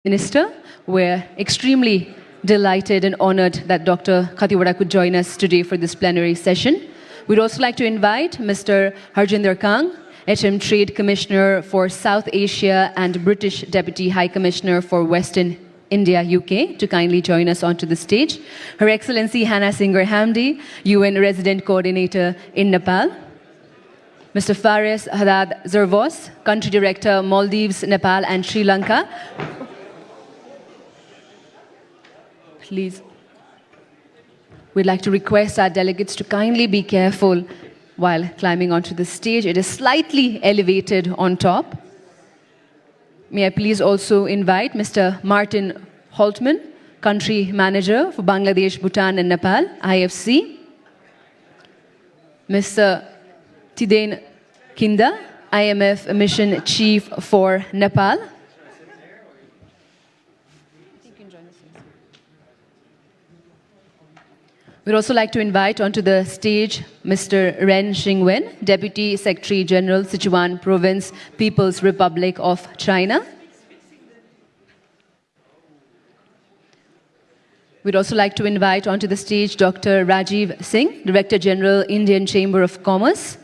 Minister. We're extremely delighted and honored that Dr. Khatiwada could join us today for this plenary session. We'd also like to invite Mr. Harjinder Kang, HM Trade Commissioner for South Asia and British Deputy High Commissioner for Western India, UK, to kindly join us onto the stage. Her Excellency Hannah Singer Hamdi, UN Resident Coordinator in Nepal. Mr. Faris Haddad Zervos, Country Director, Maldives, Nepal and Sri Lanka. Please. We'd like to request our delegates to kindly be careful while climbing onto the stage. It is slightly elevated on top. May I please also invite Mr. Martin Holtman, Country Manager for Bangladesh, Bhutan and Nepal, IFC. Mr. Tidain Kinda, IMF Mission Chief for Nepal. We'd also like to invite onto the stage Mr. Ren Xingwen, Deputy Secretary General, Sichuan Province, People's Republic of China. We'd also like to invite onto the stage Dr. Rajiv Singh, Director General, Indian Chamber of Commerce.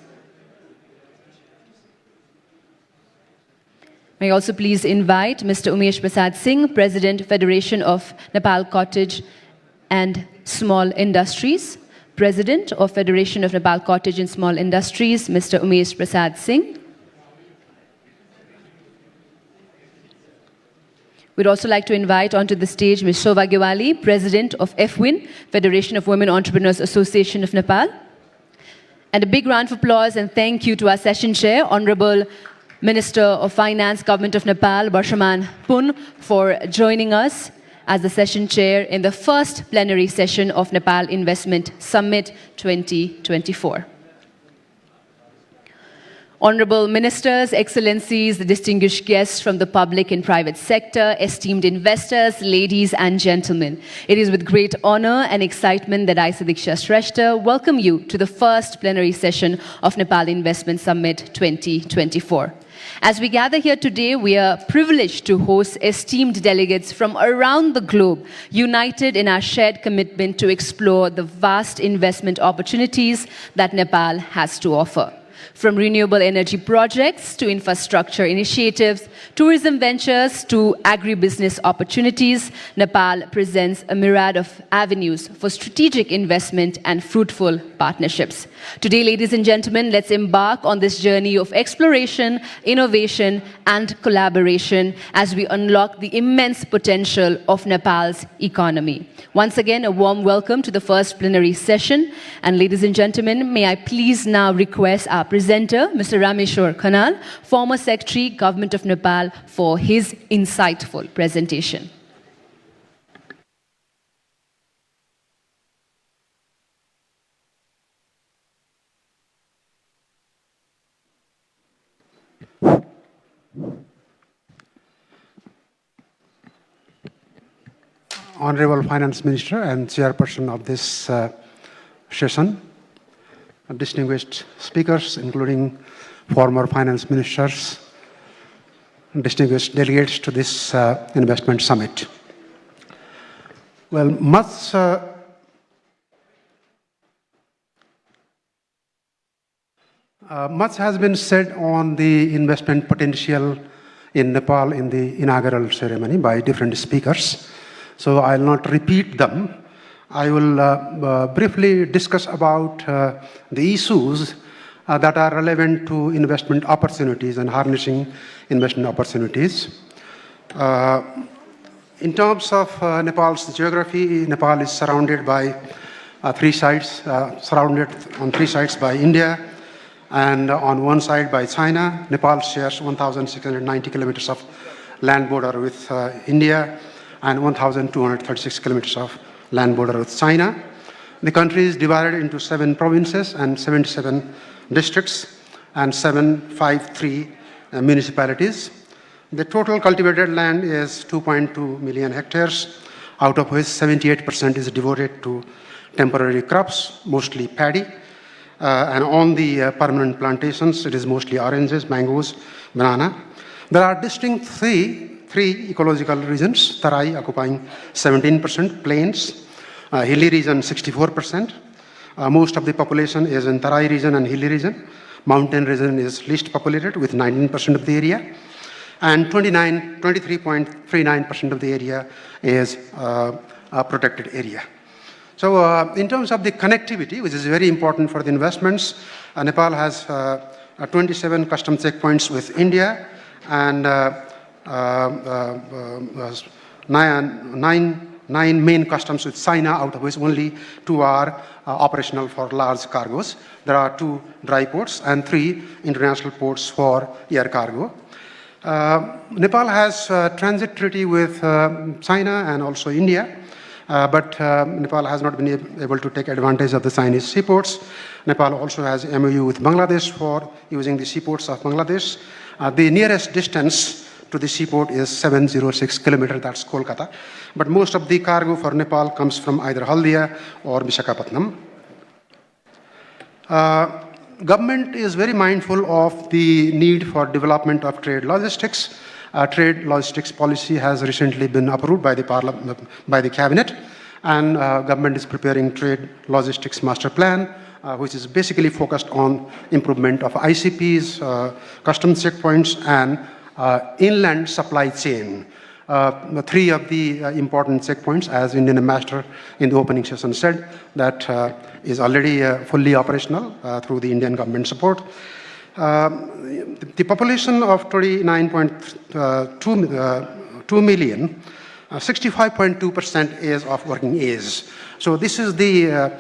May I also please invite Mr. Umesh Prasad Singh, President, Federation of Nepal Cottage and Small Industries, President of Federation of Nepal Cottage and Small Industries, Mr. Umesh Prasad Singh. We'd also like to invite onto the stage Ms. Shobha Gewali, President of FWIN, Federation of Women Entrepreneurs Association of Nepal. And a big round of applause and thank you to our session chair, Honorable Minister of Finance, Government of Nepal, Barshaman Pun, for joining us as the session chair in the first plenary session of Nepal Investment Summit 2024. Honorable Ministers, Excellencies, the distinguished guests from the public and private sector, esteemed investors, ladies and gentlemen, it is with great honor and excitement that I, Sadiksha Shrestha, welcome you to the first plenary session of Nepal Investment Summit 2024. As we gather here today, we are privileged to host esteemed delegates from around the globe, united in our shared commitment to explore the vast investment opportunities that Nepal has to offer. From renewable energy projects to infrastructure initiatives, tourism ventures to agribusiness opportunities, Nepal presents a myriad of avenues for strategic investment and fruitful partnerships. Today, ladies and gentlemen, let's embark on this journey of exploration, innovation, and collaboration as we unlock the immense potential of Nepal's economy. Once again, a warm welcome to the first plenary session. And ladies and gentlemen, may I please now request our presenter, Mr. Rameshwar Khanal, former Secretary, Government of Nepal, for his insightful presentation. Honorable Finance Minister and Chairperson of this session, distinguished speakers, including former finance ministers, distinguished delegates to this investment summit. Well, much has been said on the investment potential in Nepal in the inaugural ceremony by different speakers. So I'll not repeat them. I will briefly discuss about the issues that are relevant to investment opportunities and harnessing investment opportunities. In terms of Nepal's geography, Nepal is surrounded by three sides, surrounded on three sides by India, and on one side by China. Nepal shares 1,690 kilometers of land border with India, and 1,236 kilometers of land border with China. The country is divided into 7 provinces and 77 districts and 753 municipalities. The total cultivated land is 2.2 million hectares, out of which 78% is devoted to temporary crops, mostly paddy. And on the permanent plantations, it is mostly oranges, mangoes, banana. There are distinct three three ecological regions, Tarai occupying 17%, plains, hilly region 64%. Most of the population is in Tarai region and hilly region. Mountain region is least populated with 19% of the area. And 23.39% of the area is a protected area. So in terms of the connectivity, which is very important for the investments, Nepal has 27 custom checkpoints with India and nine main customs with China, out of which only 2 are operational for large cargoes. There are 2 dry ports and 3 international ports for air cargo. Nepal has a transit treaty with China and also India. But Nepal has not been able to take advantage of the Chinese seaports. Nepal also has MOU with Bangladesh for using the seaports of Bangladesh. The nearest distance to the seaport is 706 kilometers, that's Kolkata. But most of the cargo for Nepal comes from either Haldia or Visakhapatnam. Government is very mindful of the need for development of trade logistics. Trade logistics policy has recently been approved by the Parliament, by the Cabinet, and government is preparing trade logistics master plan, which is basically focused on improvement of ICPs, customs checkpoints, and inland supply chain. 3 of the important checkpoints, as Indian Ambassador in the opening session said, that is already fully operational through the Indian government support. The population of 29.2 million, 65.2% is of working age. So this is the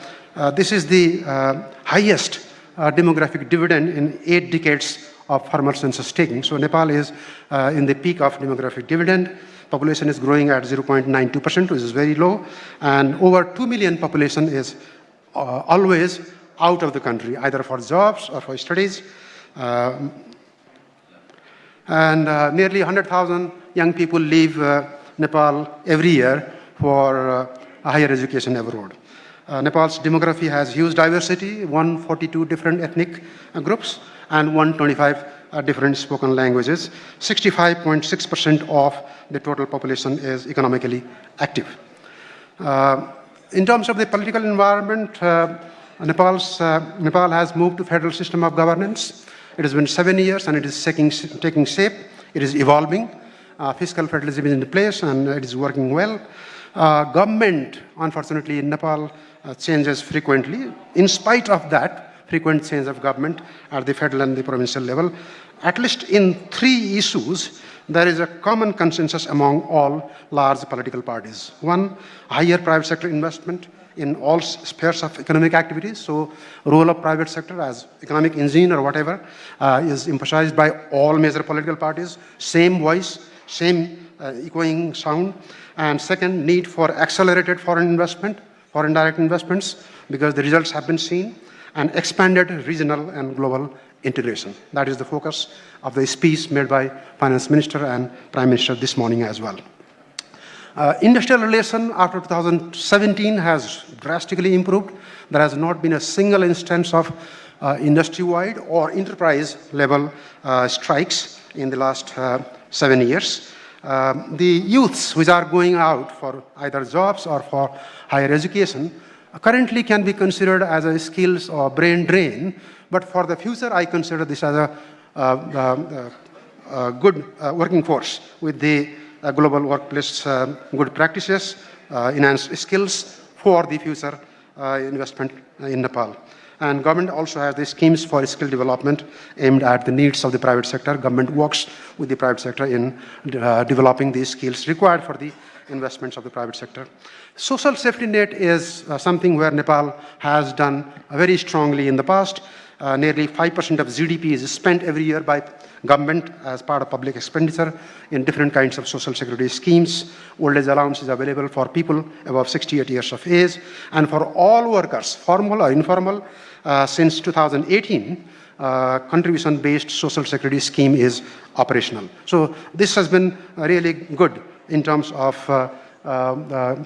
highest demographic dividend in 8 decades of farmer census taking. So Nepal is in the peak of demographic dividend. Population is growing at 0.92%, which is very low, and over 2 million population is always out of the country, either for jobs or for studies. Nearly 100,000 young people leave Nepal every year for higher education abroad. Nepal's demography has huge diversity, 142 different ethnic groups and 125 different spoken languages. 65.6% of the total population is economically active. In terms of the political environment, Nepal has moved to federal system of governance. It has been 7 years and it is taking shape. It is evolving. Fiscal federalism is in place and it is working well. Government, unfortunately, in Nepal changes frequently. In spite of that, frequent change of government at the federal and the provincial level, at least in 3 issues, there is a common consensus among all large political parties. 1, higher private sector investment in all spheres of economic activities. So role of private sector as economic engine or whatever is emphasized by all major political parties. Same voice, same echoing sound. And second, need for accelerated foreign investment, foreign direct investments, because the results have been seen, and expanded regional and global integration. That is the focus of the speech made by Finance Minister and Prime Minister this morning as well. Industrial relation after 2017 has drastically improved. There has not been a single instance of industry-wide or enterprise-level strikes in the last 7 years. The youths which are going out for either jobs or for higher education currently can be considered as a skills or brain drain, but for the future I consider this as a good working force with the global workplace good practices, enhanced skills for the future investment in Nepal. And government also has the schemes for skill development aimed at the needs of the private sector. Government works with the private sector in developing these skills required for the investments of the private sector. Social safety net is something where Nepal has done very strongly in the past. Nearly 5% of GDP is spent every year by government as part of public expenditure in different kinds of social security schemes. Old age allowance is available for people above 68 years of age. And for all workers, formal or informal, since 2018, contribution-based social security scheme is operational. So this has been really good in terms of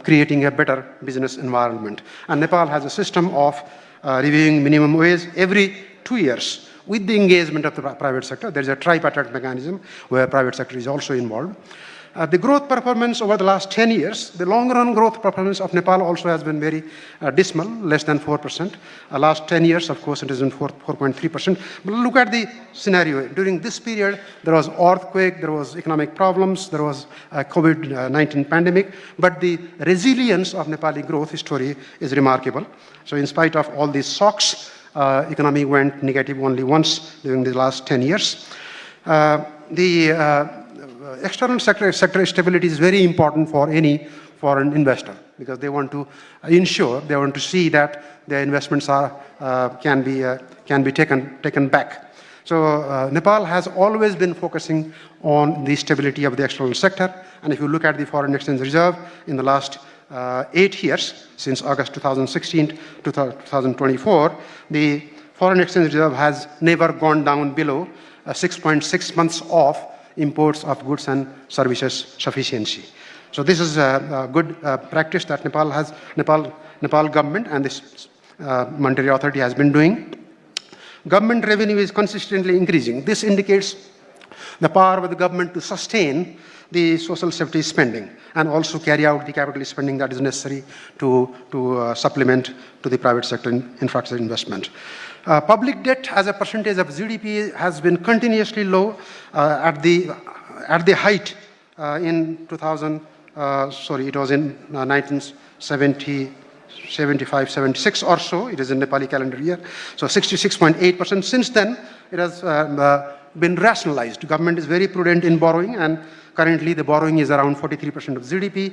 creating a better business environment. And Nepal has a system of reviewing minimum wage every 2 years with the engagement of the private sector. There is a tripartite mechanism where private sector is also involved. The growth performance over the last 10 years, the long-run growth performance of Nepal also has been very dismal, less than 4%. Last 10 years, of course, it is in 4.3%. But look at the scenario. During this period, there was earthquake, there was economic problems, there was a COVID-19 pandemic, but the resilience of Nepali growth story is remarkable. So in spite of all these shocks, economy went negative only once during the last 10 years. The external sector stability is very important for any foreign investor because they want to ensure, they want to see that their investments can be taken back. So Nepal has always been focusing on the stability of the external sector. And if you look at the foreign exchange reserve in the last 8 years, since August 2016 to 2024, the foreign exchange reserve has never gone down below 6.6 months of imports of goods and services sufficiency. So this is a good practice that Nepal government and this monetary authority has been doing. Government revenue is consistently increasing. This indicates the power of the government to sustain the social safety spending and also carry out the capital spending that is necessary to supplement to the private sector infrastructure investment. Public debt as a percentage of GDP has been continuously low at the height in 2000. It was in 1970. 75, 76 or so, it is in Nepali calendar year. So 66.8%. Since then, it has been rationalized. Government is very prudent in borrowing, and currently the borrowing is around 43% of GDP.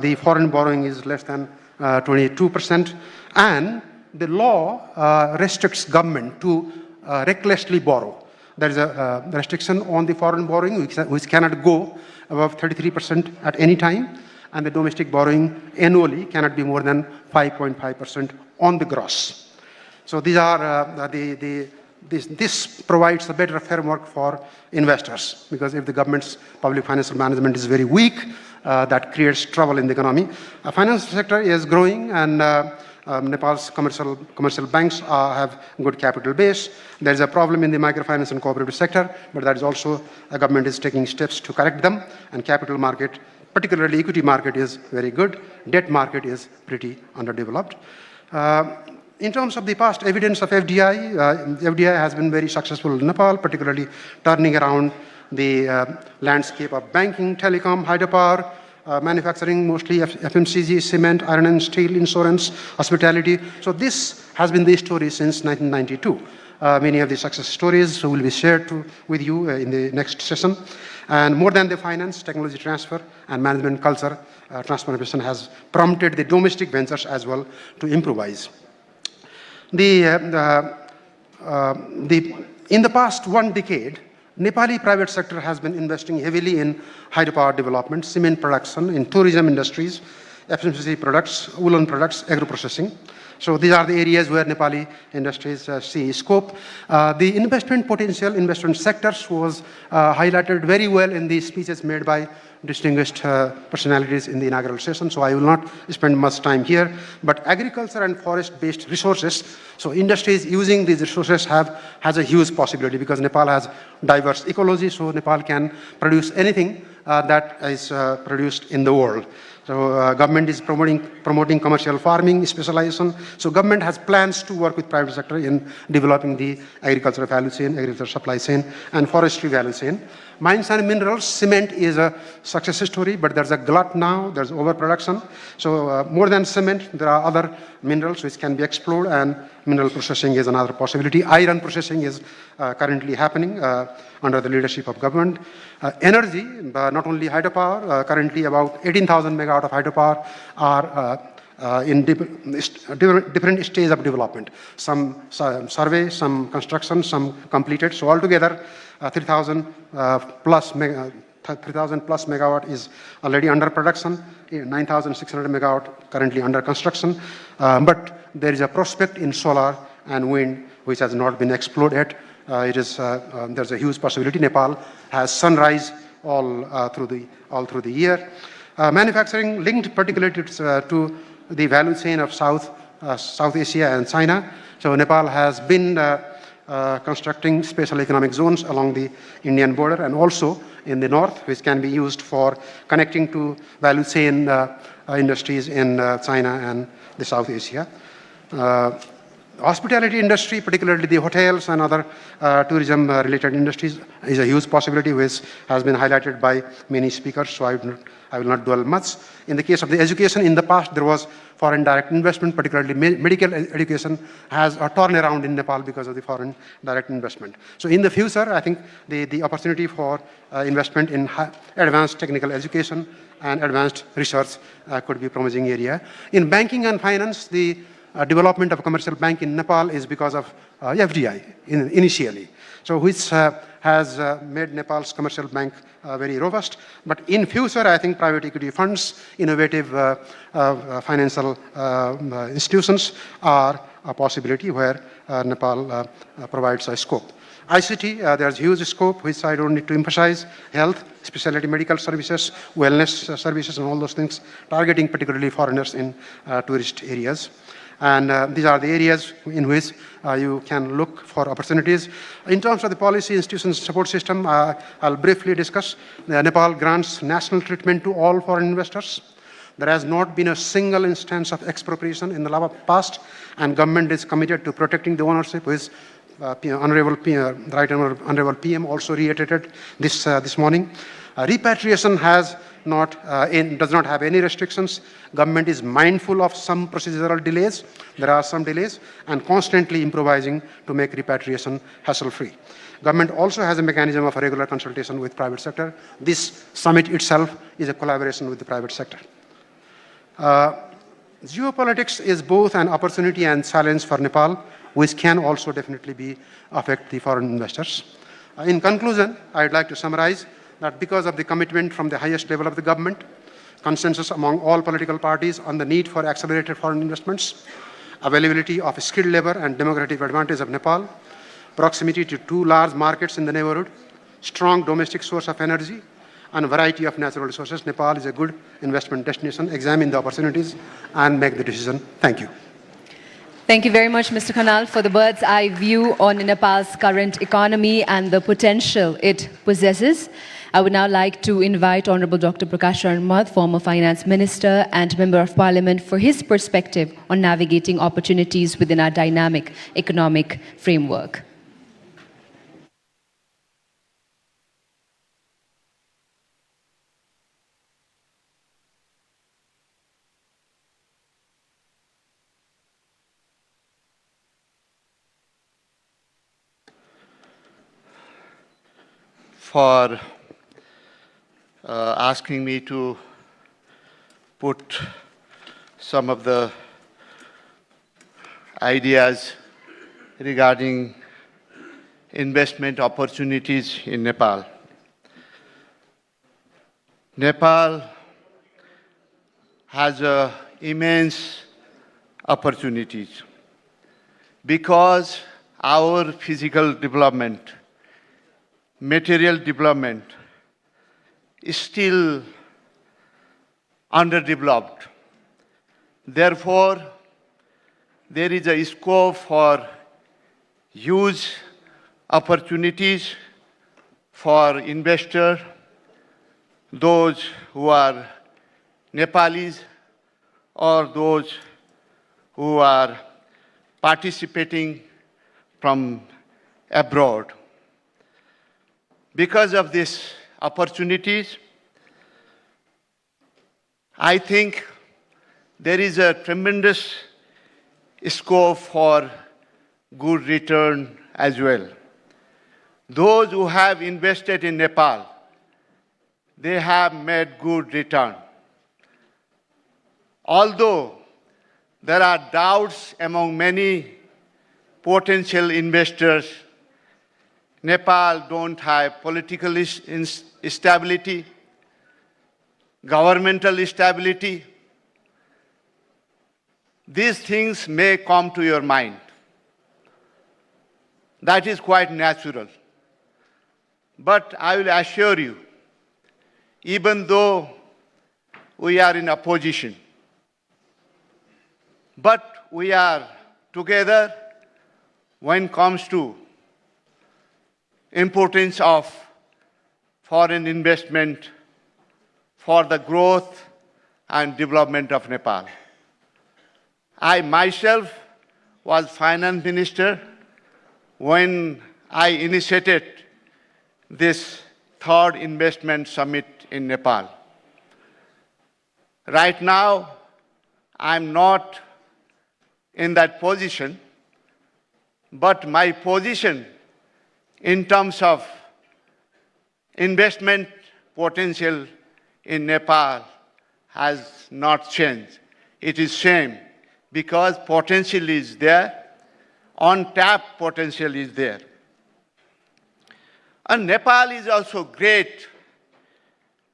The foreign borrowing is less than 22%. And the law restricts government to recklessly borrow. There is a restriction on the foreign borrowing, which cannot go above 33% at any time. And the domestic borrowing annually cannot be more than 5.5% on the gross. So these are this provides a better framework for investors, because if the government's public financial management is very weak, that creates trouble in the economy. Financial sector is growing, and Nepal's commercial banks have good capital base. There is a problem in the microfinance and cooperative sector, but that is also a government is taking steps to correct them. And capital market, particularly equity market, is very good. Debt market is pretty underdeveloped. In terms of the past evidence of FDI, FDI has been very successful in Nepal, particularly turning around the landscape of banking, telecom, hydropower, manufacturing, mostly FMCG, cement, iron and steel, insurance, hospitality. So this has been the story since 1992. Many of the success stories will be shared with you in the next session. And more than the finance, technology transfer, and management culture transformation has prompted the domestic ventures as well to improvise. In the past 1 decade, Nepali private sector has been investing heavily in hydropower development, cement production, in tourism industries, FMCG products, woolen products, agro-processing. So these are the areas where Nepali industries see scope. The investment potential, investment sectors was highlighted very well in the speeches made by distinguished personalities in the inaugural session, so I will not spend much time here. But agriculture and forest-based resources, so industries using these resources has a huge possibility, because Nepal has diverse ecology, so Nepal can produce anything that is produced in the world. So government is promoting commercial farming, specialization. So government has plans to work with private sector in developing the agricultural value chain, agricultural supply chain, and forestry value chain. Mines and minerals, cement is a success story, but there's a glut now, there's overproduction. So more than cement, there are other minerals which can be explored, and mineral processing is another possibility. Iron processing is currently happening under the leadership of government. Energy, not only hydropower, currently about 18,000 megawatt of hydropower are in different stages of development. Some survey, some construction, some completed. So altogether, 3,000 plus megawatt is already under production, 9,600 megawatt currently under construction. But there is a prospect in solar and wind which has not been explored yet. There's a huge possibility. Nepal has sunrise all through the year. Manufacturing linked particularly to the value chain of South Asia and China. So Nepal has been constructing special economic zones along the Indian border and also in the north, which can be used for connecting to value chain industries in China and the South Asia. Hospitality industry, particularly the hotels and other tourism-related industries, is a huge possibility which has been highlighted by many speakers, so I will not dwell much. In the case of the education, in the past there was foreign direct investment, particularly medical education has a turnaround in Nepal because of the foreign direct investment. So in the future, I think the opportunity for investment in advanced technical education and advanced research could be a promising area. In banking and finance, the development of a commercial bank in Nepal is because of FDI initially, so which has made Nepal's commercial bank very robust. But in future, I think private equity funds, innovative financial institutions are a possibility where Nepal provides a scope. ICT, there's huge scope, which I don't need to emphasize. Health, specialty medical services, wellness services, and all those things, targeting particularly foreigners in tourist areas. And these are the areas in which you can look for opportunities. In terms of the policy institutions support system, I'll briefly discuss. Nepal grants national treatment to all foreign investors. There has not been a single instance of expropriation in the past, and government is committed to protecting the ownership, which Honorable PM also reiterated this morning. Repatriation has does not have any restrictions. Government is mindful of some procedural delays. There are some delays, and constantly improvising to make repatriation hassle-free. Government also has a mechanism of a regular consultation with private sector. This summit itself is a collaboration with the private sector. Geopolitics is both an opportunity and challenge for Nepal, which can also definitely affect the foreign investors. In conclusion, I'd like to summarize that because of the commitment from the highest level of the government, consensus among all political parties on the need for accelerated foreign investments, availability of skilled labor and democratic advantage of Nepal, proximity to two large markets in the neighborhood, strong domestic source of energy, and a variety of natural resources, Nepal is a good investment destination. Examine the opportunities and make the decision. Thank you. Thank you very much, Mr. Khanal, for the bird's eye view on Nepal's current economy and the potential it possesses. I would now like to invite Honorable Dr. Prakash Sharma, former Finance Minister and Member of Parliament, for his perspective on navigating opportunities within our dynamic economic framework. For asking me to put some of the ideas regarding investment opportunities in Nepal. Nepal has immense opportunities because our physical development, material development is still underdeveloped. Therefore, there is a scope for huge opportunities for investors, those who are Nepalis or those who are participating from abroad. Because of these opportunities, I think there is a tremendous scope for good return as well. Those who have invested in Nepal, they have made good return. Although there are doubts among many potential investors, Nepal don't have political stability, governmental stability. These things may come to your mind. That is quite natural. But I will assure you, even though we are in opposition, but we are together when it comes to importance of foreign investment for the growth and development of Nepal. I myself was finance minister when I initiated this third investment summit in Nepal. Right now, I'm not in that position, but my position in terms of investment potential in Nepal has not changed. It is same because potential is there, untapped potential is there. And Nepal is also great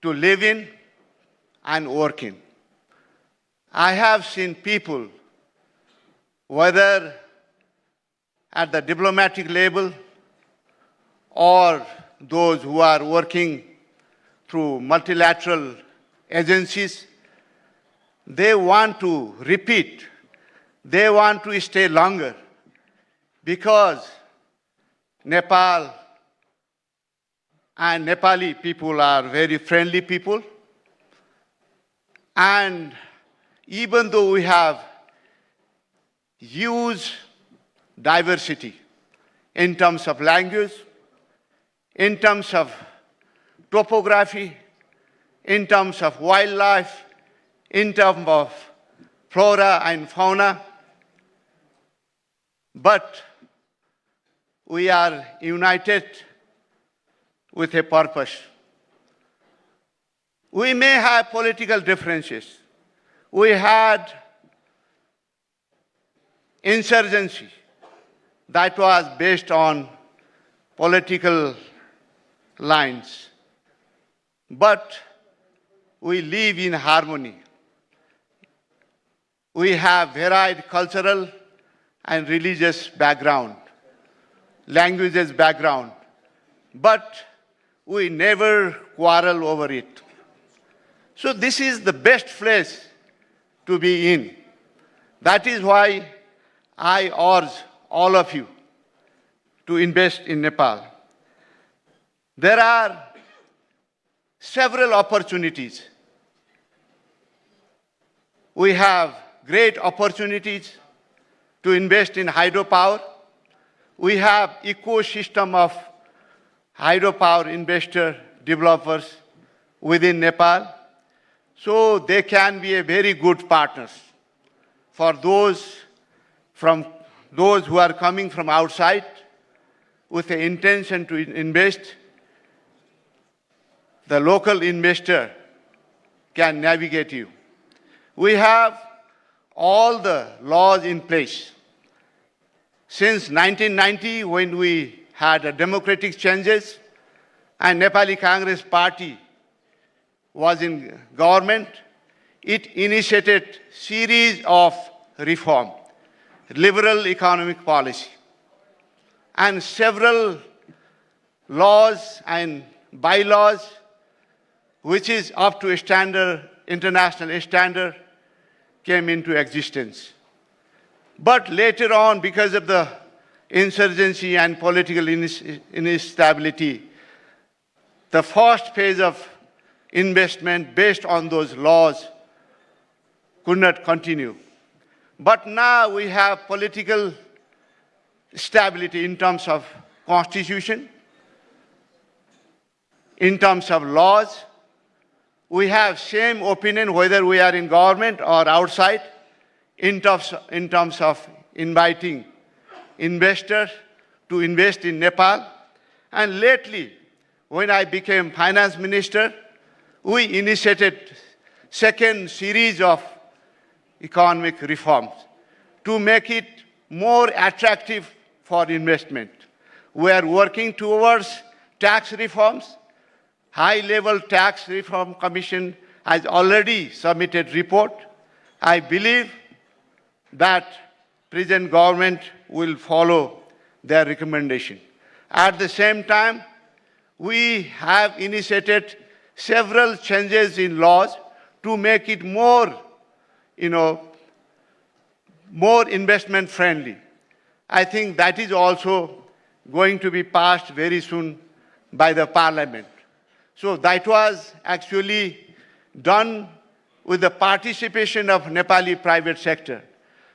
to live in and work in. I have seen people, whether at the diplomatic level or those who are working through multilateral agencies, they want to repeat, they want to stay longer because Nepal and Nepali people are very friendly people. And even though we have huge diversity in terms of language, in terms of topography, in terms of wildlife, in terms of flora and fauna, but we are united with a purpose. We may have political differences. We had insurgency that was based on political lines. But we live in harmony. We have varied cultural and religious background, languages background, but we never quarrel over it. So this is the best place to be in. That is why I urge all of you to invest in Nepal. There are several opportunities. We have great opportunities to invest in hydropower. We have ecosystem of hydropower investor developers within Nepal. So they can be a very good partners for those who are coming from outside with the intention to invest. The local investor can navigate you. We have all the laws in place. Since 1990, when we had a democratic changes and Nepali Congress Party was in government, it initiated series of reform, liberal economic policy, and several laws and bylaws which is up to a standard, international standard, came into existence. But later on, because of the insurgency and political instability, the first phase of investment based on those laws could not continue. But now we have political stability in terms of constitution, in terms of laws. We have same opinion whether we are in government or outside in terms of inviting investors to invest in Nepal. And lately, when I became finance minister, we initiated second series of economic reforms to make it more attractive for investment. We are working towards tax reforms. High-level tax reform commission has already submitted report. I believe that present government will follow their recommendation. At the same time, we have initiated several changes in laws to make it more, more investment friendly. I think that is also going to be passed very soon by the parliament. So that was actually done with the participation of Nepali private sector.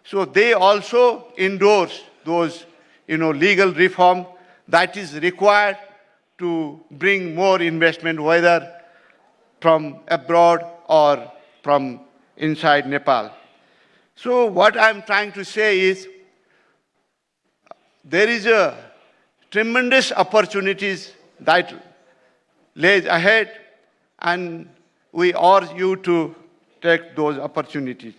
So they also endorse those legal reform that is required to bring more investment, whether from abroad or from inside Nepal. So what I'm trying to say is there is a tremendous opportunities that lays ahead, and we urge you to take those opportunities.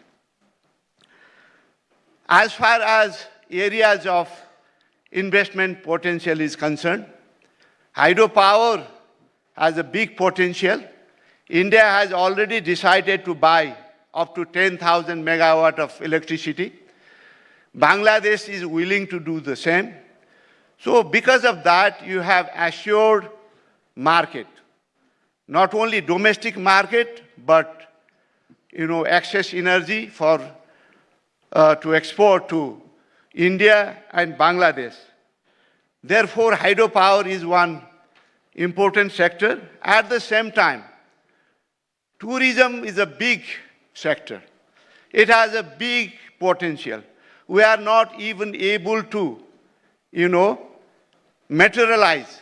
As far as areas of investment potential is concerned, hydropower has a big potential. India has already decided to buy up to 10,000 megawatt of electricity. Bangladesh is willing to do the same. So because of that, you have assured market, not only domestic market, but access energy for to export to India and Bangladesh. Therefore, hydropower is one important sector. At the same time, tourism is a big sector. It has a big potential. We are not even able to, materialize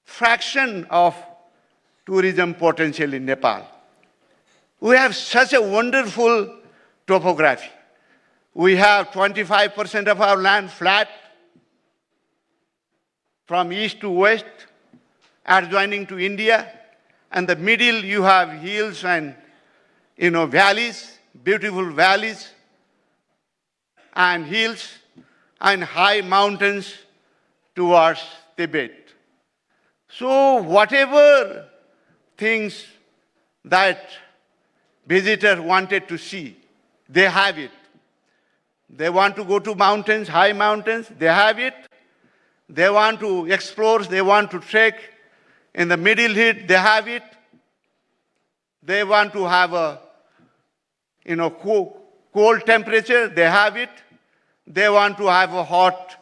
fraction of tourism potential in Nepal. We have such a wonderful topography. We have 25% of our land flat from east to west, adjoining to India. And the middle, you have hills and valleys, beautiful valleys and hills and high mountains towards Tibet. So whatever things that visitor wanted to see, they have it. They want to go to mountains, high mountains, they have it. They want to explore, they want to trek in the middle heat, they have it. They want to have a cold temperature, they have it. They want to have a hot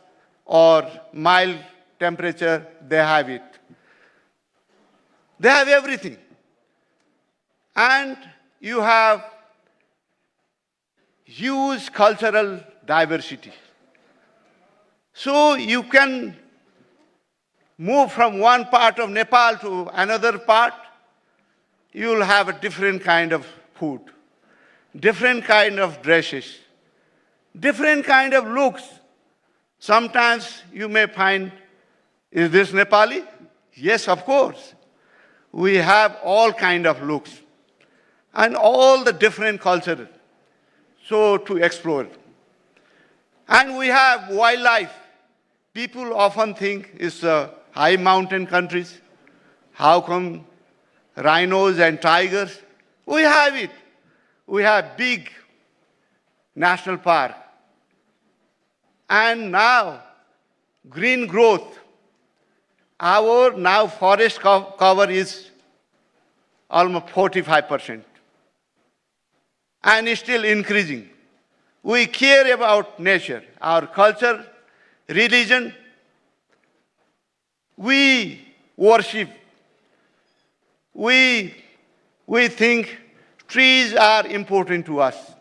or mild temperature, they have it. They have everything. And you have huge cultural diversity. So you can move from one part of Nepal to another part, you'll have a different kind of food, different kind of dresses, different kind of looks. Sometimes you may find, is this Nepali? Yes, of course. We have all kind of looks and all the different cultures, so to explore. And we have wildlife. People often think it's high mountain countries. How come rhinos and tigers? We have it. We have big national park. And now, green growth. Our now forest cover is almost 45%. And it's still increasing. We care about nature, our culture, religion. We worship. We think trees are important to us.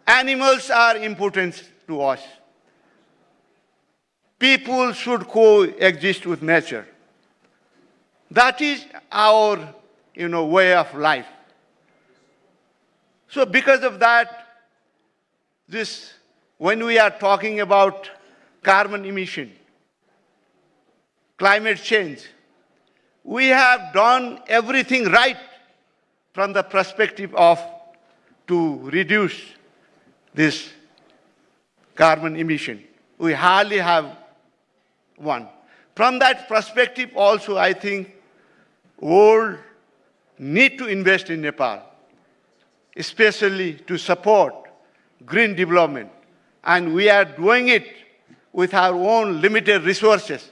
Animals are important to us. People should coexist with nature. That is our, way of life. So because of that, when we are talking about carbon emission, climate change, we have done everything right from the perspective of to reduce this carbon emission. We hardly have one. From that perspective also, I think world need to invest in Nepal, especially to support green development. And we are doing it with our own limited resources.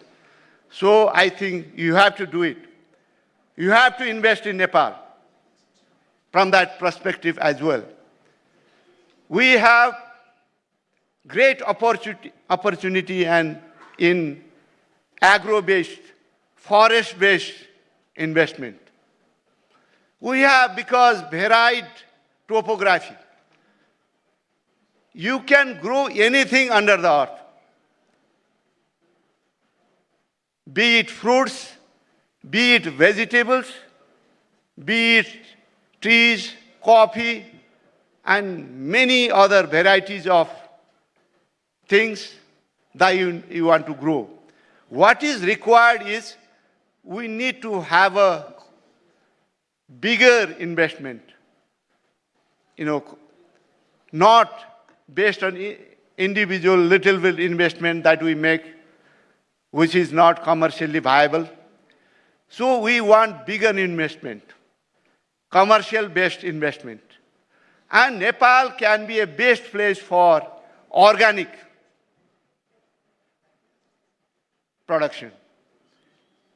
So I think you have to do it. You have to invest in Nepal from that perspective as well. We have great opportunity and in agro-based, forest-based investment. We have, because varied topography, you can grow anything under the earth, be it fruits, be it vegetables, be it trees, coffee, and many other varieties of things that you want to grow. What is required is we need to have a bigger investment, not based on individual little bit investment that we make, which is not commercially viable. So we want bigger investment, commercial-based investment. And Nepal can be a best place for organic production.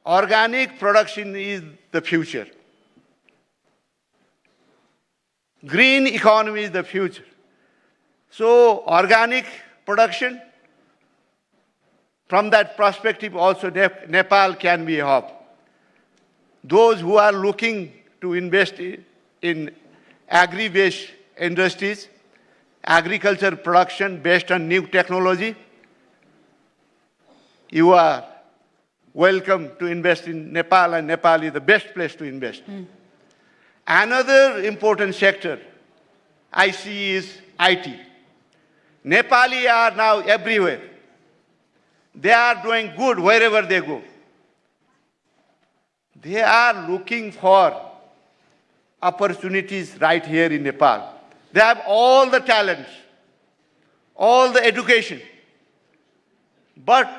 Organic production is the future. Green economy is the future. So organic production, from that perspective also Nepal can be a hub. Those who are looking to invest in agri-based industries, agriculture production based on new technology, you are welcome to invest in Nepal, and Nepal is the best place to invest. Another important sector I see is IT. Nepali are now everywhere. They are doing good wherever they go. They are looking for opportunities right here in Nepal. They have all the talents, all the education, but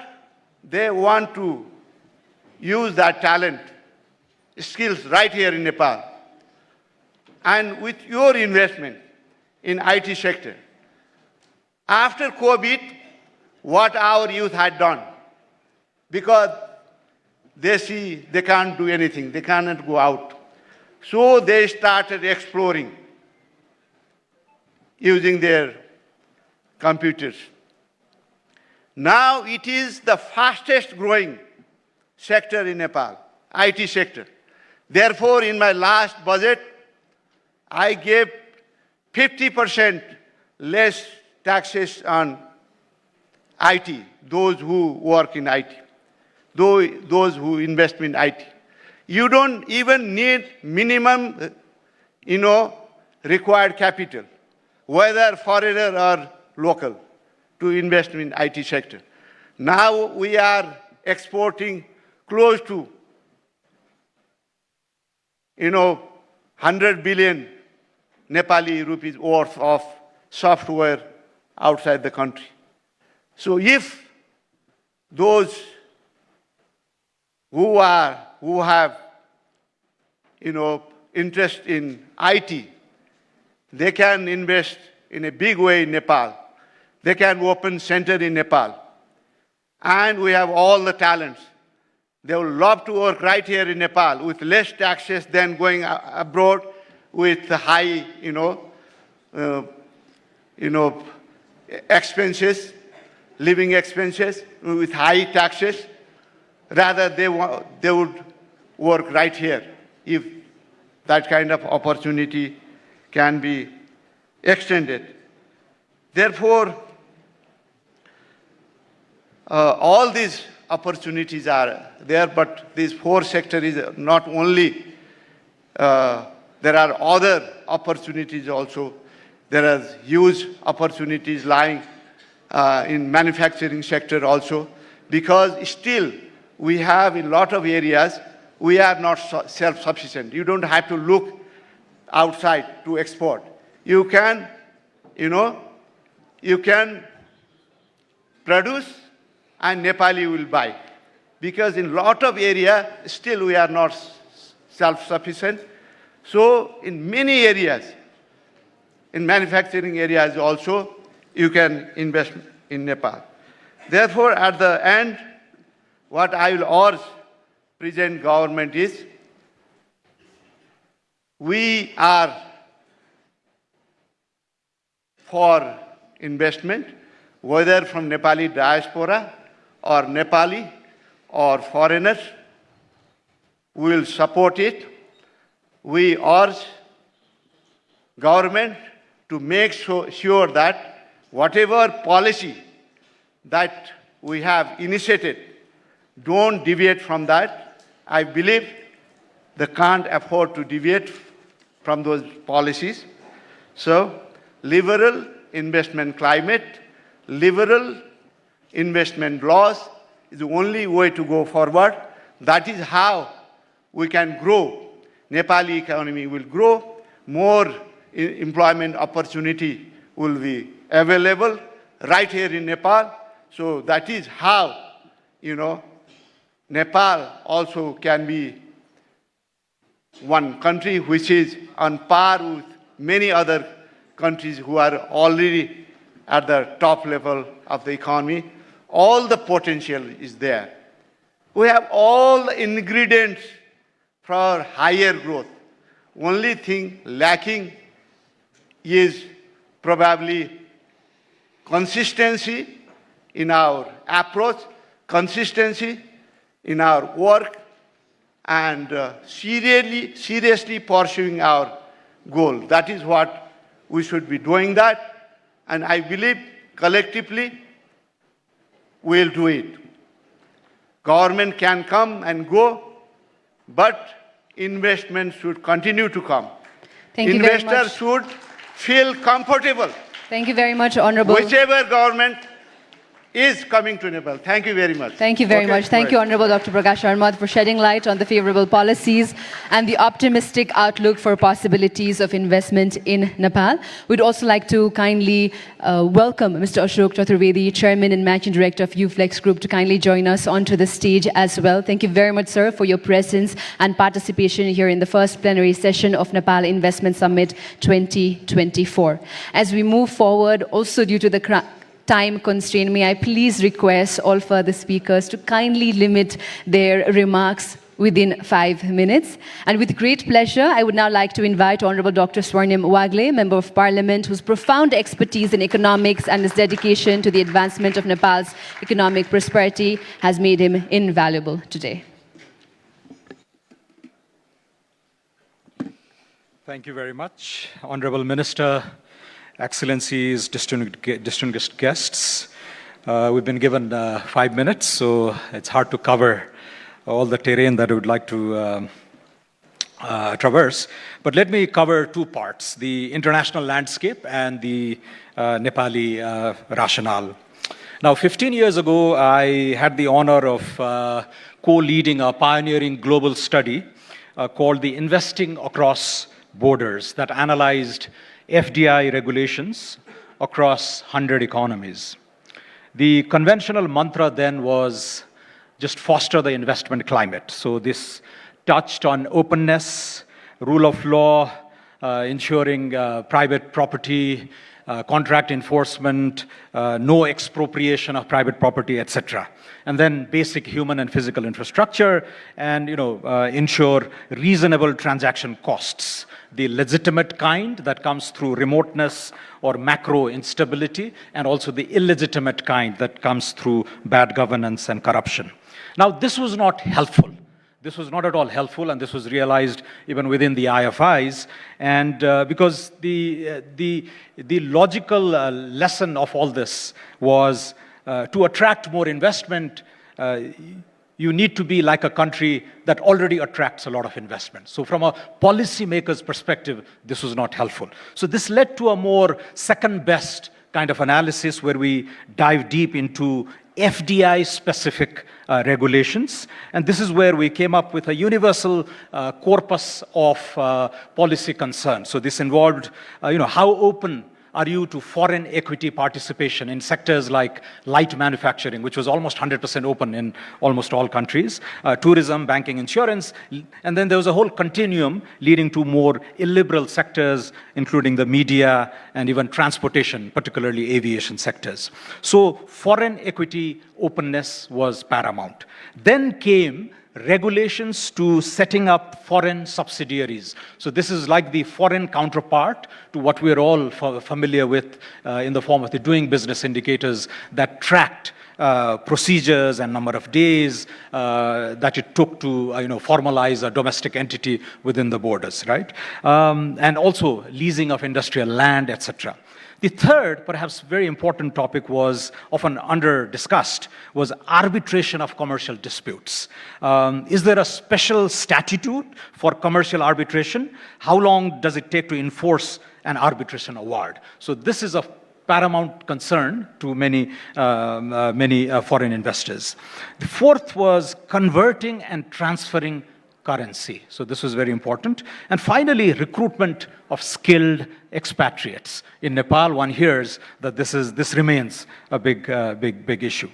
they want to use that talent, skills right here in Nepal. And with your investment in IT sector, after COVID, what our youth had done, because they see they can't do anything, they cannot go out. So they started exploring using their computers. Now it is the fastest growing sector in Nepal, IT sector. Therefore, in my last budget, I gave 50% less taxes on IT, those who work in IT, those who invest in IT. You don't even need minimum, required capital, whether foreigner or local, to invest in IT sector. Now we are exporting close to, 100 billion Nepali rupees worth of software outside the country. So if those who have interest in IT, they can invest in a big way in Nepal. They can open center in Nepal. And we have all the talents. They will love to work right here in Nepal with less taxes than going abroad with high, expenses, living expenses, with high taxes. Rather, they would work right here if that kind of opportunity can be extended. Therefore, all these opportunities are there, but this fourth sector is not only, there are other opportunities also. There are huge opportunities lying in manufacturing sector also, because still we have in a lot of areas, we are not self-sufficient. You don't have to look outside to export. You can, you can produce and Nepali will buy. Because in a lot of area, still we are not self-sufficient. So in many areas, in manufacturing areas also, you can invest in Nepal. Therefore, at the end, what I will urge present government is, we are for investment, whether from Nepali diaspora or Nepali or foreigners. We will support it. We urge government to make sure that whatever policy that we have initiated, don't deviate from that. I believe they can't afford to deviate from those policies. So, liberal investment climate, liberal investment laws is the only way to go forward. That is how we can grow. Nepali economy will grow, more employment opportunity will be available right here in Nepal. So that is how, Nepal also can be one country which is on par with many other countries who are already at the top level of the economy. All the potential is there. We have all the ingredients for higher growth. Only thing lacking is probably consistency in our approach, consistency in our work, and seriously pursuing our goal. That is what we should be doing that, and I believe collectively we'll do it. Government can come and go, but investment should continue to come. Thank you very much. Investors should feel comfortable. Thank you very much, Honorable. Whichever government is coming to Nepal. Thank you very much. Thank you very much. Thank you, Honorable Dr. Prakash Sharma, for shedding light on the favorable policies and the optimistic outlook for possibilities of investment in Nepal. We'd also like to kindly welcome Mr. Ashok Chaturvedi, Chairman and Managing Director of UFlex Group, to kindly join us onto the stage as well. Thank you very much, sir, for your presence and participation here in the first plenary session of Nepal Investment Summit 2024. As we move forward, also due to the time constraint, may I please request all further speakers to kindly limit their remarks within 5 minutes. And with great pleasure, I would now like to invite Honorable Dr. Swarnim Wagle, Member of Parliament, whose profound expertise in economics and his dedication to the advancement of Nepal's economic prosperity has made him invaluable today. Thank you very much, Honorable Minister, Excellencies, distinguished guests. We've been given 5 minutes, so it's hard to cover all the terrain that I would like to traverse. But let me cover 2 parts, the international landscape and the Nepali rationale. Now, 15 years ago, I had the honor of co-leading a pioneering global study called the Investing Across Borders that analyzed FDI regulations across 100 economies. The conventional mantra then was just foster the investment climate. So this touched on openness, rule of law, ensuring private property, contract enforcement, no expropriation of private property, etc. And then basic human and physical infrastructure, and ensure reasonable transaction costs, the legitimate kind that comes through remoteness or macro instability, and also the illegitimate kind that comes through bad governance and corruption. Now, this was not helpful. This was not at all helpful, and this was realized even within the IFIs. And because the logical lesson of all this was to attract more investment, you need to be like a country that already attracts a lot of investment. So from a policymaker's perspective, this was not helpful. So this led to a more second-best kind of analysis where we dive deep into FDI-specific regulations. And this is where we came up with a universal corpus of policy concern. So this involved, how open are you to foreign equity participation in sectors like light manufacturing, which was almost 100% open in almost all countries, tourism, banking, insurance, and then there was a whole continuum leading to more illiberal sectors, including the media and even transportation, particularly aviation sectors. So foreign equity openness was paramount. Then came regulations to setting up foreign subsidiaries. So this is like the foreign counterpart to what we're all familiar with in the form of the doing business indicators that tracked procedures and number of days that it took to formalize a domestic entity within the borders, right? And also leasing of industrial land, etc. The third, perhaps very important topic was often under-discussed, was arbitration of commercial disputes. Is there a special statute for commercial arbitration? How long does it take to enforce an arbitration award? So this is of paramount concern to many foreign investors. The fourth was converting and transferring currency. So this was very important. And finally, recruitment of skilled expatriates. In Nepal, one hears that this remains a big issue.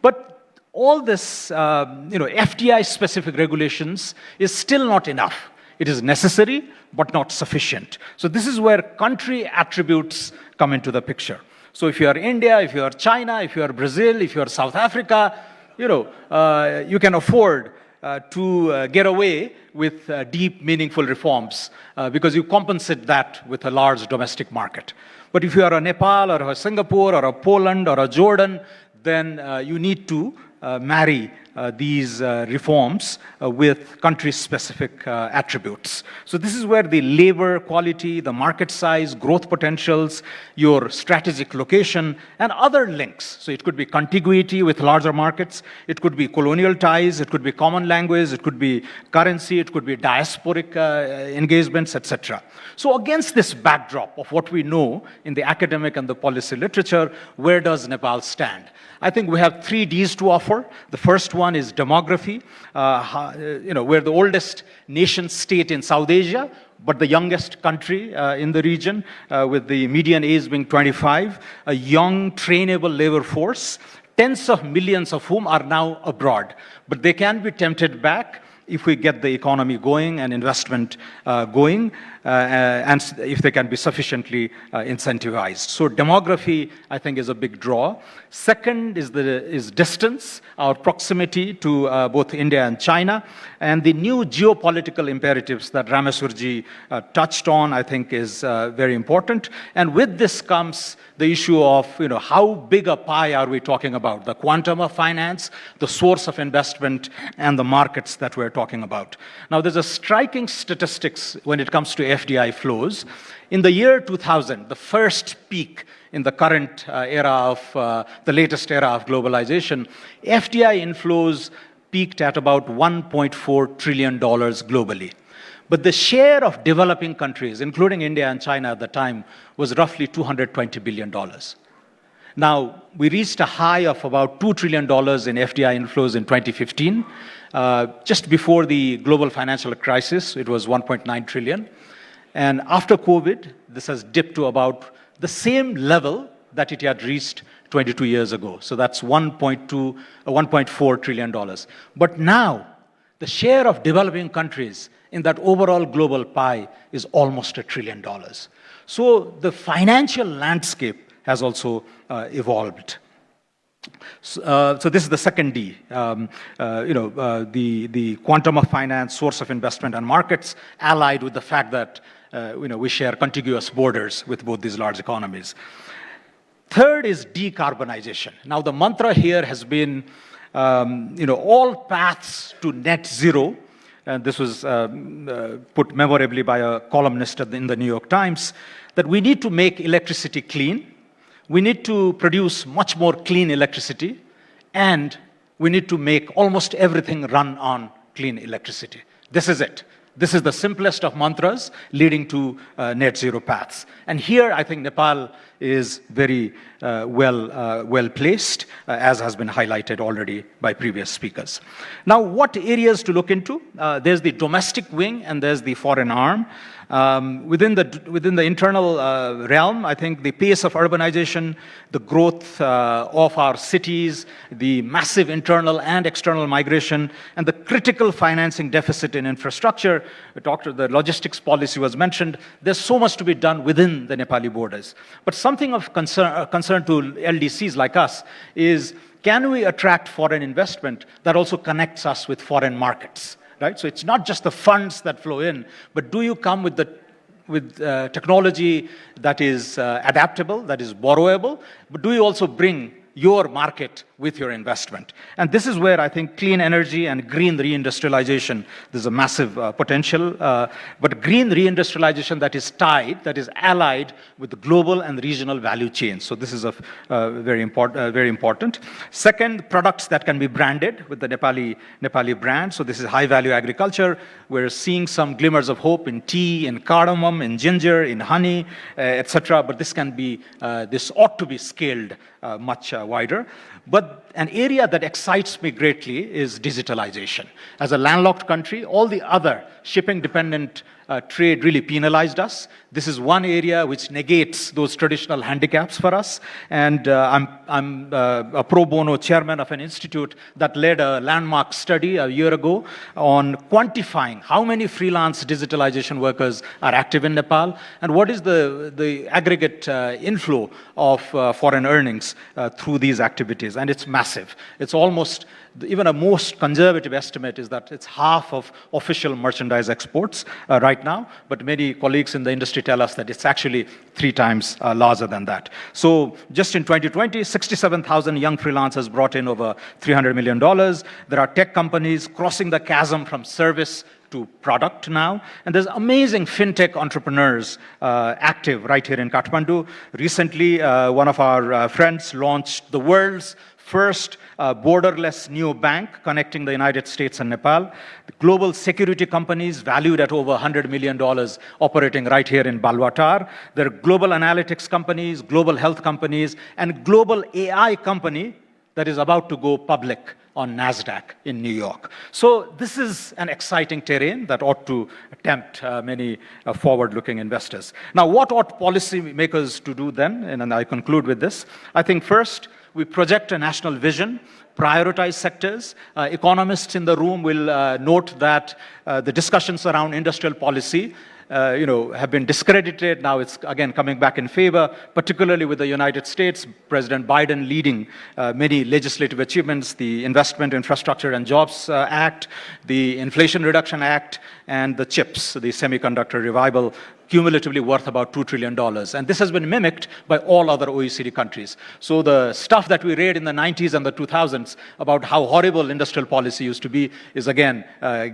But all this, FDI-specific regulations is still not enough. It is necessary, but not sufficient. So this is where country attributes come into the picture. So if you are India, if you are China, if you are Brazil, if you are South Africa, you can afford to get away with deep, meaningful reforms because you compensate that with a large domestic market. But if you are a Nepal or a Singapore or a Poland or a Jordan, then you need to marry these reforms with country-specific attributes. So this is where the labor quality, the market size, growth potentials, your strategic location, and other links. So it could be contiguity with larger markets, it could be colonial ties, it could be common language, it could be currency, it could be diasporic engagements, etc. So against this backdrop of what we know in the academic and the policy literature, where does Nepal stand? I think we have 3 Ds to offer. The first one is demography. We're the oldest nation state in South Asia, but the youngest country in the region, with the median age being 25, a young, trainable labor force, tens of millions of whom are now abroad. But they can be tempted back if we get the economy going and investment going, and if they can be sufficiently incentivized. So demography, I think, is a big draw. Second is distance, our proximity to both India and China, and the new geopolitical imperatives that Rameswarji touched on, I think, is very important. And with this comes the issue of, how big a pie are we talking about? The quantum of finance, the source of investment, and the markets that we're talking about. Now, there's a striking statistics when it comes to FDI flows. In the year 2000, the first peak in the current era of, the latest era of globalization, FDI inflows peaked at about $1.4 trillion globally. But the share of developing countries, including India and China at the time, was roughly $220 billion. Now, we reached a high of about $2 trillion in FDI inflows in 2015. Just before the global financial crisis, it was 1.9 trillion. And after COVID, this has dipped to about the same level that it had reached 22 years ago. So that's $1.4 trillion. But now, the share of developing countries in that overall global pie is almost $1 trillion. So the financial landscape has also evolved. So this is the second D. The quantum of finance, source of investment, and markets, allied with the fact that we share contiguous borders with both these large economies. Third is decarbonization. Now, the mantra here has been, all paths to net zero. And this was put memorably by a columnist in the New York Times, that we need to make electricity clean. We need to produce much more clean electricity, and we need to make almost everything run on clean electricity. This is it. This is the simplest of mantras leading to net zero paths. And here, I think Nepal is very well placed, as has been highlighted already by previous speakers. Now, what areas to look into? There's the domestic wing and there's the foreign arm. Within the internal realm, I think the pace of urbanization, the growth of our cities, the massive internal and external migration, and the critical financing deficit in infrastructure, the logistics policy was mentioned. There's so much to be done within the Nepali borders. But something of concern to LDCs like us is, can we attract foreign investment that also connects us with foreign markets? Right? So it's not just the funds that flow in, but do you come with technology that is adaptable, that is borrowable, but do you also bring your market with your investment. And this is where I think clean energy and green reindustrialization, there's a massive potential, but green reindustrialization that is tied, that is allied with the global and regional value chain. So this is very important. Second, products that can be branded with the Nepali brand. So this is high-value agriculture. We're seeing some glimmers of hope in tea, in cardamom, in ginger, in honey, etc. But this ought to be scaled much wider. But an area that excites me greatly is digitalization. As a landlocked country, all the other shipping-dependent trade really penalized us. This is one area which negates those traditional handicaps for us. And I'm a pro bono chairman of an institute that led a landmark study a year ago on quantifying how many freelance digitalization workers are active in Nepal and what is the aggregate inflow of foreign earnings through these activities. And it's massive. It's almost, even a most conservative estimate is that it's half of official merchandise exports right now, but many colleagues in the industry tell us that it's actually 3 times larger than that. So just in 2020, 67,000 young freelancers brought in over $300 million. There are tech companies crossing the chasm from service to product now. And there's amazing fintech entrepreneurs active right here in Kathmandu. Recently, one of our friends launched the world's first borderless neobank connecting the United States and Nepal. The global security companies valued at over $100 million operating right here in Balwatar. There are global analytics companies, global health companies, and global AI company that is about to go public on NASDAQ in New York. So this is an exciting terrain that ought to tempt many forward-looking investors. Now, what ought policymakers to do then? And I conclude with this. I think first, we project a national vision, prioritize sectors. Economists in the room will note that the discussions around industrial policy have been discredited. Now it's again coming back in favor, particularly with the United States, President Biden leading many legislative achievements, the Investment, Infrastructure and Jobs Act, the Inflation Reduction Act, and the CHIPS, the Semiconductor Revival, cumulatively worth about $2 trillion. And this has been mimicked by all other OECD countries. So the stuff that we read in the 90s and the 2000s about how horrible industrial policy used to be is again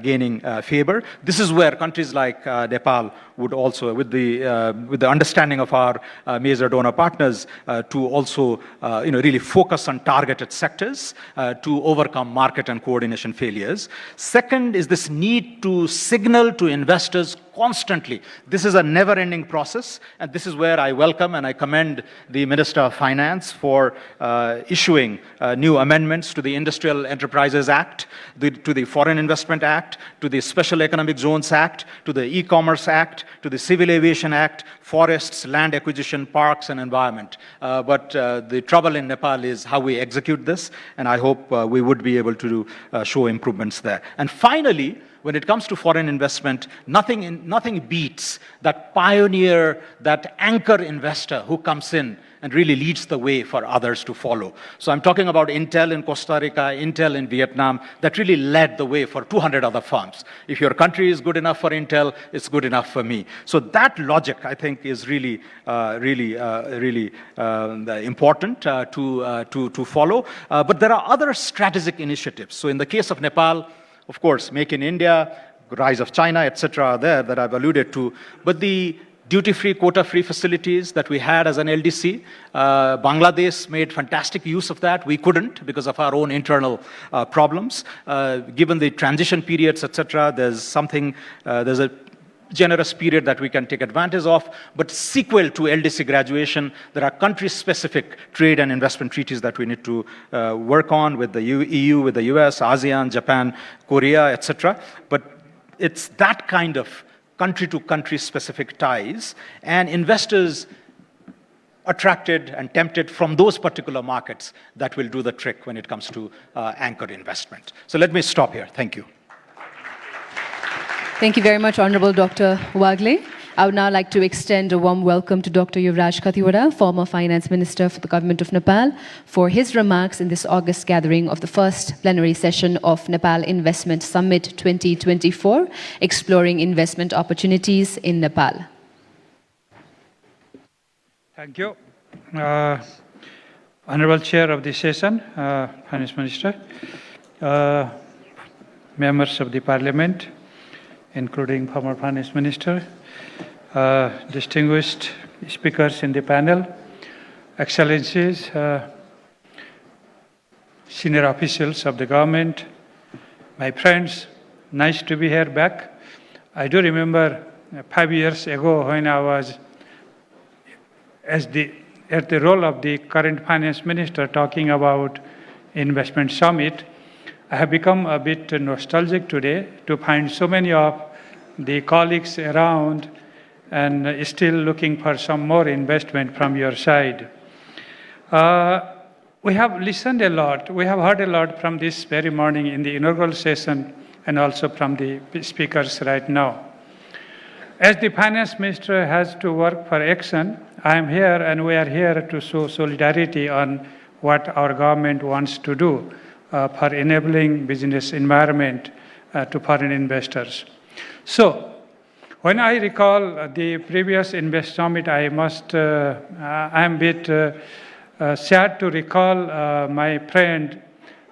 gaining favor. This is where countries like Nepal would also, with the understanding of our major donor partners, to also really focus on targeted sectors to overcome market and coordination failures. Second is this need to signal to investors constantly. This is a never-ending process, and this is where I welcome and I commend the Minister of Finance for issuing new amendments to the Industrial Enterprises Act, to the Foreign Investment Act, to the Special Economic Zones Act, to the E-Commerce Act, to the Civil Aviation Act, forests, land acquisition, parks, and environment. But the trouble in Nepal is how we execute this, and I hope we would be able to show improvements there. And finally, when it comes to foreign investment, nothing beats that pioneer, that anchor investor who comes in and really leads the way for others to follow. So I'm talking about Intel in Costa Rica, Intel in Vietnam, that really led the way for 200 other firms. If your country is good enough for Intel, it's good enough for me. So that logic, I think, is really important to follow. But there are other strategic initiatives. So in the case of Nepal, of course, Make in India, rise of China, etc. are there that I've alluded to. But the duty-free, quota-free facilities that we had as an LDC, Bangladesh made fantastic use of that. We couldn't because of our own internal problems. Given the transition periods, etc., there's a generous period that we can take advantage of. But sequel to LDC graduation, there are country-specific trade and investment treaties that we need to work on with the EU, with the US, ASEAN, Japan, Korea, etc. But it's that kind of country-to-country specific ties and investors attracted and tempted from those particular markets that will do the trick when it comes to anchor investment. So let me stop here. Thank you. Thank you very much, Honorable Dr. Wagle. I would now like to extend a warm welcome to Dr. Yuvraj Khatiwada, former Finance Minister for the Government of Nepal, for his remarks in this August gathering of the first plenary session of Nepal Investment Summit 2024, exploring investment opportunities in Nepal. Thank you. Honorable Chair of the session, Finance Minister, members of the Parliament, including former Finance Minister, distinguished speakers in the panel, Excellencies, senior officials of the government, my friends, nice to be here back. I do remember 5 years ago when I was at the role of the current finance minister talking about investment summit. I have become a bit nostalgic today to find so many of the colleagues around and still looking for some more investment from your side. We have listened a lot, we have heard a lot from this very morning in the inaugural session and also from the speakers right now. As the finance minister has to work for action, I am here and we are here to show solidarity on what our government wants to do for enabling business environment to foreign investors. So, when I recall the previous Invest Summit, I am a bit sad to recall my friend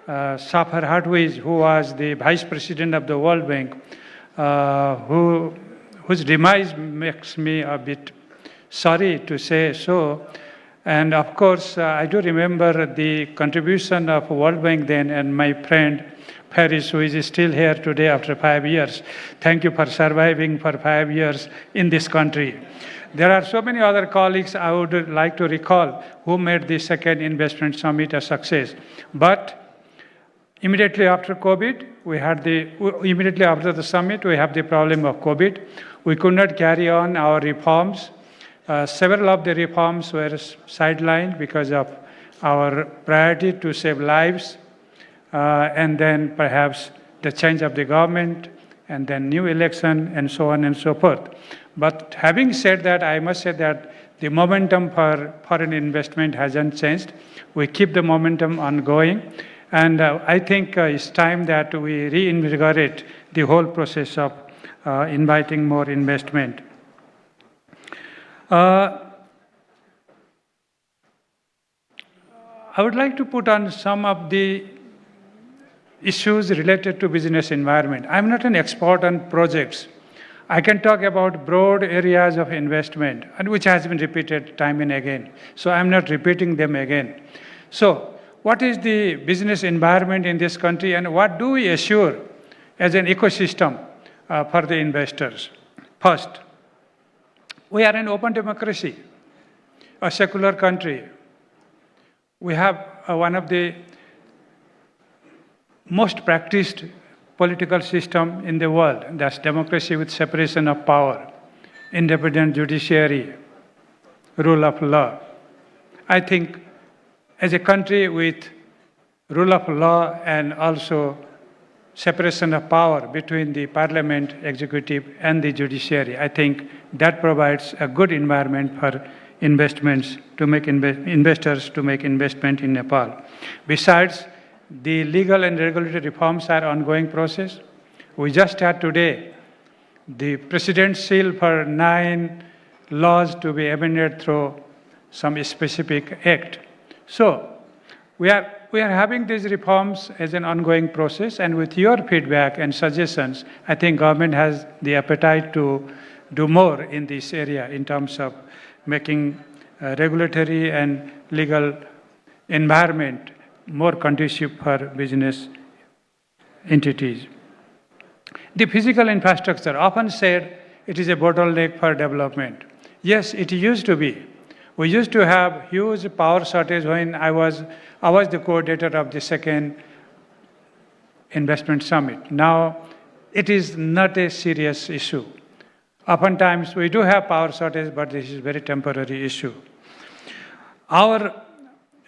Safar Hadwiz, who was the Vice President of the World Bank, whose demise makes me a bit sorry to say so. And of course, I do remember the contribution of World Bank then and my friend Paris, who is still here today after 5 years. Thank you for surviving for 5 years in this country. There are so many other colleagues I would like to recall who made the second investment summit a success. But immediately after COVID, immediately after the summit, we have the problem of COVID. We could not carry on our reforms. Several of the reforms were sidelined because of our priority to save lives, and then perhaps the change of the government, and then new election, and so on and so forth. But having said that, I must say that the momentum for foreign investment hasn't changed. We keep the momentum ongoing, and I think it's time that we reinvigorate the whole process of inviting more investment. I would like to put on some of the issues related to business environment. I'm not an expert on projects. I can talk about broad areas of investment, and which has been repeated time and again. So I'm not repeating them again. So what is the business environment in this country, and what do we assure as an ecosystem for the investors? First, we are an open democracy, a secular country. We have one of the most practiced political system in the world. That's democracy with separation of power, independent judiciary, rule of law. I think as a country with rule of law and also separation of power between the parliament, executive, and the judiciary, I think that provides a good environment for investors to make investment in Nepal. Besides, the legal and regulatory reforms are ongoing process. We just had today the President's seal for 9 laws to be amended through some specific act. So we are having these reforms as an ongoing process, and with your feedback and suggestions, I think government has the appetite to do more in this area in terms of making regulatory and legal environment more conducive for business entities. The physical infrastructure, often said it is a bottleneck for development. Yes, it used to be. We used to have huge power shortage when I was the coordinator of the second investment summit. Now, it is not a serious issue. Oftentimes, we do have power shortage, but this is a very temporary issue. Our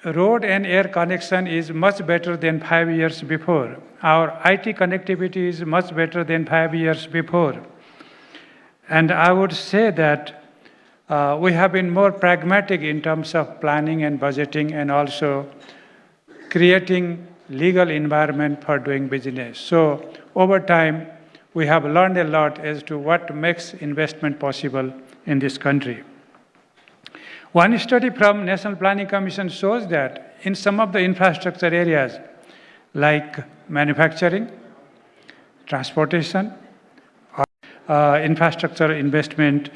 road and air connection is much better than 5 years before. Our IT connectivity is much better than 5 years before. And I would say that we have been more pragmatic in terms of planning and budgeting, and also creating legal environment for doing business. So over time, we have learned a lot as to what makes investment possible in this country. One study from National Planning Commission shows that in some of the infrastructure areas like manufacturing, transportation, infrastructure investment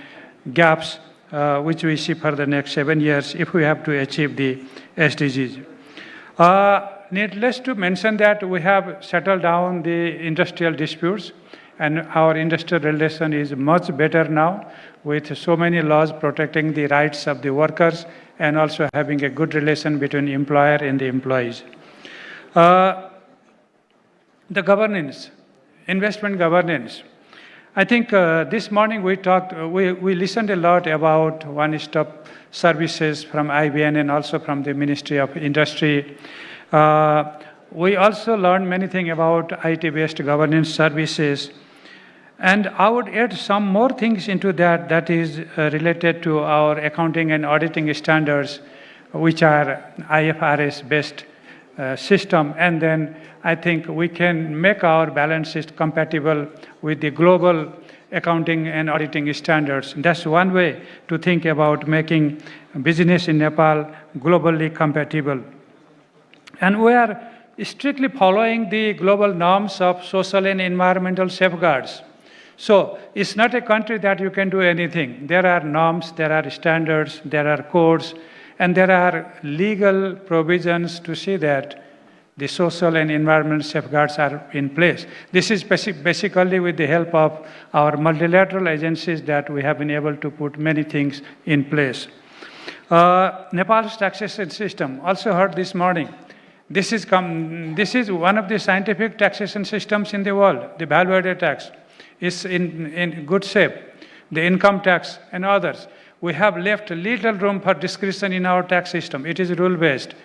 gaps, which we see for the next 7 years if we have to achieve the SDGs. Needless to mention that we have settled down the industrial disputes, and our industrial relation is much better now with so many laws protecting the rights of the workers and also having a good relation between employer and the employees. The governance, investment governance. I think this morning we listened a lot about one-stop services from IBN and also from the Ministry of Industry. We also learned many things about IT-based governance services. And I would add some more things into that is related to our accounting and auditing standards, which are IFRS-based system. And then I think we can make our balance sheet compatible with the global accounting and auditing standards. That's one way to think about making business in Nepal globally compatible. And we are strictly following the global norms of social and environmental safeguards. So it's not a country that you can do anything. There are norms, there are standards, there are codes, and there are legal provisions to see that the social and environmental safeguards are in place. This is basically with the help of our multilateral agencies that we have been able to put many things in place. Nepal's taxation system, also heard this morning. This is one of the scientific taxation systems in the world. The value-added tax is in good shape. The income tax and others. We have left little room for discretion in our tax system. It is rule-based.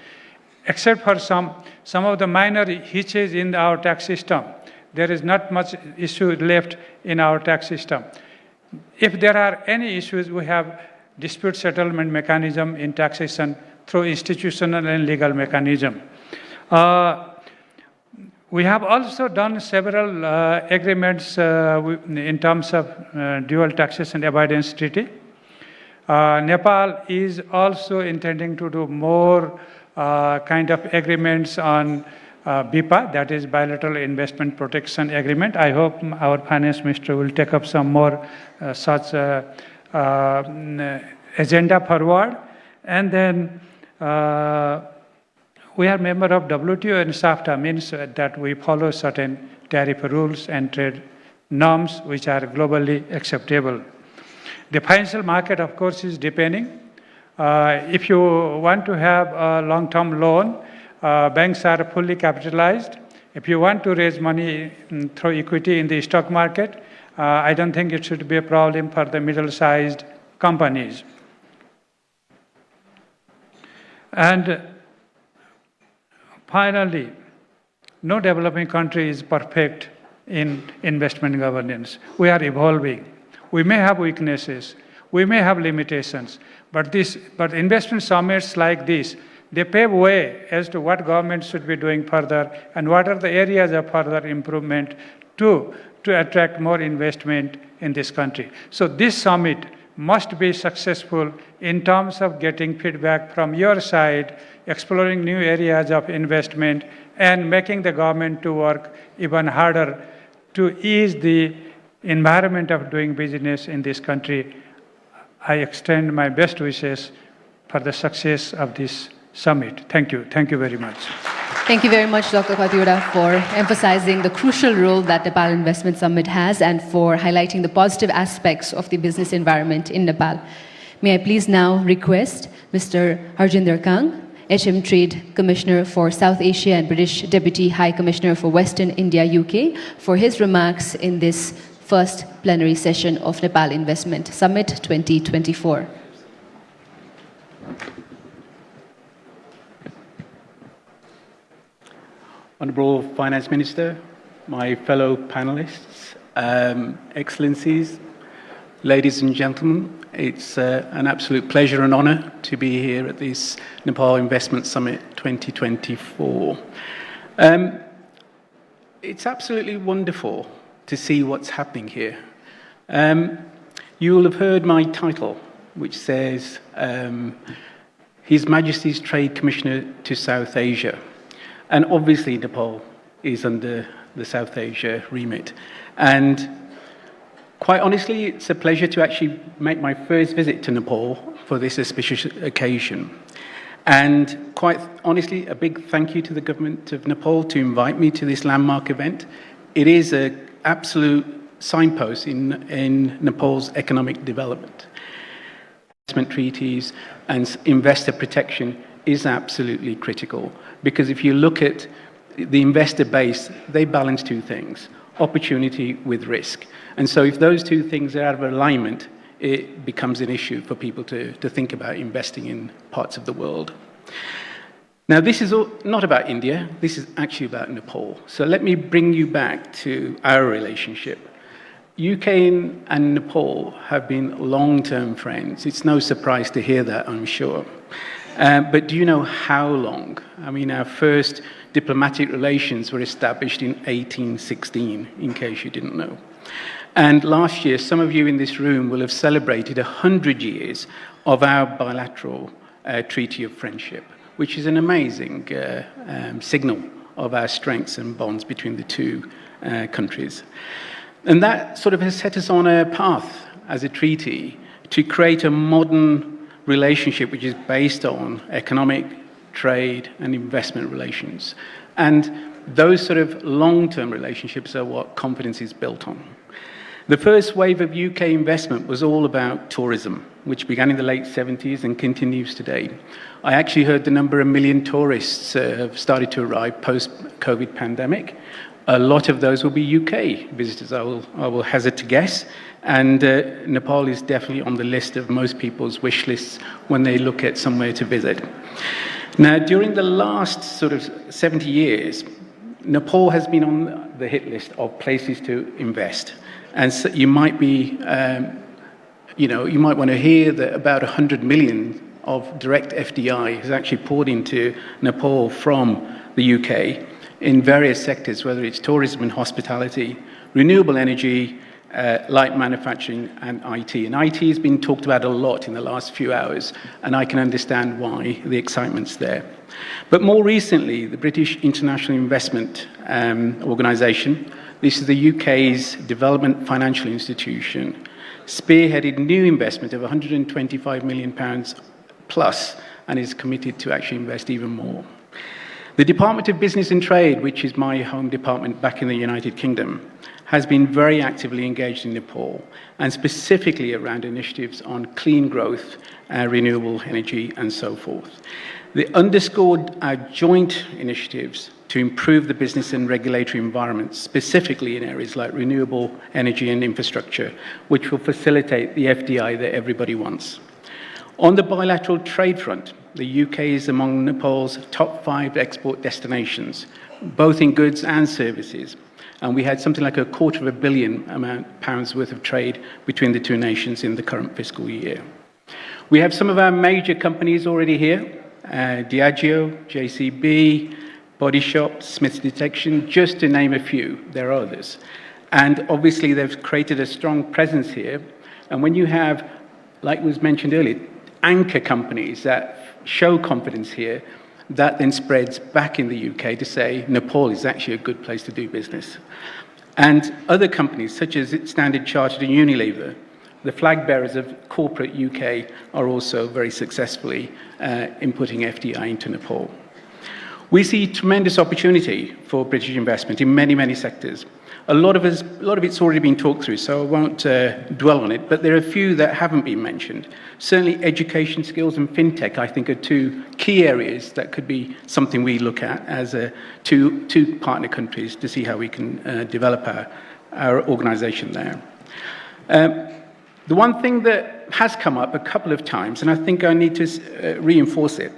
Except for some of the minor hitches in our tax system, there is not much issue left in our tax system. If there are any issues, we have dispute settlement mechanism in taxation through institutional and legal mechanism. We have also done several agreements in terms of dual taxation avoidance treaty. Nepal is also intending to do more kind of agreements on BIPA, that is Bilateral Investment Protection Agreement. I hope our finance minister will take up some more such agenda forward. And then we are member of WTO and SAFTA, means that we follow certain tariff rules and trade norms which are globally acceptable. The financial market, of course, is depending. If you want to have a long-term loan, banks are fully capitalized. If you want to raise money through equity in the stock market, I don't think it should be a problem for the middle-sized companies. And finally, no developing country is perfect in investment governance. We are evolving. We may have weaknesses. We may have limitations. But investment summits like this, they pave way as to what government should be doing further and what are the areas of further improvement to attract more investment in this country. So this summit must be successful in terms of getting feedback from your side, exploring new areas of investment, and making the government to work even harder to ease the environment of doing business in this country. I extend my best wishes for the success of this summit. Thank you. Thank you very much. Thank you very much, Dr. Khatiwada, for emphasizing the crucial role that Nepal Investment Summit has and for highlighting the positive aspects of the business environment in Nepal. May I please now request Mr. Harjinder Kang, HM Trade Commissioner for South Asia and British Deputy High Commissioner for Western India, UK, for his remarks in this first plenary session of Nepal Investment Summit 2024. Honourable Finance Minister, my fellow panellists, Excellencies, ladies and gentlemen, it's an absolute pleasure and honour to be here at this Nepal Investment Summit 2024. It's absolutely wonderful to see what's happening here. You will have heard my title, which says, His Majesty's Trade Commissioner to South Asia. And obviously Nepal is under the South Asia remit. And quite honestly, it's a pleasure to actually make my first visit to Nepal for this auspicious occasion. And quite honestly, a big thank you to the government of Nepal to invite me to this landmark event. It is an absolute signpost in Nepal's economic development. Investment treaties and investor protection is absolutely critical, because if you look at the investor base, they balance two things: opportunity with risk. And so if those two things are out of alignment, it becomes an issue for people to think about investing in parts of the world. Now, this is not about India, this is actually about Nepal. So let me bring you back to our relationship. UK and Nepal have been long-term friends. It's no surprise to hear that, I'm sure. But do you know how long? I mean, our first diplomatic relations were established in 1816, in case you didn't know. And last year, some of you in this room will have celebrated 100 years of our bilateral treaty of friendship, which is an amazing signal of our strengths and bonds between the two countries. And that sort of has set us on a path as a treaty to create a modern relationship which is based on economic, trade, and investment relations. And those sort of long-term relationships are what confidence is built on. The first wave of UK investment was all about tourism, which began in the late 70s and continues today. I actually heard the number of million tourists have started to arrive post-COVID pandemic. A lot of those will be UK visitors, I will hazard to guess. And Nepal is definitely on the list of most people's wish lists when they look at somewhere to visit. Now, during the last sort of 70 years, Nepal has been on the hit list of places to invest. And so you might be, you might want to hear that about 100 million of direct FDI has actually poured into Nepal from the UK in various sectors, whether it's tourism and hospitality, renewable energy, light manufacturing, and IT. And IT has been talked about a lot in the last few hours, and I can understand why the excitement's there. But more recently, the British International Investment Organisation, this is the UK's development financial institution, spearheaded new investment of £125 million plus, and is committed to actually invest even more. The Department of Business and Trade, which is my home department back in the United Kingdom, has been very actively engaged in Nepal, and specifically around initiatives on clean growth, renewable energy, and so forth. They underscored our joint initiatives to improve the business and regulatory environment, specifically in areas like renewable energy and infrastructure, which will facilitate the FDI that everybody wants. On the bilateral trade front, the UK is among Nepal's top 5 export destinations, both in goods and services. And we had something like £250 million pounds worth of trade between the two nations in the current fiscal year. We have some of our major companies already here, Diageo, JCB, Body Shop, Smith's Detection, just to name a few. There are others. And obviously they've created a strong presence here. And when you have, like was mentioned earlier, anchor companies that show confidence here, that then spreads back in the UK to say Nepal is actually a good place to do business. And other companies, such as Standard Chartered and Unilever, the flag bearers of corporate UK, are also very successfully inputting FDI into Nepal. We see tremendous opportunity for British investment in many, many sectors. A lot of it's already been talked through, so I won't dwell on it, but there are a few that haven't been mentioned. Certainly education skills and fintech, I think, are two key areas that could be something we look at as two partner countries to see how we can develop our organisation there. The one thing that has come up a couple of times, and I think I need to reinforce it,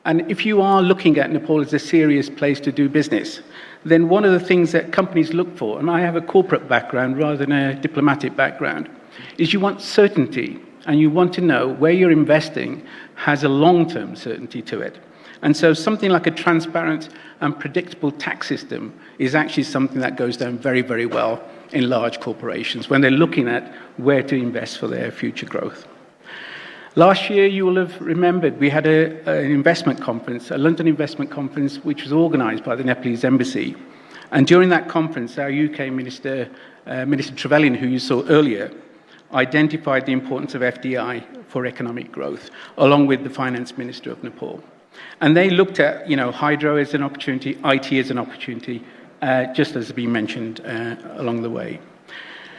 and if you are looking at Nepal as a serious place to do business, then one of the things that companies look for, and I have a corporate background rather than a diplomatic background, is you want certainty, and you want to know where you're investing has a long-term certainty to it. And so something like a transparent and predictable tax system is actually something that goes down very, very well in large corporations when they're looking at where to invest for their future growth. Last year, you will have remembered, we had an investment conference, a London investment conference, which was organised by the Nepalese embassy. And during that conference, our UK Minister, Minister Trevelyan, who you saw earlier, identified the importance of FDI for economic growth, along with the Finance Minister of Nepal. And they looked at, hydro as an opportunity, IT as an opportunity, just as has been mentioned along the way.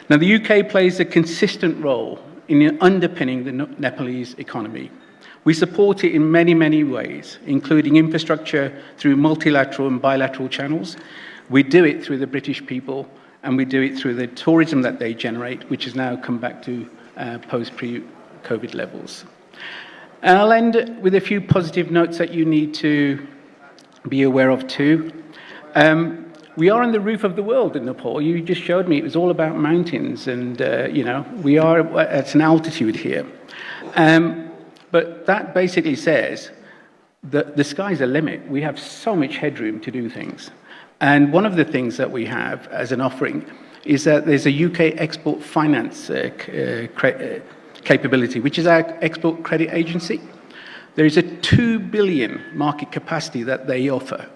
Now, the UK plays a consistent role in underpinning the Nepalese economy. We support it in many, many ways, including infrastructure through multilateral and bilateral channels. We do it through the British people, and we do it through the tourism that they generate, which has now come back to post-pre-COVID levels. And I'll end with a few positive notes that you need to be aware of too. We are on the roof of the world in Nepal. You just showed me it was all about mountains, and we are at an altitude here. But that basically says that the sky's the limit. We have so much headroom to do things. And one of the things that we have as an offering is that there's a UK export finance capability, which is our export credit agency. There is a 2 billion market capacity that they offer,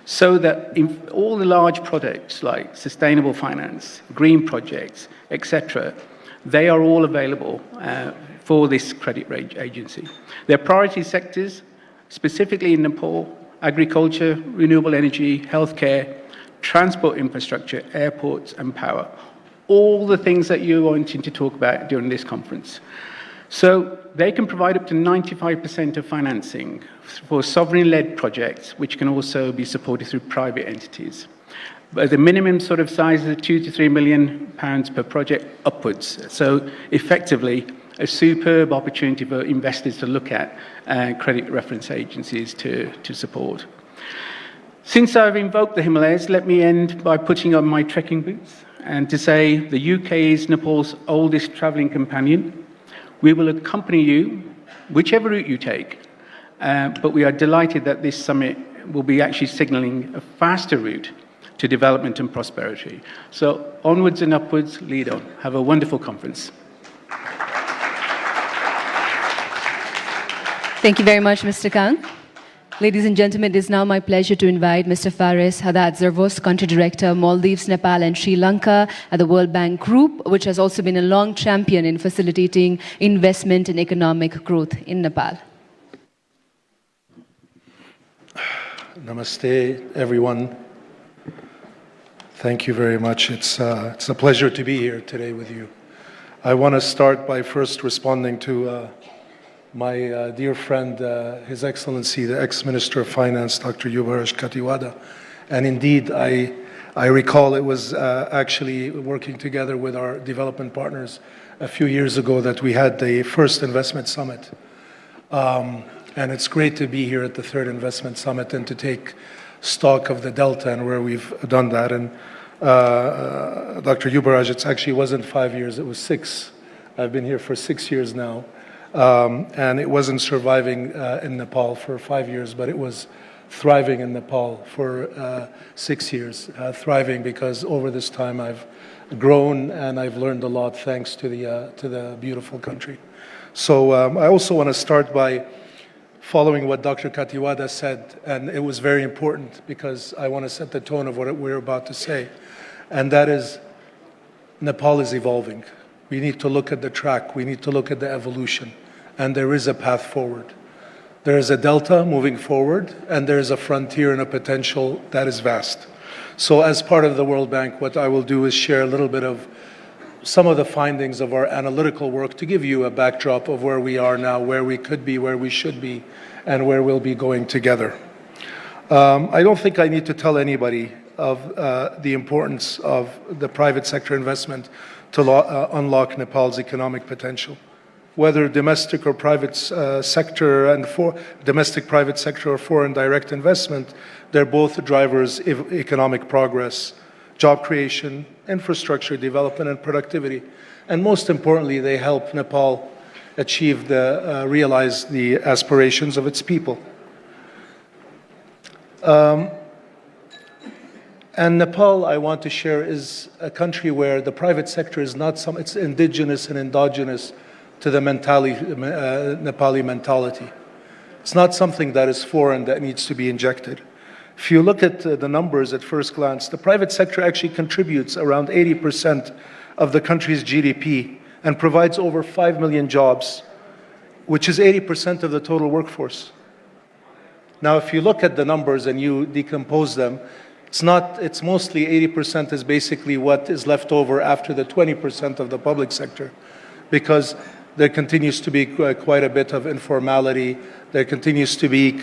so that in all the large projects like sustainable finance, green projects, etc., they are all available for this credit agency. Their priority sectors, specifically in Nepal, agriculture, renewable energy, healthcare, transport infrastructure, airports and power. All the things that you're wanting to talk about during this conference. So they can provide up to 95% of financing for sovereign-led projects, which can also be supported through private entities. But the minimum sort of size is £2 to £3 million per project upwards. So effectively, a superb opportunity for investors to look at credit reference agencies to support. Since I've invoked the Himalayas, let me end by putting on my trekking boots and to say the UK is Nepal's oldest travelling companion. We will accompany you, whichever route you take, but we are delighted that this summit will be actually signalling a faster route to development and prosperity. So onwards and upwards, lead on. Have a wonderful conference. Thank you very much, Mr. Kang. Ladies and gentlemen, it is now my pleasure to invite Mr. Faris Haddad-Zervos, Country Director, Maldives, Nepal and Sri Lanka at the World Bank Group, which has also been a long champion in facilitating investment and economic growth in Nepal. Namaste, everyone. Thank you very much. It's a pleasure to be here today with you. I want to start by first responding to my dear friend, His Excellency, the ex-Minister of Finance, Dr. Yubaraj Katiwada. And indeed, I recall it was actually working together with our development partners a few years ago that we had the first investment summit. And it's great to be here at the third investment summit and to take stock of the Delta and where we've done that. And Dr. Yubaraj, it actually wasn't 5 years, it was 6. I've been here for 6 years now. And it wasn't surviving in Nepal for 5 years, but it was thriving in Nepal for 6 years. Thriving because over this time I've grown and I've learned a lot thanks to the beautiful country. So I also want to start by following what Dr. Katiwada said, and it was very important because I want to set the tone of what we're about to say, and that is Nepal is evolving. We need to look at the track, we need to look at the evolution, and there is a path forward. There is a delta moving forward, and there is a frontier and a potential that is vast. So as part of the World Bank, what I will do is share a little bit of some of the findings of our analytical work to give you a backdrop of where we are now, where we could be, where we should be, and where we'll be going together. I don't think I need to tell anybody of the importance of the private sector investment to unlock Nepal's economic potential. Whether domestic or private sector and domestic private sector or foreign direct investment, they're both drivers of economic progress, job creation, infrastructure development, and productivity. And most importantly, they help Nepal achieve realize the aspirations of its people. And Nepal, I want to share, is a country where the private sector is not it's indigenous and endogenous to the Nepali mentality. It's not something that is foreign that needs to be injected. If you look at the numbers at first glance, the private sector actually contributes around 80% of the country's GDP and provides over 5 million jobs, which is 80% of the total workforce. Now, if you look at the numbers and you decompose them, it's mostly 80% is basically what is left over after the 20% of the public sector, because there continues to be quite a bit of informality. There continues to be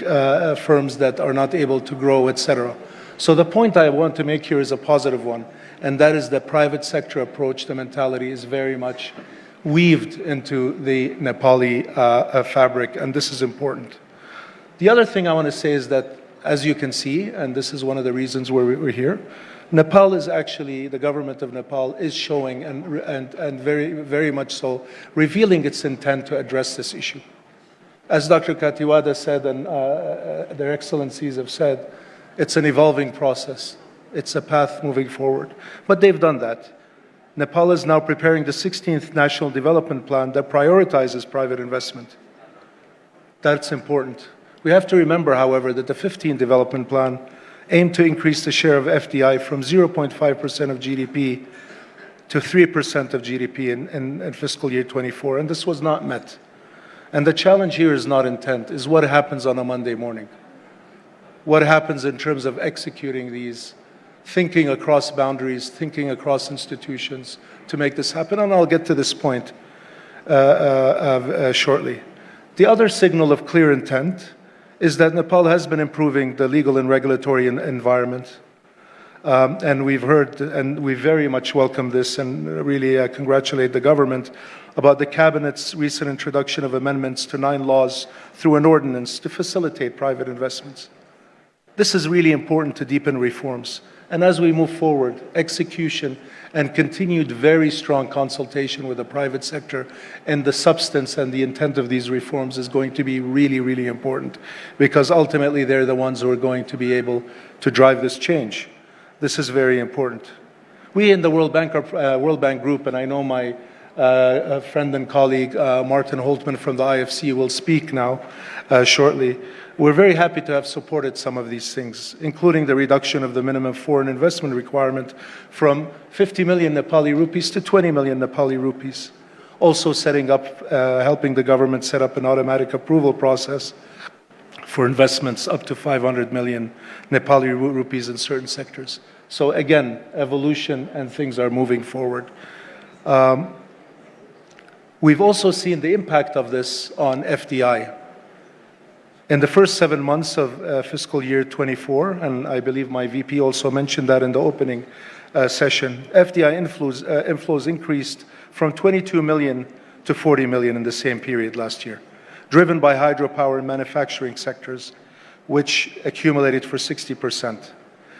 firms that are not able to grow, etc. So the point I want to make here is a positive one, and that is the private sector approach, the mentality is very much weaved into the Nepali fabric, and this is important. The other thing I want to say is that, as you can see, and this is one of the reasons why we're here, Nepal is actually, the government of Nepal is showing and very, very much so, revealing its intent to address this issue. As Dr. Katiwada said, and their excellencies have said, it's an evolving process. It's a path moving forward. But they've done that. Nepal is now preparing the 16th National Development Plan that prioritizes private investment. That's important. We have to remember, however, that the 15th Development Plan aimed to increase the share of FDI from 0.5% of GDP to 3% of GDP in fiscal year 24, and this was not met. And the challenge here is not intent, is what happens on a Monday morning. What happens in terms of executing these, thinking across boundaries, thinking across institutions to make this happen, and I'll get to this point shortly. The other signal of clear intent is that Nepal has been improving the legal and regulatory environment. And we've heard, and we very much welcome this and really congratulate the government about the Cabinet's recent introduction of amendments to 9 laws through an ordinance to facilitate private investments. This is really important to deepen reforms. And as we move forward, execution and continued very strong consultation with the private sector and the substance and the intent of these reforms is going to be really, really important, because ultimately they're the ones who are going to be able to drive this change. This is very important. We in the World Bank Group, and I know my friend and colleague Martin Holtman from the IFC will speak now shortly. We're very happy to have supported some of these things, including the reduction of the minimum foreign investment requirement from 50 million Nepali rupees to 20 million Nepali rupees. Also setting up, helping the government set up an automatic approval process for investments up to 500 million Nepali rupees in certain sectors. So again, evolution and things are moving forward. We've also seen the impact of this on FDI. In the first 7 months of fiscal year 24, and I believe my VP also mentioned that in the opening session, FDI inflows increased from 22 million to 40 million in the same period last year, driven by hydropower and manufacturing sectors, which accumulated for 60%.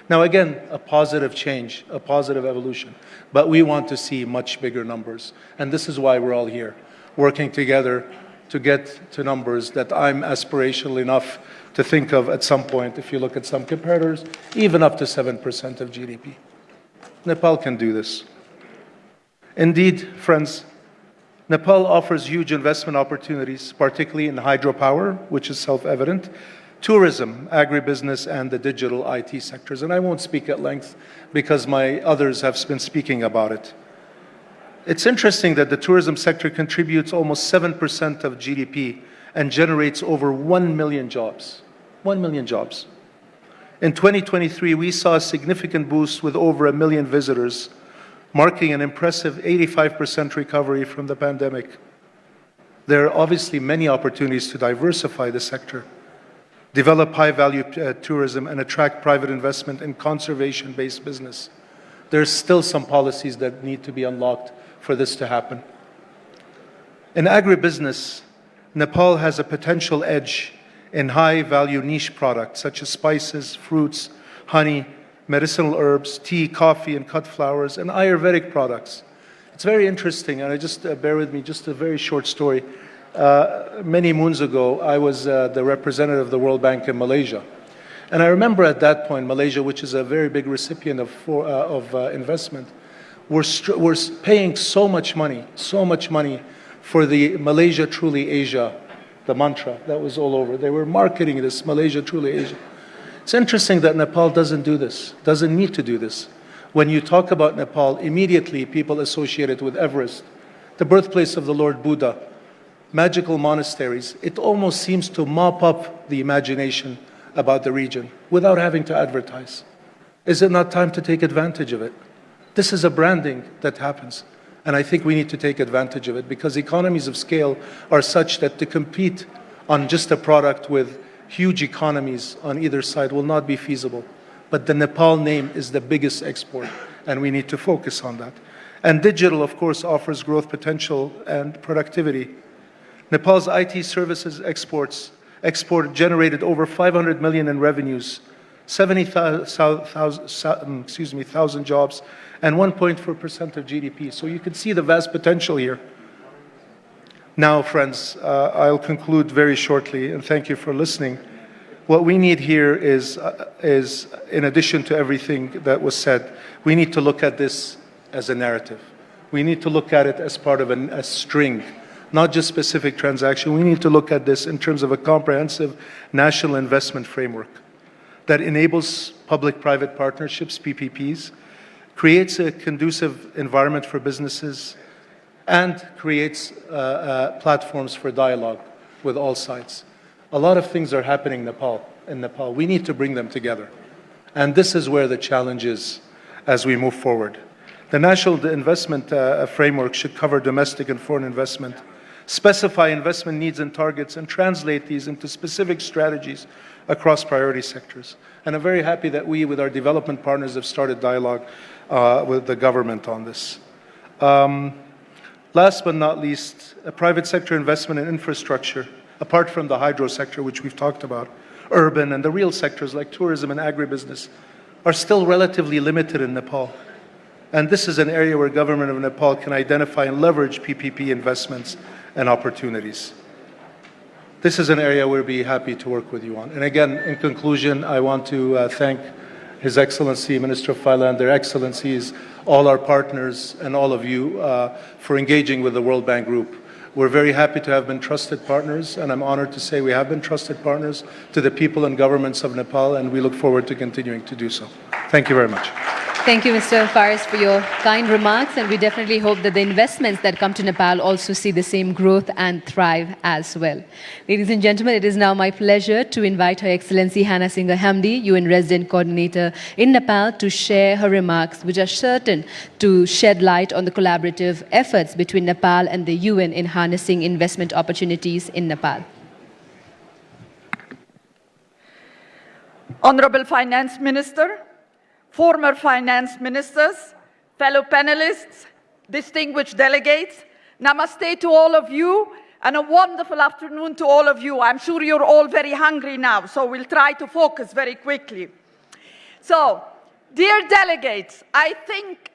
Now again, a positive change, a positive evolution, but we want to see much bigger numbers. And this is why we're all here, working together to get to numbers that I'm aspirational enough to think of at some point, if you look at some comparators, even up to 7% of GDP. Nepal can do this. Indeed, friends, Nepal offers huge investment opportunities, particularly in hydropower, which is self-evident, tourism, agribusiness, and the digital IT sectors. And I won't speak at length because my others have been speaking about it. It's interesting that the tourism sector contributes almost 7% of GDP and generates over 1 million jobs. 1 million jobs. In 2023, we saw a significant boost with over 1 million visitors, marking an impressive 85% recovery from the pandemic. There are obviously many opportunities to diversify the sector, develop high-value tourism, and attract private investment in conservation-based business. There's still some policies that need to be unlocked for this to happen. In agribusiness, Nepal has a potential edge in high-value niche products such as spices, fruits, honey, medicinal herbs, tea, coffee, and cut flowers, and Ayurvedic products. It's very interesting, and bear with me, just a very short story. Many moons ago, I was the representative of the World Bank in Malaysia. And I remember at that point, Malaysia, which is a very big recipient of investment, we're paying so much money for the Malaysia Truly Asia, the mantra that was all over. They were marketing this, Malaysia Truly Asia. It's interesting that Nepal doesn't do this, doesn't need to do this. When you talk about Nepal, immediately people associate it with Everest, the birthplace of the Lord Buddha, magical monasteries. It almost seems to mop up the imagination about the region without having to advertise. Is it not time to take advantage of it? This is a branding that happens. And I think we need to take advantage of it because economies of scale are such that to compete on just a product with huge economies on either side will not be feasible. But the Nepal name is the biggest export, and we need to focus on that. And digital, of course, offers growth potential and productivity. Nepal's IT services export generated over 500 million in revenues, 70,000 jobs, and 1.4% of GDP. So you can see the vast potential here. Now, friends, I'll conclude very shortly, and thank you for listening. What we need here is, in addition to everything that was said, we need to look at this as a narrative. We need to look at it as part of a string, not just specific transaction. We need to look at this in terms of a comprehensive national investment framework that enables public-private partnerships, PPPs, creates a conducive environment for businesses, and creates platforms for dialogue with all sides. A lot of things are happening in Nepal. We need to bring them together. And this is where the challenge is as we move forward. The national investment framework should cover domestic and foreign investment, specify investment needs and targets, and translate these into specific strategies across priority sectors. And I'm very happy that we, with our development partners, have started dialogue with the government on this. Last but not least, a private sector investment in infrastructure, apart from the hydro sector, which we've talked about, urban and the real sectors like tourism and agribusiness, are still relatively limited in Nepal. And this is an area where government of Nepal can identify and leverage PPP investments and opportunities. This is an area we'll be happy to work with you on. And again, in conclusion, I want to thank His Excellency, Minister of Finance, their Excellencies, all our partners, and all of you for engaging with the World Bank Group. We're very happy to have been trusted partners, and I'm honored to say we have been trusted partners to the people and governments of Nepal, and we look forward to continuing to do so. Thank you very much. Thank you, Mr. Faris, for your kind remarks, and we definitely hope that the investments that come to Nepal also see the same growth and thrive as well. Ladies and gentlemen, it is now my pleasure to invite Her Excellency Hannah Singh Hamdi, UN Resident Coordinator in Nepal, to share her remarks, which are certain to shed light on the collaborative efforts between Nepal and the UN in harnessing investment opportunities in Nepal. Honorable Finance Minister, former finance ministers, fellow panelists, distinguished delegates, namaste to all of you, and a wonderful afternoon to all of you. I'm sure you're all very hungry now, so we'll try to focus very quickly. So, dear delegates, I think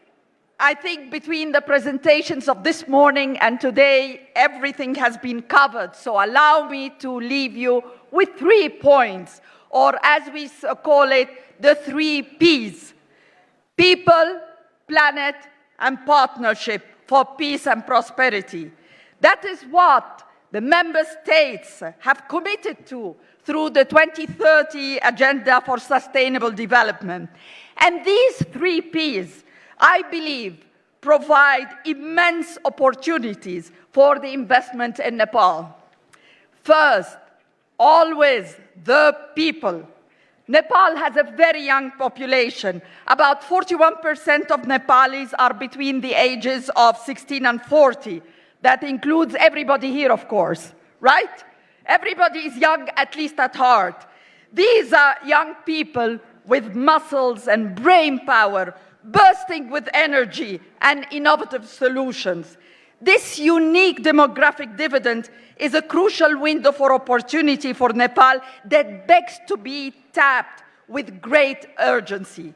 between the presentations of this morning and today, everything has been covered. So allow me to leave you with 3 points, or as we call it, the 3 Ps: people, planet, and partnership for peace and prosperity. That is what the member states have committed to through the 2030 Agenda for Sustainable Development. And these 3 Ps, I believe, provide immense opportunities for the investment in Nepal. First, always the people. Nepal has a very young population. About 41% of Nepalis are between the ages of 16 and 40. That includes everybody here, of course, right? Everybody is young, at least at heart. These are young people with muscles and brain power, bursting with energy and innovative solutions. This unique demographic dividend is a crucial window for opportunity for Nepal that begs to be tapped with great urgency.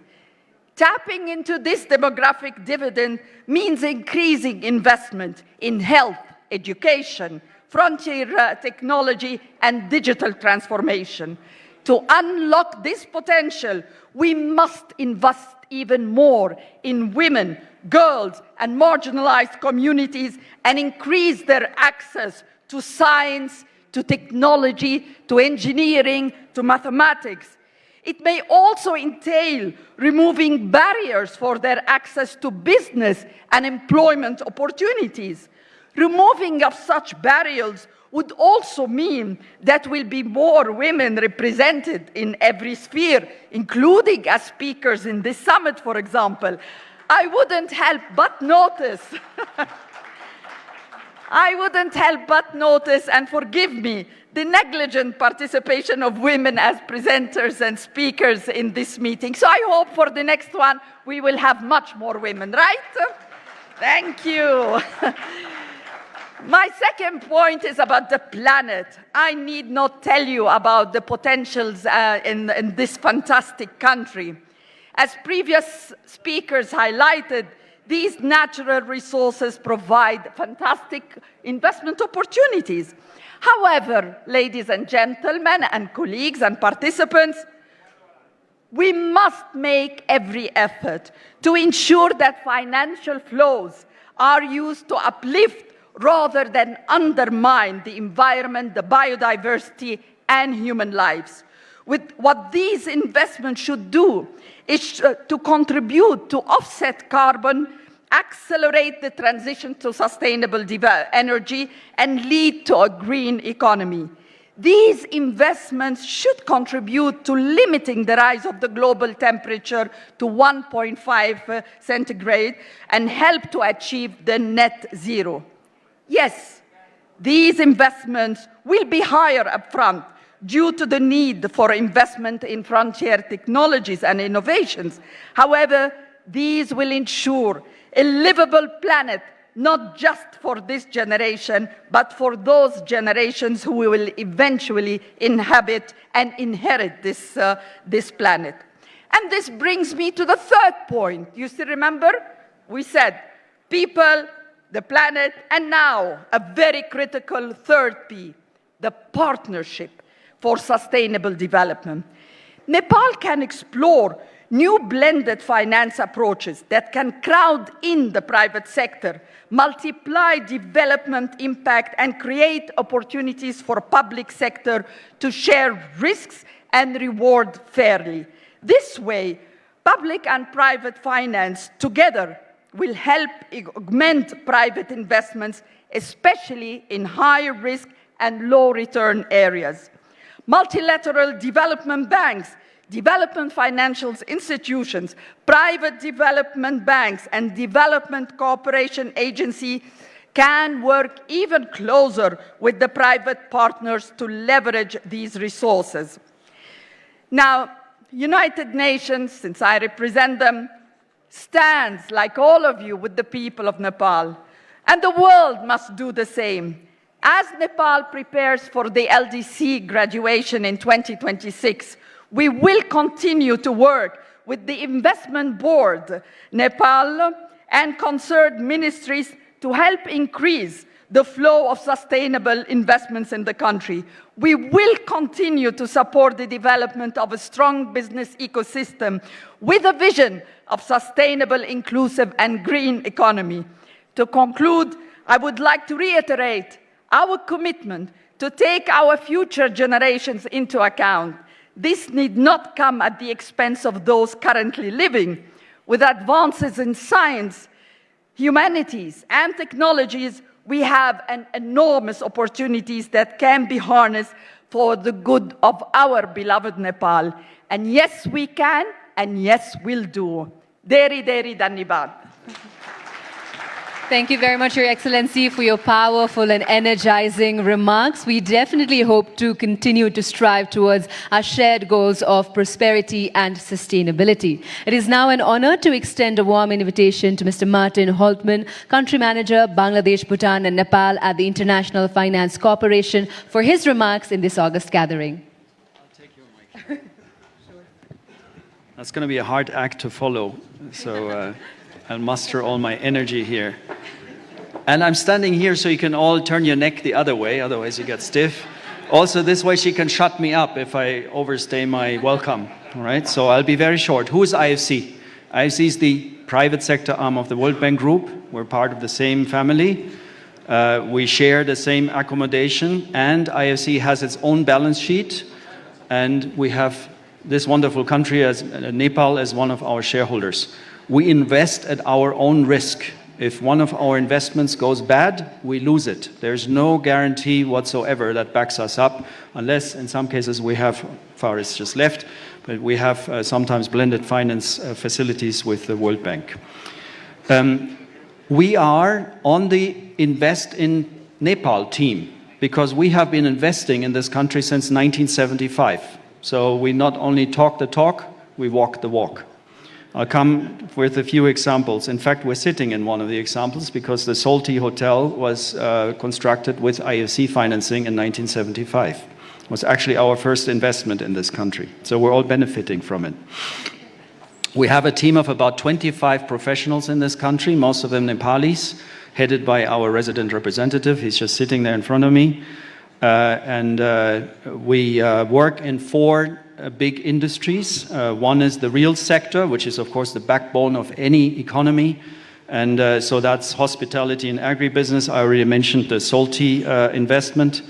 Tapping into this demographic dividend means increasing investment in health, education, frontier technology, and digital transformation. To unlock this potential, we must invest even more in women, girls, and marginalized communities and increase their access to science, to technology, to engineering, to mathematics. It may also entail removing barriers for their access to business and employment opportunities. Removing of such barriers would also mean that will be more women represented in every sphere, including as speakers in this summit, for example. I wouldn't help but notice, and forgive me, the negligent participation of women as presenters and speakers in this meeting. So I hope for the next one we will have much more women, right? Thank you. My second point is about the planet. I need not tell you about the potentials in this fantastic country. As previous speakers highlighted, these natural resources provide fantastic investment opportunities. However, ladies and gentlemen, and colleagues and participants, we must make every effort to ensure that financial flows are used to uplift rather than undermine the environment, the biodiversity, and human lives. What these investments should do is to contribute to offset carbon, accelerate the transition to sustainable energy, and lead to a green economy. These investments should contribute to limiting the rise of the global temperature to 1.5 centigrade and help to achieve the net zero. Yes, these investments will be higher upfront due to the need for investment in frontier technologies and innovations. However, these will ensure a livable planet, not just for this generation, but for those generations who will eventually inhabit and inherit this planet. And this brings me to the third point. You still remember? We said people, the planet, and now a very critical third P, the partnership for sustainable development. Nepal can explore new blended finance approaches that can crowd in the private sector, multiply development impact, and create opportunities for public sector to share risks and reward fairly. This way, public and private finance together will help augment private investments, especially in high risk and low return areas. Multilateral development banks, development financial institutions, private development banks, and development cooperation agencies can work even closer with the private partners to leverage these resources. Now, United Nations, since I represent them, stands, like all of you, with the people of Nepal. And the world must do the same. As Nepal prepares for the LDC graduation in 2026, we will continue to work with the Investment Board, Nepal, and concerned ministries to help increase the flow of sustainable investments in the country. We will continue to support the development of a strong business ecosystem with a vision of sustainable, inclusive, and green economy. To conclude, I would like to reiterate our commitment to take our future generations into account. This need not come at the expense of those currently living. With advances in science, humanities, and technologies, we have an enormous opportunities that can be harnessed for the good of our beloved Nepal. And yes, we can, and yes, we'll do. Deri Dhanyabad. Thank you very much, Your Excellency, for your powerful and energizing remarks. We definitely hope to continue to strive towards our shared goals of prosperity and sustainability. It is now an honor to extend a warm invitation to Mr. Martin Holtman, Country Manager, Bangladesh, Bhutan, and Nepal at the International Finance Corporation, for his remarks in this August gathering. I'll take your mic. That's going to be a hard act to follow, so I'll muster all my energy here. And I'm standing here so you can all turn your neck the other way, otherwise you get stiff. Also, this way she can shut me up if I overstay my welcome. All right, so I'll be very short. Who is IFC? IFC is the private sector arm of the World Bank Group. We're part of the same family. We share the same accommodation, and IFC has its own balance sheet, and we have this wonderful country as Nepal as one of our shareholders. We invest at our own risk. If one of our investments goes bad, we lose it. There's no guarantee whatsoever that backs us up, unless in some cases we have, Faris just left, but we have sometimes blended finance facilities with the World Bank. We are on the Invest in Nepal team because we have been investing in this country since 1975. So we not only talk the talk, we walk the walk. I'll come with a few examples. In fact, we're sitting in one of the examples because the Salty Hotel was constructed with IFC financing in 1975. It was actually our first investment in this country. So we're all benefiting from it. We have a team of about 25 professionals in this country, most of them Nepalis, headed by our resident representative. He's just sitting there in front of me. We work in 4 big industries. One is the real sector, which is, of course, the backbone of any economy. And so that's hospitality and agribusiness. I already mentioned the Salty investment.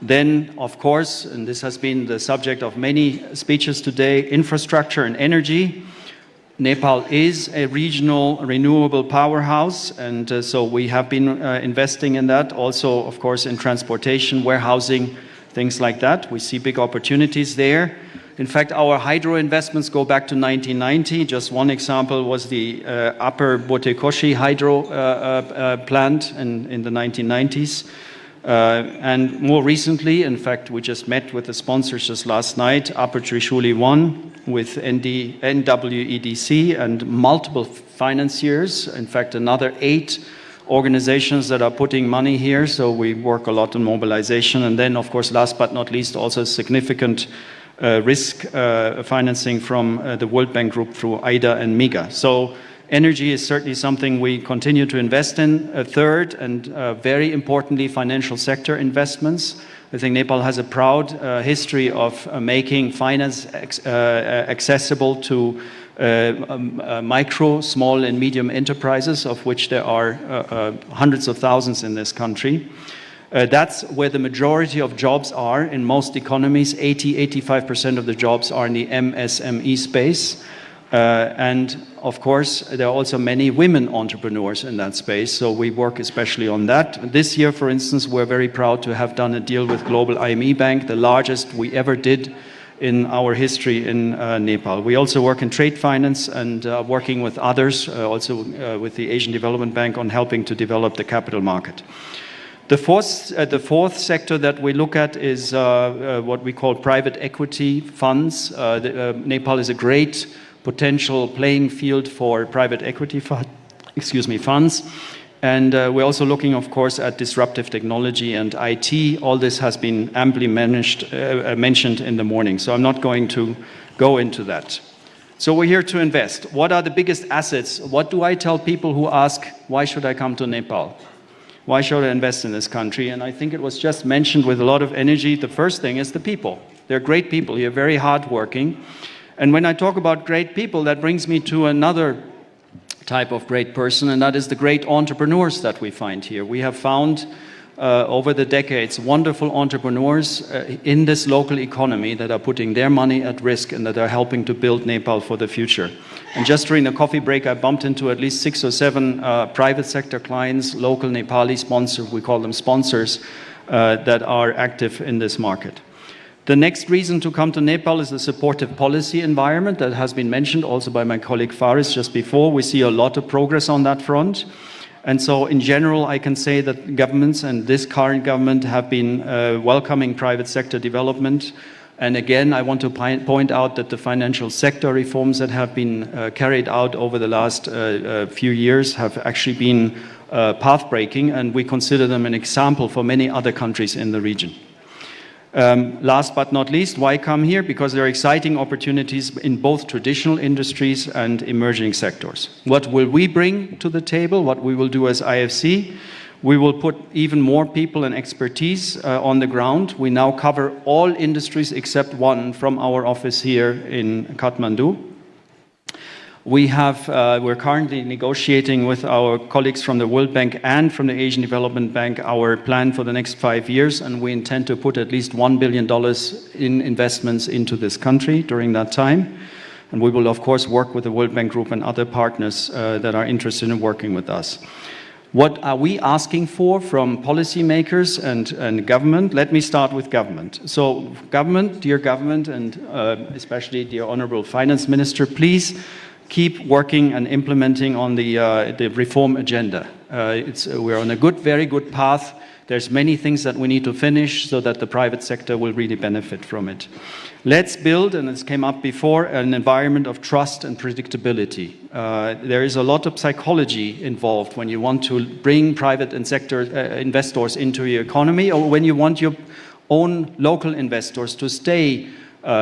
Then, of course, and this has been the subject of many speeches today, infrastructure and energy. Nepal is a regional renewable powerhouse, and so we have been investing in that. Also, of course, in transportation, warehousing, things like that. We see big opportunities there. In fact, our hydro investments go back to 1990. Just one example was the Upper Botekoshi hydro plant in the 1990s. And more recently, in fact, we just met with the sponsors just last night, Upper Trishuli 1 with NWEDC and multiple financiers. In fact, another 8 organizations that are putting money here. So we work a lot on mobilization. And then, of course, last but not least, also significant risk financing from the World Bank Group through IDA and MIGA. So energy is certainly something we continue to invest in. A third, and very importantly, financial sector investments. I think Nepal has a proud history of making finance accessible to micro, small and medium enterprises, of which there are hundreds of thousands in this country. That's where the majority of jobs are in most economies. 85% of the jobs are in the MSME space. And of course, there are also many women entrepreneurs in that space, so we work especially on that. This year, for instance, we're very proud to have done a deal with Global IME Bank, the largest we ever did in our history in Nepal. We also work in trade finance and working with others, also with the Asian Development Bank on helping to develop the capital market. The fourth sector that we look at is what we call private equity funds. Nepal is a great potential playing field for private equity funds. And we're also looking, of course, at disruptive technology and IT. All this has been amply mentioned in the morning, so I'm not going to go into that. So we're here to invest. What are the biggest assets? What do I tell people who ask, why should I come to Nepal? Why should I invest in this country? And I think it was just mentioned with a lot of energy. The first thing is the people. They're great people here, very hardworking. And when I talk about great people, that brings me to another type of great person, and that is the great entrepreneurs that we find here. We have found over the decades wonderful entrepreneurs in this local economy that are putting their money at risk and that are helping to build Nepal for the future. And just during the coffee break, I bumped into at least 6 or 7 private sector clients, local Nepali sponsors, we call them sponsors, that are active in this market. The next reason to come to Nepal is the supportive policy environment that has been mentioned also by my colleague Faris just before. We see a lot of progress on that front. And so in general, I can say that governments and this current government have been welcoming private sector development. And again, I want to point out that the financial sector reforms that have been carried out over the last few years have actually been path-breaking, and we consider them an example for many other countries in the region. Last but not least, why come here? Because there are exciting opportunities in both traditional industries and emerging sectors. What will we bring to the table? What we will do as IFC? We will put even more people and expertise on the ground. We now cover all industries except one from our office here in Kathmandu. We're currently negotiating with our colleagues from the World Bank and from the Asian Development Bank our plan for the next 5 years, and we intend to put at least $1 billion in investments into this country during that time. And we will, of course, work with the World Bank Group and other partners that are interested in working with us. What are we asking for from policymakers and government? Let me start with government. So government, dear government, and especially dear Honorable Finance Minister, please keep working and implementing on the reform agenda. We're on a very good path. There's many things that we need to finish so that the private sector will really benefit from it. Let's build, and this came up before, an environment of trust and predictability. There is a lot of psychology involved when you want to bring private and sector investors into your economy, or when you want your own local investors to stay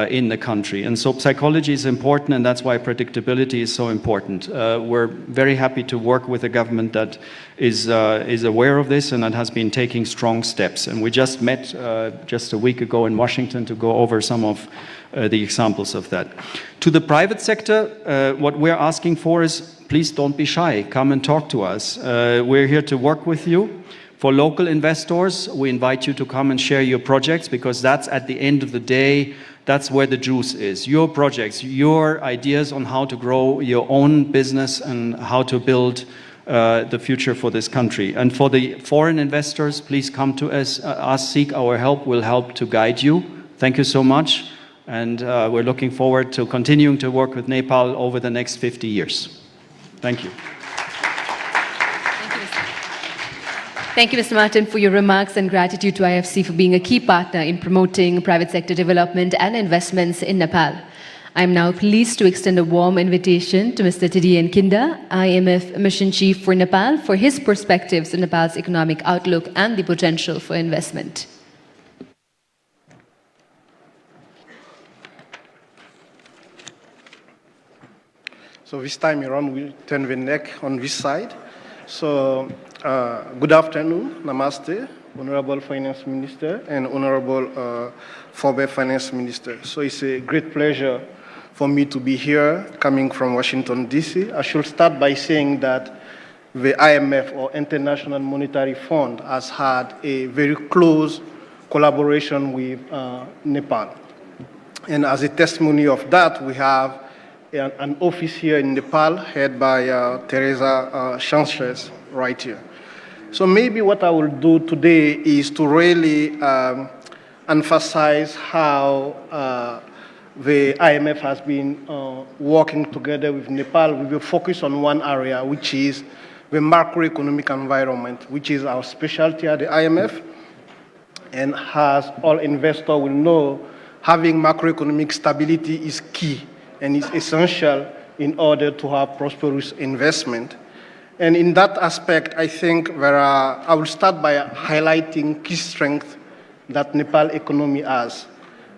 in the country. And so psychology is important, and that's why predictability is so important. We're very happy to work with a government that is aware of this and that has been taking strong steps. And we just met just a week ago in Washington to go over some of the examples of that. To the private sector, what we're asking for is, please don't be shy. Come and talk to us. We're here to work with you. For local investors, we invite you to come and share your projects, because that's, at the end of the day, that's where the juice is. Your projects, your ideas on how to grow your own business and how to build the future for this country. And for the foreign investors, please come to us, seek our help. We'll help to guide you. Thank you so much. And we're looking forward to continuing to work with Nepal over the next 50 years. Thank you. Thank you, Mr. Martin, for your remarks, and gratitude to IFC for being a key partner in promoting private sector development and investments in Nepal. I am now pleased to extend a warm invitation to Mr. Tidien Kinda, IMF Mission Chief for Nepal, for his perspectives on Nepal's economic outlook and the potential for investment. So this time around, we'll turn the neck on this side. So good afternoon, namaste, Honorable Finance Minister and Honorable former Finance Minister. So it's a great pleasure for me to be here, coming from Washington, D.C. I should start by saying that the IMF, or International Monetary Fund, has had a very close collaboration with Nepal. And as a testimony of that, we have an office here in Nepal headed by Teresa Sanchez right here. So maybe what I will do today is to really emphasize how the IMF has been working together with Nepal with a focus on one area, which is the macroeconomic environment, which is our specialty at the IMF. And as all investors will know, having macroeconomic stability is key and is essential in order to have prosperous investment. And in that aspect, I think I will start by highlighting key strengths that Nepal economy has.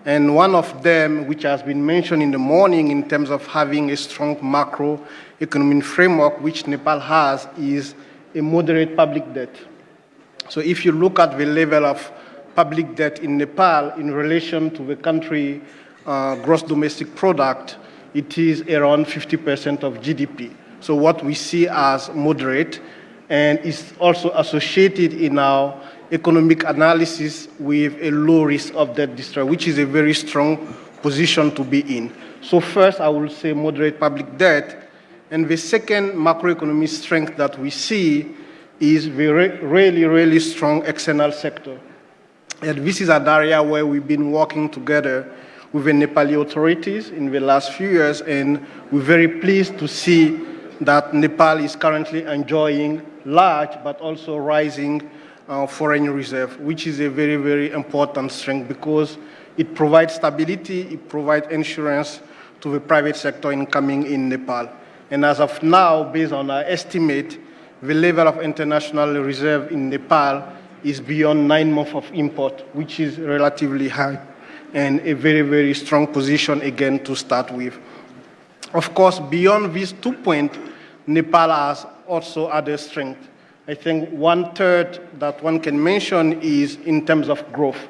And one of them, which has been mentioned in the morning in terms of having a strong macroeconomic framework, which Nepal has, is a moderate public debt. So if you look at the level of public debt in Nepal in relation to the country gross domestic product, it is around 50% of GDP. So what we see as moderate, and is also associated in our economic analysis with a low risk of debt distress, which is a very strong position to be in. So first, I will say moderate public debt. And the second macroeconomic strength that we see is the really strong external sector. And this is an area where we've been working together with the Nepali authorities in the last few years, and we're very pleased to see that Nepal is currently enjoying large but also rising foreign reserve, which is a very important strength because it provides stability, it provides insurance to the private sector incoming in Nepal. And as of now, based on our estimate, the level of international reserve in Nepal is beyond 9 months of import, which is relatively high and a very strong position again to start with. Of course, beyond these 2 points, Nepal has also other strengths. I think 1/3 that one can mention is in terms of growth.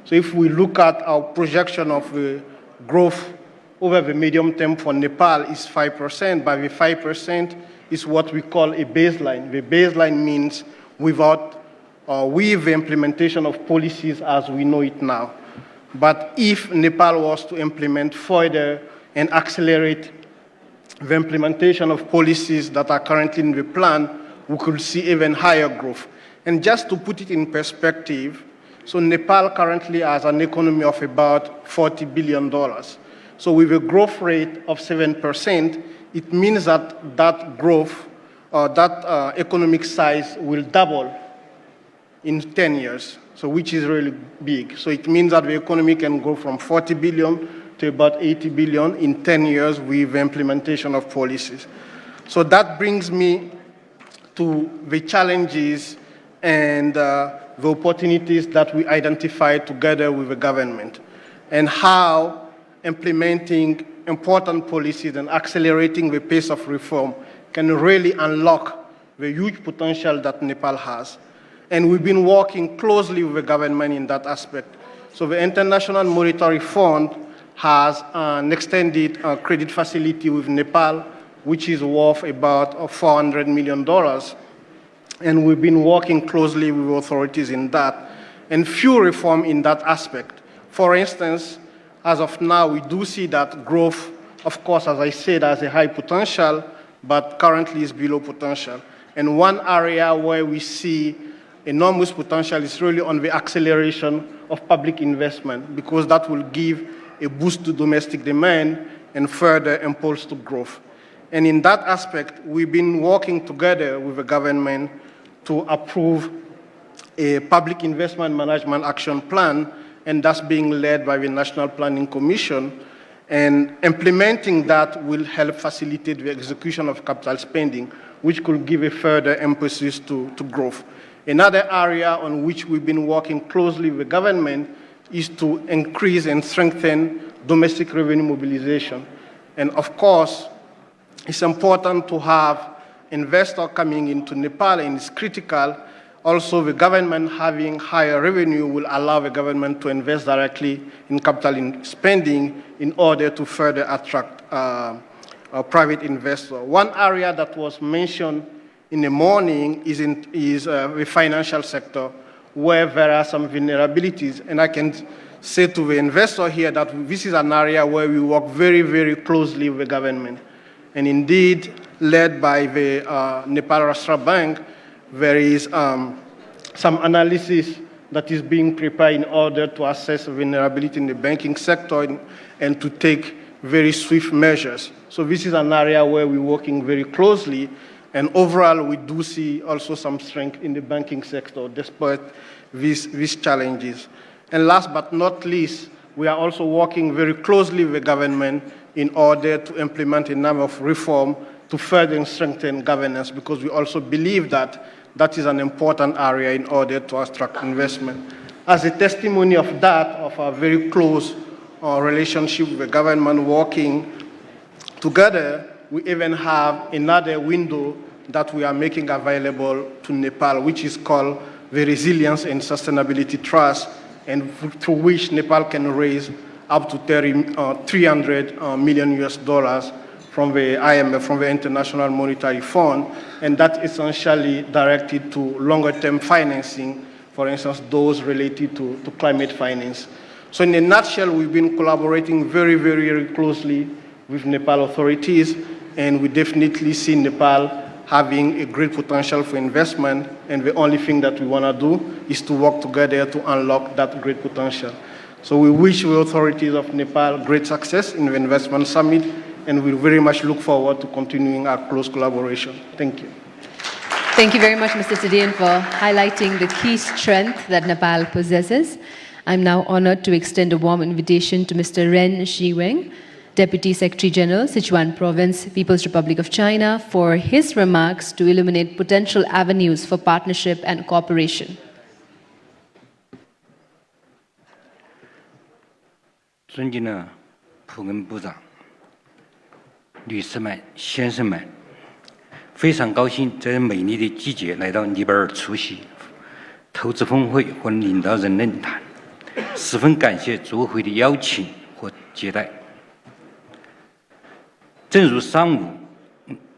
So if we look at our projection of the growth over the medium term for Nepal is 5%, but the 5% is what we call a baseline. The baseline means without or with the implementation of policies as we know it now. But if Nepal was to implement further and accelerate the implementation of policies that are currently in the plan, we could see even higher growth. And just to put it in perspective, so Nepal currently has an economy of about $40 billion. So with a growth rate of 7%, it means that that growth, that economic size will double in 10 years, so which is really big. So it means that the economy can go from 40 billion to about 80 billion in 10 years with the implementation of policies. So that brings me to the challenges and the opportunities that we identified together with the government, and how implementing important policies and accelerating the pace of reform can really unlock the huge potential that Nepal has. And we've been working closely with the government in that aspect. So the International Monetary Fund has an extended credit facility with Nepal, which is worth about $400 million. And we've been working closely with authorities in that, and few reform in that aspect. For instance, as of now, we do see that growth, of course, as I said, has a high potential, but currently is below potential. And one area where we see enormous potential is really on the acceleration of public investment, because that will give a boost to domestic demand and further impulse to growth. And in that aspect, we've been working together with the government to approve a public investment management action plan, and that's being led by the National Planning Commission. And implementing that will help facilitate the execution of capital spending, which could give a further emphasis to growth. Another area on which we've been working closely with the government is to increase and strengthen domestic revenue mobilization. And of course, it's important to have investors coming into Nepal, and it's critical. Also, the government having higher revenue will allow the government to invest directly in capital spending in order to further attract private investors. One area that was mentioned in the morning is the financial sector, where there are some vulnerabilities. And I can say to the investor here that this is an area where we work very, very closely with the government. And indeed, led by the Nepal Rashtra Bank, there is some analysis that is being prepared in order to assess vulnerability in the banking sector and to take very swift measures. So this is an area where we're working very closely, and overall we do see also some strength in the banking sector despite these challenges. And last but not least, we are also working very closely with the government in order to implement a number of reforms to further strengthen governance, because we also believe that that is an important area in order to attract investment. As a testimony of that, of our very close relationship with the government working together, we even have another window that we are making available to Nepal, which is called the Resilience and Sustainability Trust, and through which Nepal can raise up to $300 million US from the IMF, from the International Monetary Fund, and that's essentially directed to longer-term financing, for instance, those related to climate finance. So in a nutshell, we've been collaborating very, very, very closely with Nepal authorities, and we definitely see Nepal having a great potential for investment, and the only thing that we want to do is to work together to unlock that great potential. So we wish the authorities of Nepal great success in the Investment Summit, and we very much look forward to continuing our close collaboration. Thank you. Thank you very much, Mr. Tadian, for highlighting the key strength that Nepal possesses. I'm now honored to extend a warm invitation to Mr. Ren Shiweng, Deputy Secretary General, Sichuan Province, People's Republic of China, for his remarks to illuminate potential avenues for partnership and cooperation. 尊敬的普根部长、女士们、先生们，非常高兴在美丽的季节来到尼泊尔出席投资峰会和领导人论坛，十分感谢组委会的邀请和接待。正如上午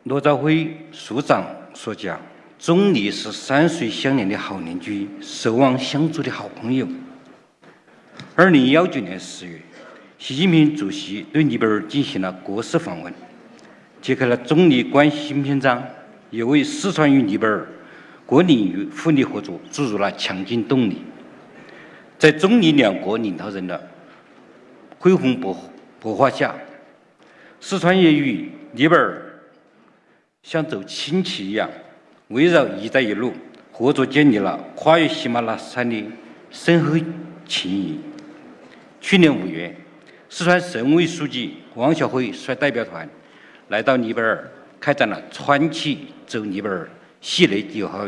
罗兆辉署长所讲，中尼是山水相连的好邻居，守望相助的好朋友。2019年4月，习近平主席对尼泊尔进行了国事访问，揭开了中尼关系新篇章，也为四川与尼泊尔各领域互利合作注入了强劲动力。在中尼两国领导人的恢宏擘画下，四川也与尼泊尔像走亲戚一样，围绕“一带一路”合作建立了跨越喜马拉雅山的深厚情谊。去年5月，四川省委书记王晓辉率代表团来到尼泊尔，开展了川气走尼泊尔系列友好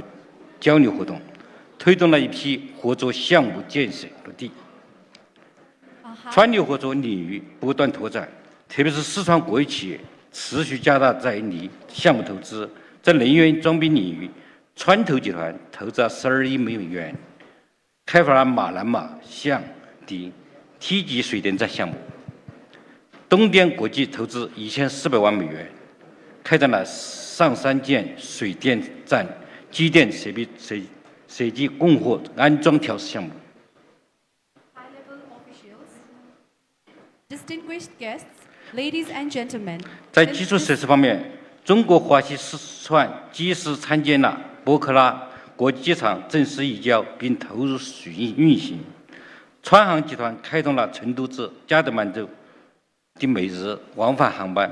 交流活动，推动了一批合作项目建设落地。川流合作领域不断拓展，特别是四川国有企业持续加大在尼项目投资，在能源装备领域，川投集团投资了12亿美元，开发了马兰马象的梯级水电站项目。东电国际投资1400万美元，开展了上3件水电站机电设备设计供货安装调试项目。Distinguished guests, ladies and gentlemen. 在基础设施方面，中国华西四川机师参建了博克拉国际机场正式移交并投入运行。川航集团开通了成都至加德满都的每日往返航班，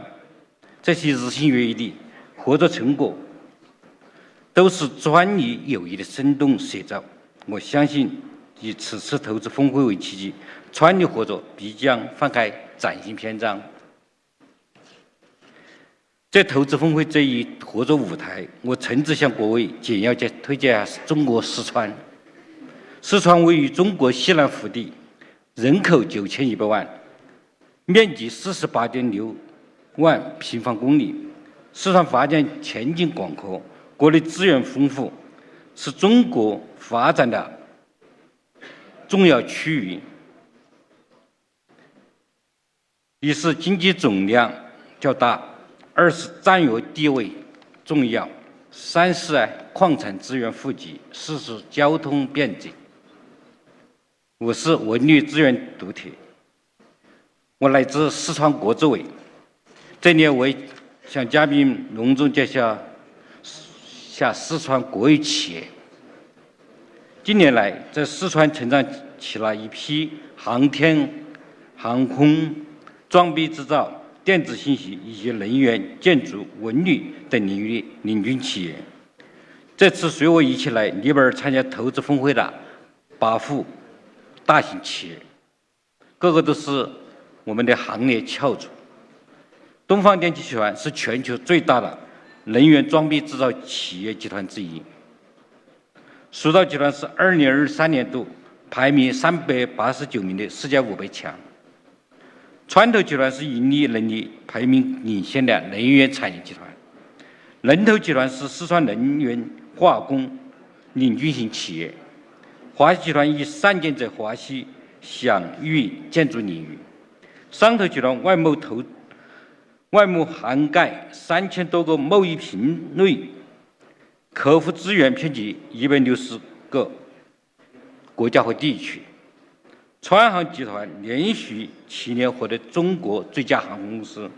这些日新月异的合作成果都是专利友谊的生动写照。我相信以此次投资峰会为契机，川流合作必将翻开崭新篇章。在投资峰会这一合作舞台，我诚挚向各位简要推荐中国四川。四川位于中国西南腹地，人口9100万，面积48.6万平方公里。四川发展前景广阔，国内资源丰富，是中国发展的重要区域，一是经济总量较大，二是战略地位重要，三是矿产资源富集，四是交通便捷，五是文旅资源独特。我来自四川国资委，这里我向嘉宾隆重介绍下四川国有企业。近年来，在四川成长起了一批航天、航空、装备制造、电子信息以及能源、建筑、文旅等领域的领军企业。这次随我一起来尼泊尔参加投资峰会的8户大型企业，个个都是我们的行业翘楚。东方电气集团是全球最大的能源装备制造企业集团之一。蜀道集团是2023年度排名389名的世界500强。川投集团是盈利能力排名领先的能源产业集团。能投集团是四川能源化工领军型企业。华西集团以上建在华西享誉建筑领域。商投集团外贸涵盖3000多个贸易品类，客户资源遍及160个国家和地区。川航集团连续7年获得中国最佳航空公司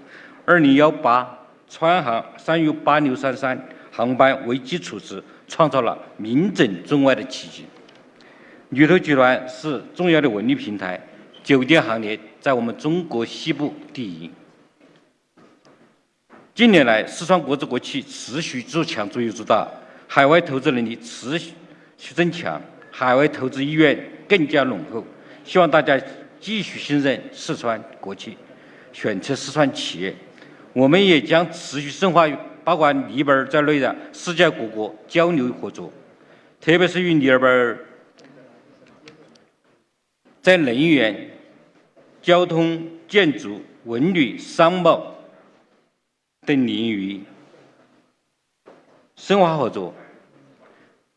，2018川航368-633航班为基础时，创造了名震中外的奇迹。旅投集团是重要的文旅平台，酒店行业在我们中国西部第一。近年来，四川国资国企持续做强做优做大，海外投资能力持续增强，海外投资意愿更加浓厚。希望大家继续信任四川国企，选择四川企业。我们也将持续深化包括尼泊尔在内的世界各国交流合作，特别是与尼泊尔在能源、交通、建筑、文旅、商贸等领域深化合作，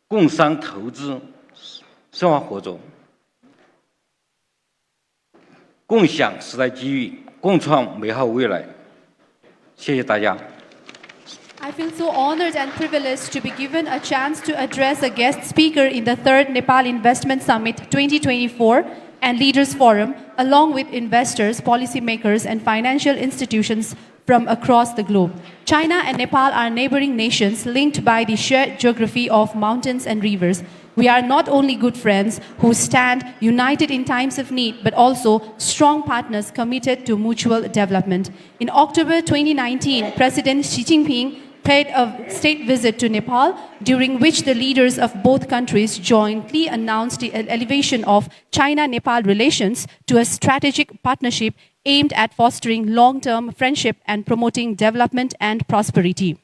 共商投资深化合作，共享时代机遇，共创美好未来。谢谢大家。 I feel so honored and privileged to be given a chance to address a guest speaker in the 3rd Nepal Investment Summit 2024 and Leaders Forum, along with investors, policymakers, and financial institutions from across the globe. China and Nepal are neighboring nations linked by the shared geography of mountains and rivers. We are not only good friends who stand united in times of need, but also strong partners committed to mutual development. In October 2019, President Xi Jinping paid a state visit to Nepal, during which the leaders of both countries jointly announced the elevation of China-Nepal relations to a strategic partnership aimed at fostering long-term friendship and promoting development and prosperity.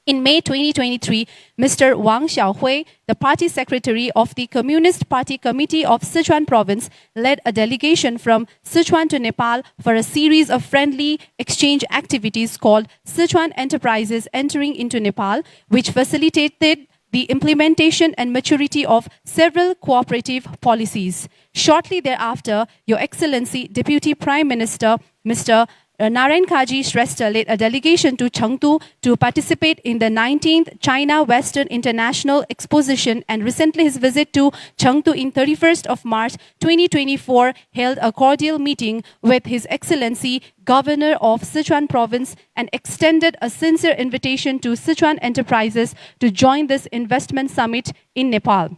In May 2023, Mr. Wang Xiaohui, the party secretary of the Communist Party Committee of Sichuan Province, led a delegation from Sichuan to Nepal for a series of friendly exchange activities called Sichuan Enterprises Entering into Nepal, which facilitated the implementation and maturity of several cooperative policies. Shortly thereafter, Your Excellency Deputy Prime Minister Mr. Narayan Kaji Shrestha led a delegation to Chengdu to participate in the 19th China Western International Exposition, and recently his visit to Chengdu in 31st of March 2024 held a cordial meeting with His Excellency Governor of Sichuan Province and extended a sincere invitation to Sichuan enterprises to join this investment summit in Nepal.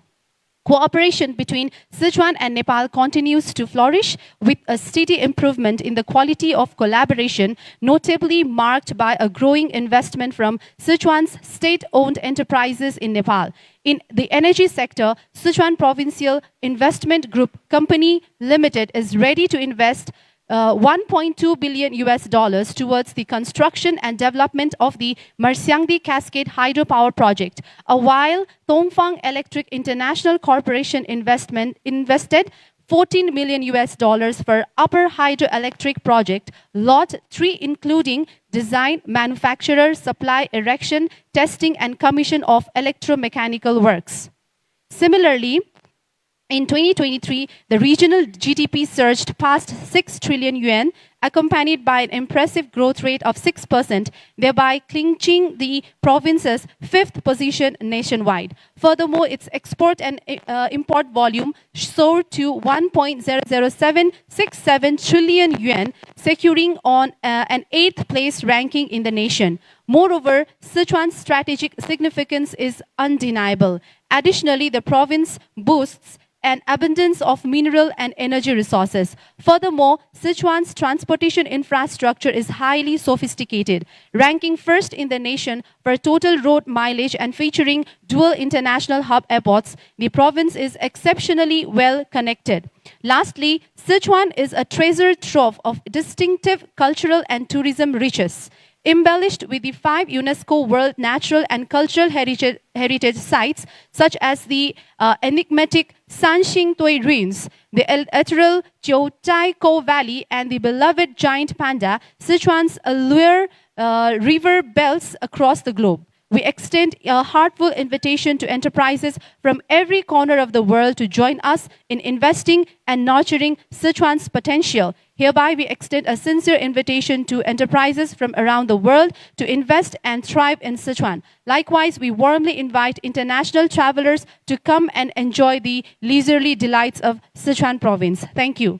Cooperation between Sichuan and Nepal continues to flourish with a steady improvement in the quality of collaboration, notably marked by a growing investment from Sichuan's state-owned enterprises in Nepal. In the energy sector, Sichuan Provincial Investment Group Company Limited is ready to invest $1.2 billion towards the construction and development of the Marsyangdi Cascade Hydropower Project, while Dongfang Electric International Corporation invested $14 million for Upper Hydroelectric Project, Lot 3, including design, manufacture, supply, erection, testing, and commission of electromechanical works. Similarly, in 2023, the regional GDP surged past 6 trillion yuan, accompanied by an impressive growth rate of 6%, thereby clinching the province's 5th position nationwide. Furthermore, its export and import volume soared to 1.00767 trillion yuan, securing on an 8th place ranking in the nation. Moreover, Sichuan's strategic significance is undeniable. Additionally, the province boasts an abundance of mineral and energy resources. Furthermore, Sichuan's transportation infrastructure is highly sophisticated, ranking first in the nation for total road mileage and featuring dual international hub airports. The province is exceptionally well connected. Lastly, Sichuan is a treasure trove of distinctive cultural and tourism riches. Embellished with the 5 UNESCO World Natural and Cultural Heritage Sites, such as the enigmatic Sanxingdui Ruins, the ethereal Jiutai Valley, and the beloved giant panda, Sichuan's allure river belts across the globe. We extend a heartfelt invitation to enterprises from every corner of the world to join us in investing and nurturing Sichuan's potential. Hereby, we extend a sincere invitation to enterprises from around the world to invest and thrive in Sichuan. Likewise, we warmly invite international travelers to come and enjoy the leisurely delights of Sichuan province. Thank you.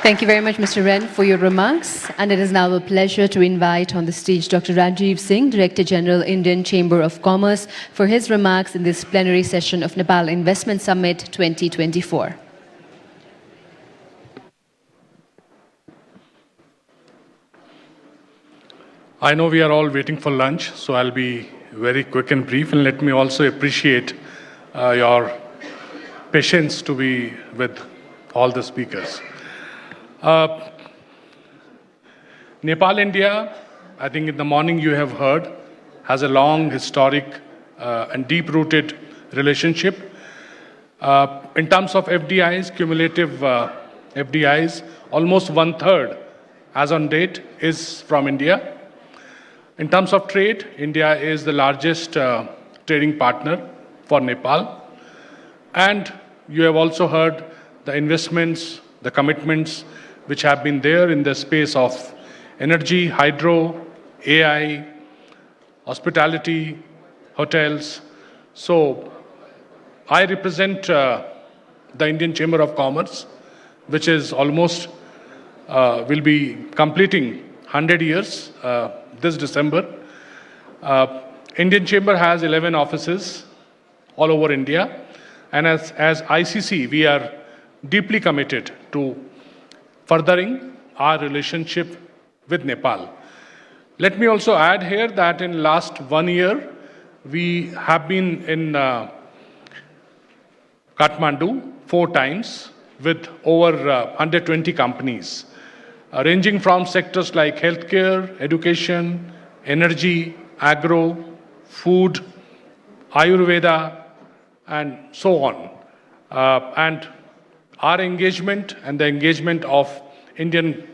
Thank you very much, Mr. Ren, for your remarks. And it is now a pleasure to invite on the stage Dr. Rajiv Singh, Director General, Indian Chamber of Commerce, for his remarks in this plenary session of Nepal Investment Summit 2024. I know we are all waiting for lunch, so I'll be very quick and brief. And let me also appreciate your patience to be with all the speakers. Nepal, India, I think in the morning you have heard, has a long, historic, and deep-rooted relationship. In terms of FDIs, cumulative FDIs, almost 1/3 as on date is from India. In terms of trade, India is the largest trading partner for Nepal. And you have also heard the investments, the commitments which have been there in the space of energy, hydro, AI, hospitality, hotels. So I represent the Indian Chamber of Commerce, which is almost will be completing 100 years this December. Indian Chamber has 11 offices all over India, and as ICC, we are deeply committed to furthering our relationship with Nepal. Let me also add here that in last 1 year, we have been in Kathmandu 4 times with over 120 companies, ranging from sectors like healthcare, education, energy, agro, food, Ayurveda, and so on. And our engagement and the engagement of Indian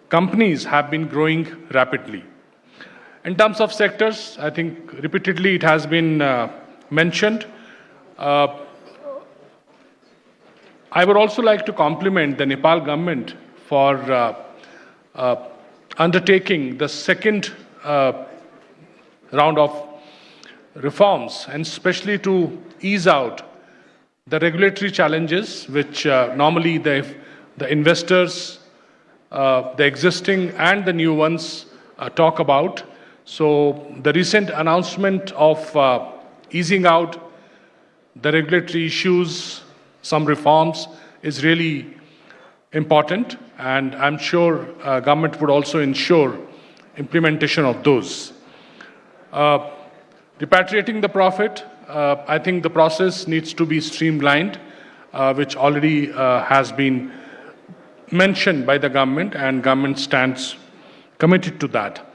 companies have been growing rapidly. In terms of sectors, I think repeatedly it has been mentioned. I would also like to compliment the Nepal government for undertaking the second round of reforms, and especially to ease out the regulatory challenges which normally the investors, the existing and the new ones talk about. So the recent announcement of easing out the regulatory issues, some reforms, is really important, and I'm sure government would also ensure implementation of those. Repatriating the profit, I think the process needs to be streamlined, which already has been mentioned by the government, and government stands committed to that.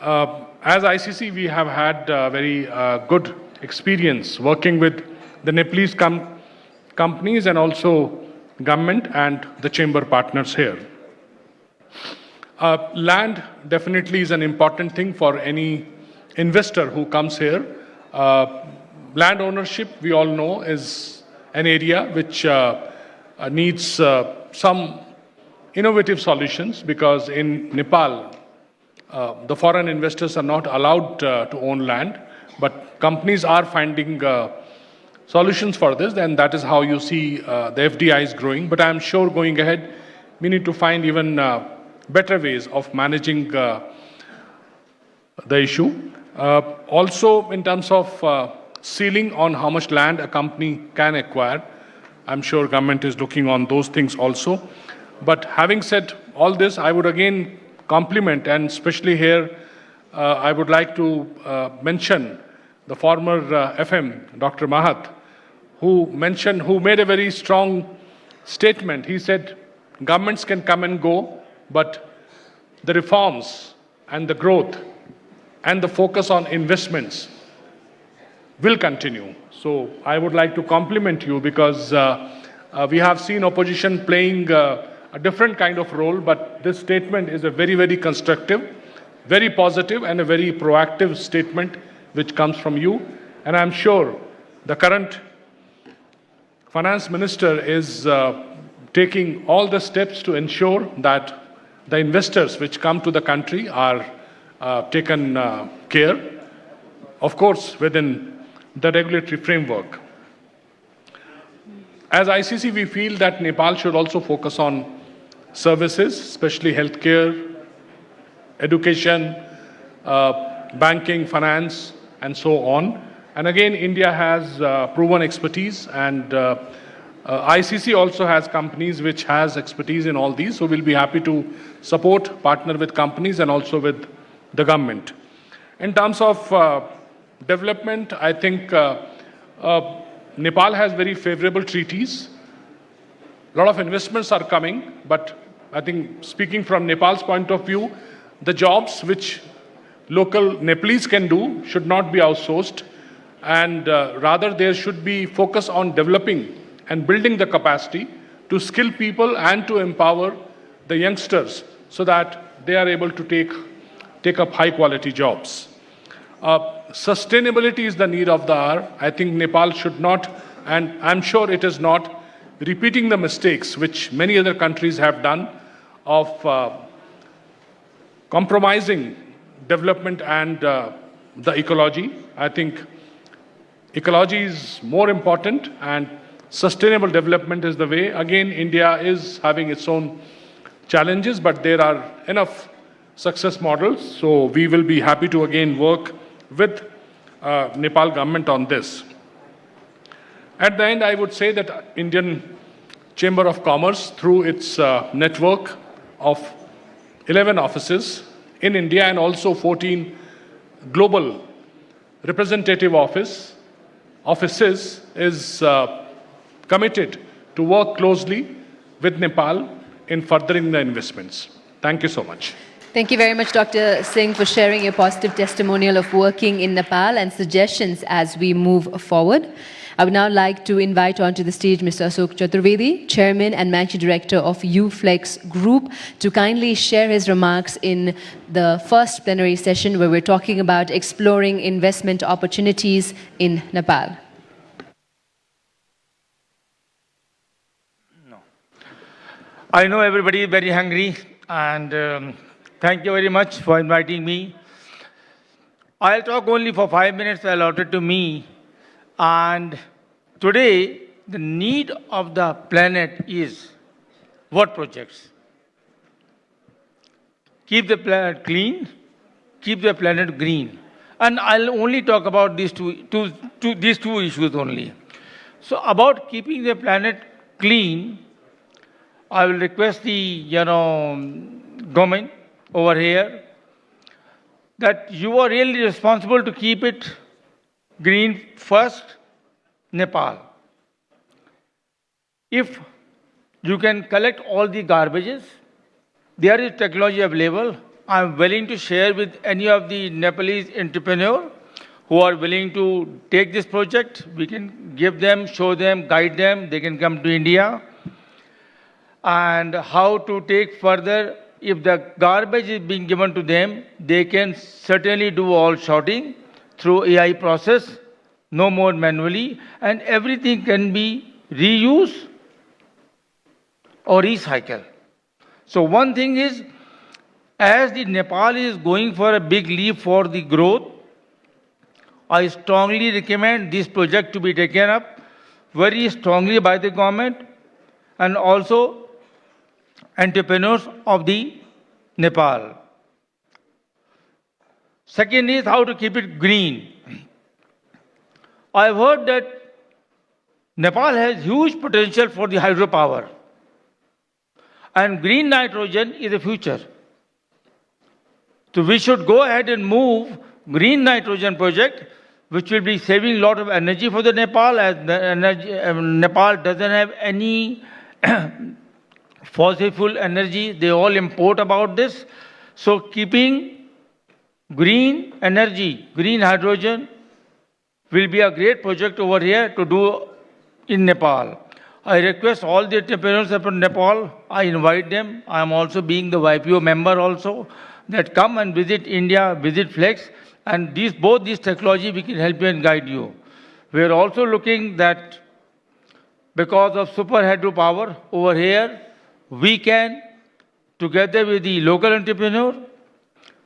As ICC, we have had very good experience working with the Nepalese companies and also government and the chamber partners here. Land definitely is an important thing for any investor who comes here. Land ownership, we all know, is an area which needs some innovative solutions, because in Nepal, the foreign investors are not allowed to own land, but companies are finding solutions for this, and that is how you see the FDI is growing. But I am sure going ahead, we need to find even better ways of managing the issue. Also, in terms of ceiling on how much land a company can acquire, I'm sure government is looking on those things also. But having said all this, I would again compliment, and especially here, I would like to mention the former FM, Dr. Mahat, who made a very strong statement. He said, governments can come and go, but the reforms and the growth and the focus on investments will continue. So I would like to compliment you, because we have seen opposition playing a different kind of role, but this statement is a very, very constructive, very positive, and a very proactive statement which comes from you. And I'm sure the current finance minister is taking all the steps to ensure that the investors which come to the country are taken care, of course, within the regulatory framework. As ICC, we feel that Nepal should also focus on services, especially healthcare, education, banking, finance, and so on. And again, India has proven expertise, and ICC also has companies which has expertise in all these. So we'll be happy to support, partner with companies and also with the government. In terms of development, I think Nepal has very favorable treaties. A lot of investments are coming, but I think, speaking from Nepal's point of view, the jobs which local Nepalese can do should not be outsourced, and rather there should be focus on developing and building the capacity to skill people and to empower the youngsters so that they are able to take up high quality jobs. Sustainability is the need of the hour. I think Nepal should not, and I'm sure it is not, repeating the mistakes which many other countries have done of compromising development and the ecology. I think ecology is more important and sustainable development is the way. Again, India is having its own challenges, but there are enough success models. So we will be happy to again work with Nepal government on this. At the end, I would say that Indian Chamber of Commerce, through its network of 11 offices in India and also 14 global representative offices, is committed to work closely with Nepal in furthering the investments. Thank you so much. Thank you very much, Dr. Singh, for sharing your positive testimonial of working in Nepal and suggestions as we move forward. I would now like to invite onto the stage Mr. Ashok Chaturvedi, Chairman and Managing Director of UFlex Group, to kindly share his remarks in the first plenary session where we're talking about exploring investment opportunities in Nepal. I know everybody is very hungry, and thank you very much for inviting me. I'll talk only for 5 minutes allotted to me. And today, the need of the planet is what projects? Keep the planet clean, keep the planet green. And I'll only talk about these two issues only. So about keeping the planet clean, I will request the government over here that you are really responsible to keep it green first, Nepal. If you can collect all the garbages, there is technology available. I'm willing to share with any of the Nepalese entrepreneurs who are willing to take this project. We can give them, show them, guide them. They can come to India. And how to take further. If the garbage is being given to them, they can certainly do all sorting through AI process, no more manually, and everything can be reused or recycled. So one thing is, as the Nepal is going for a big leap for the growth, I strongly recommend this project to be taken up very strongly by the government and also entrepreneurs of the Nepal. Second is how to keep it green. I've heard that Nepal has huge potential for the hydropower. And green nitrogen is the future. So we should go ahead and move green nitrogen project, which will be saving a lot of energy for the Nepal, as Nepal doesn't have any fossil fuel energy. They all import about this. So keeping green energy, green hydrogen will be a great project over here to do in Nepal. I request all the entrepreneurs from Nepal, I invite them. I am also being the YPO member also, that come and visit India, visit Flex, and both these technology we can help you and guide you. We are also looking that because of super hydropower over here, we can, together with the local entrepreneur,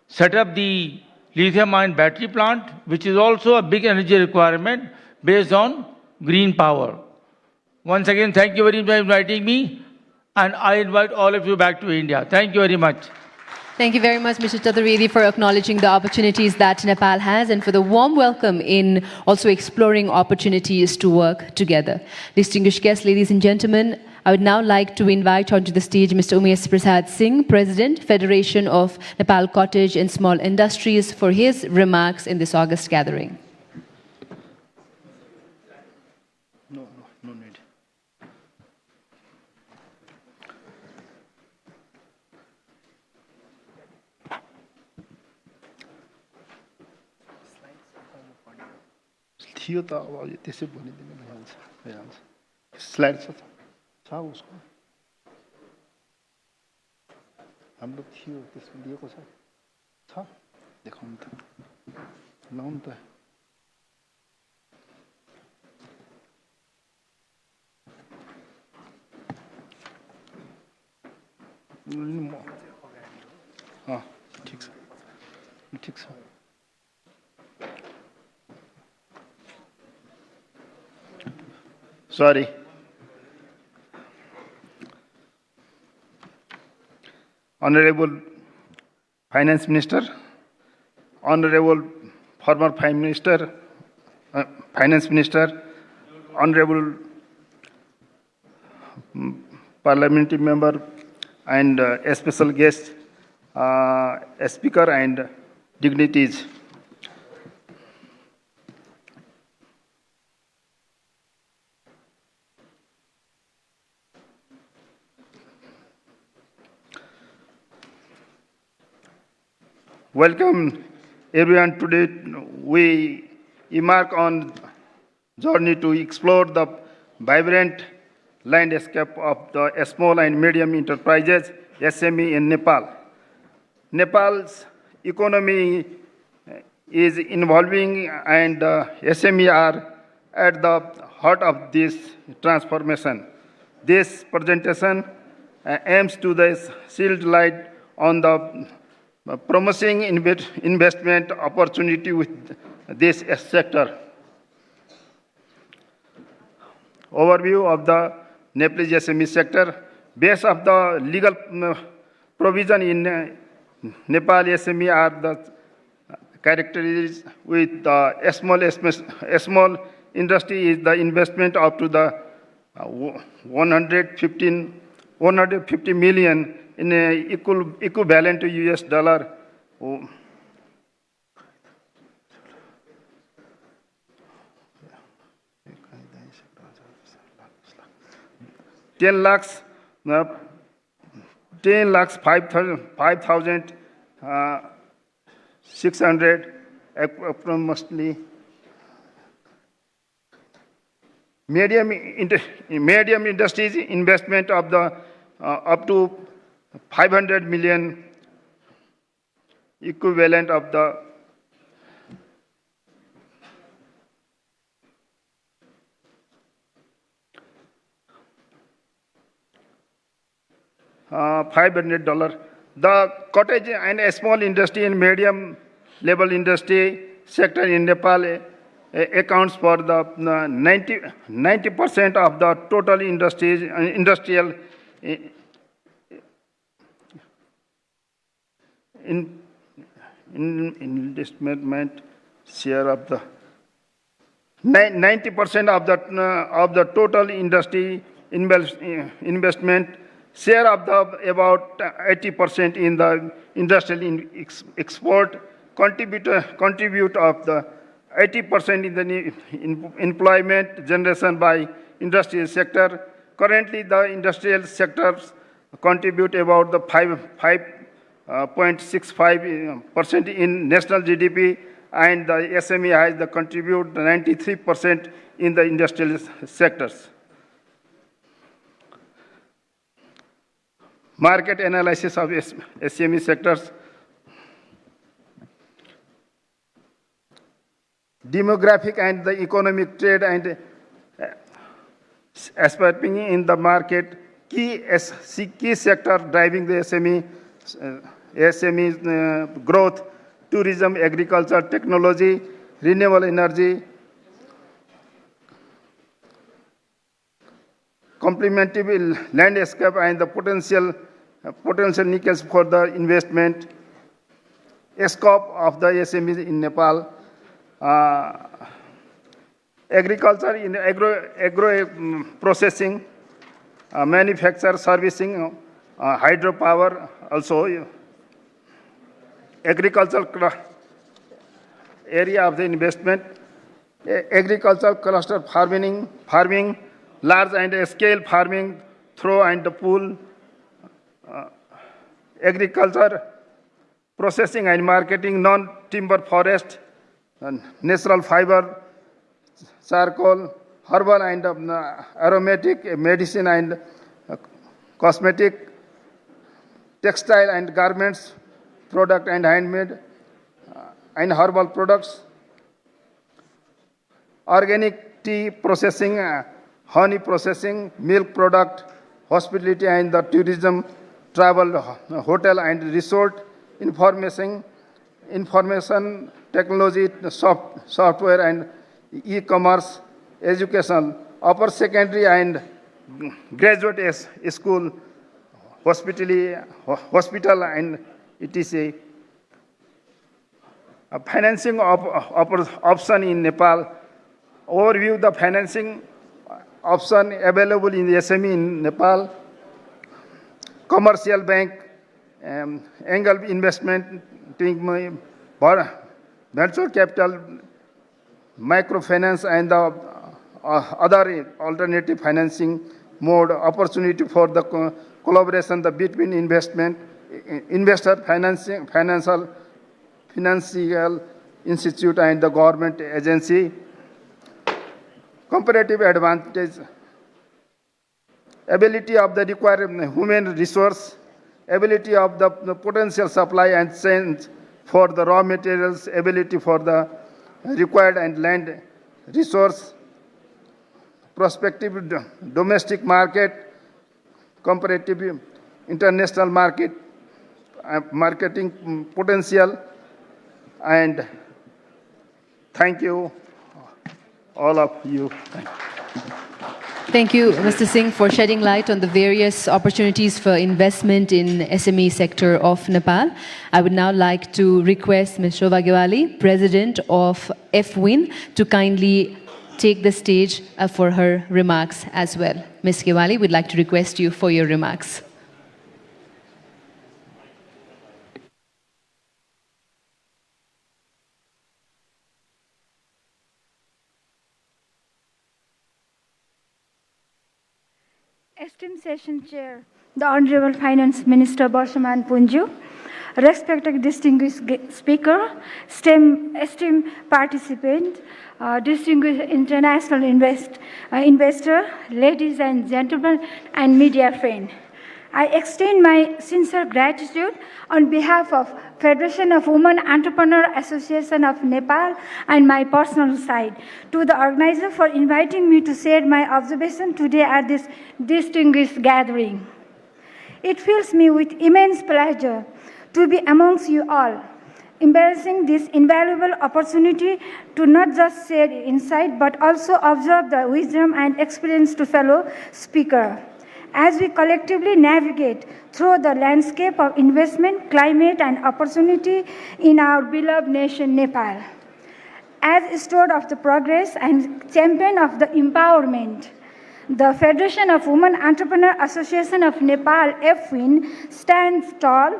set up the lithium-ion battery plant, which is also a big energy requirement based on green power. Once again, thank you very much for inviting me, and I invite all of you back to India. Thank you very much. Thank you very much, Mr. Chaturvedi, for acknowledging the opportunities that Nepal has and for the warm welcome in also exploring opportunities to work together. Distinguished guests, ladies and gentlemen, I would now like to invite onto the stage Mr. Umesh Prasad Singh, President, Federation of Nepal Cottage and Small Industries, for his remarks in this August gathering. No need. थियो त अब त्यसै भनिदिनु भइहाल्छ slide छ उसको हाम्रो थियो त्यसमा दिएको छ देखाउनु त लाउनु त Sorry. Honorable Finance Minister, Honorable former Finance Minister, Honorable Parliamentary Member, and a special guest, a speaker and dignitaries. Welcome everyone. Today we embark on journey to explore the vibrant landscape of the small and medium enterprises SME in Nepal. Nepal's economy is evolving and SME are at the heart of this transformation. This presentation aims to shed light on the promising investment opportunity with this sector. Overview of the Nepalese SME sector. Based of the legal provision in Nepal, SME are the characterized with the small industry is the investment up to the 150 million in equivalent to US dollar. 10 lakhs 5,600 approximately. Medium industries investment of the up to 500 million equivalent of the 500 $500. The cottage and small industry and medium level industry sector in Nepal accounts for the 90% of the total industrial investment share of the 90% of the total industry investment share of the about 80% in the industrial export contribute of the 80% in the employment generation by industrial sector. Currently, the industrial sectors contribute about the 5.65% in national GDP, and the SME has the contribute 93% in the industrial sectors. Market analysis of SME sectors. Demographic and the economic trade and aspecting in the market, key sector driving the SME growth: tourism, agriculture, technology, renewable energy, complementary landscape, and the potential niches for the investment. Scope of the SMEs in Nepal. Agriculture in agro processing, manufacture, servicing, hydropower, also agricultural area of the investment, agricultural cluster farming, large and scale farming, through and the pool, agriculture, processing and marketing, non-timber forest, natural fiber, charcoal, herbal and aromatic, medicine and cosmetic, textile and garments, product and handmade, and herbal products, organic tea processing, honey processing, milk product, hospitality and the tourism, travel, hotel and resort, information technology, software and e-commerce, education, upper secondary and graduate school, hospital and etc. Financing option in Nepal. Overview the financing option available in the SME in Nepal. Commercial bank, angel investment, venture capital, microfinance and the other alternative financing mode, opportunity for the collaboration between investor, financial institute and the government agency. Comparative advantage, ability of the required human resource, ability of the potential supply and change for the raw materials, ability for the required and land resource, prospective domestic market, comparative international market, marketing potential, and thank you, all of you. Thank you, Mr. Singh, for shedding light on the various opportunities for investment in SME sector of Nepal. I would now like to request Ms. Shobha Gewali, President of FWIN, to kindly take the stage for her remarks as well. Ms. Gewali, we'd like to request you for your remarks. Esteemed Session Chair, the Honorable Finance Minister Barshaman Punju, respected distinguished speaker, esteemed participant, distinguished international investor, ladies and gentlemen, and media friends. I extend my sincere gratitude on behalf of Federation of Women Entrepreneur Association of Nepal and my personal side to the organizer for inviting me to share my observation today at this distinguished gathering. It fills me with immense pleasure to be amongst you all, embracing this invaluable opportunity to not just share insight but also observe the wisdom and experience to fellow speakers as we collectively navigate through the landscape of investment, climate, and opportunity in our beloved nation, Nepal. As steward of the progress and champion of the empowerment, the Federation of Women Entrepreneur Association of Nepal, FWIN, stands tall,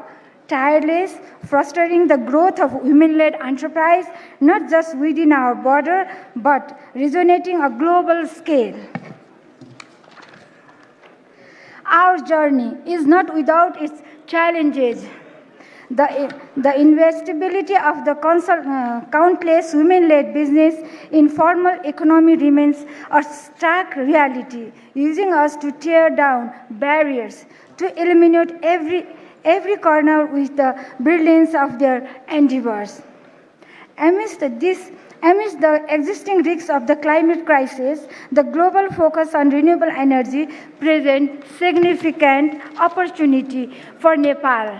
tireless, fostering the growth of women-led enterprise, not just within our border, but resonating a global scale. Our journey is not without its challenges. The investability of the countless women-led business in formal economy remains a stark reality, using us to tear down barriers, to eliminate every corner with the brilliance of their endeavors. Amidst the existing risks of the climate crisis, the global focus on renewable energy presents significant opportunity for Nepal,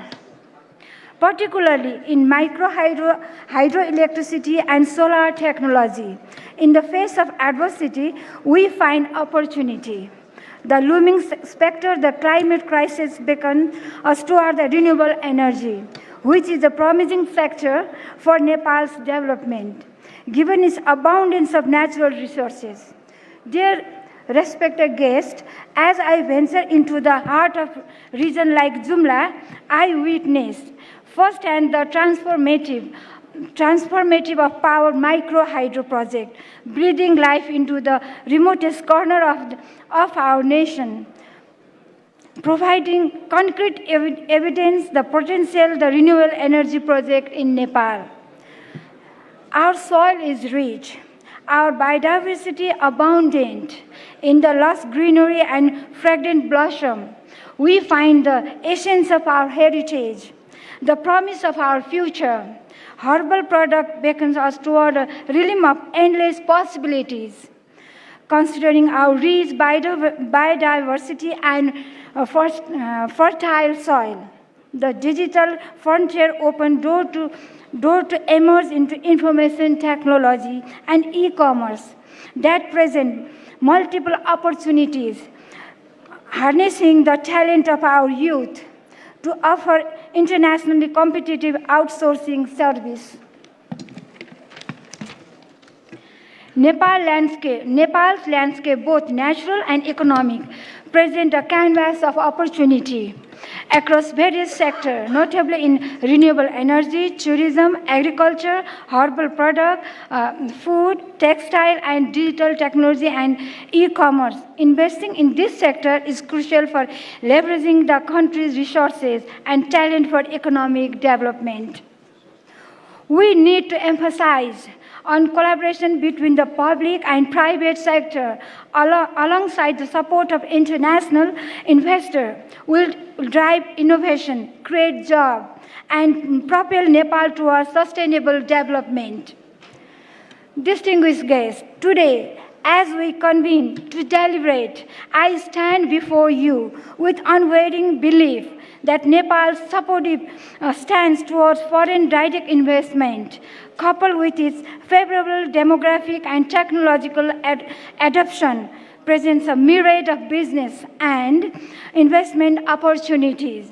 particularly in hydroelectricity and solar technology. In the face of adversity, we find opportunity. The looming specter, the climate crisis, beckons us toward the renewable energy, which is a promising sector for Nepal's development, given its abundance of natural resources. Dear respected guests, as I venture into the heart of a region like Jumla, I witnessed firsthand the transformative of power micro hydro project, breathing life into the remotest corner of our nation, providing concrete evidence the potential the renewable energy project in Nepal. Our soil is rich, our biodiversity abundant. In the lush greenery and fragrant blossom, we find the essence of our heritage, the promise of our future. Herbal product beckons us toward a realm of endless possibilities. Considering our rich biodiversity and fertile soil, The digital frontier opened door to emerge into information technology and e-commerce that present multiple opportunities, harnessing the talent of our youth to offer internationally competitive outsourcing service. Nepal's landscape, both natural and economic, present a canvas of opportunity across various sectors, notably in renewable energy, tourism, agriculture, herbal product, food, textile, and digital technology and e-commerce. Investing in this sector is crucial for leveraging the country's resources and talent for economic development. We need to emphasize on collaboration between the public and private sector alongside the support of international investors will drive innovation, create jobs, and propel Nepal towards sustainable development. Distinguished guests, today, as we convene to deliberate, I stand before you with unwavering belief that Nepal's supportive stance towards foreign direct investment, coupled with its favorable demographic and technological adoption, presents a myriad of business and investment opportunities.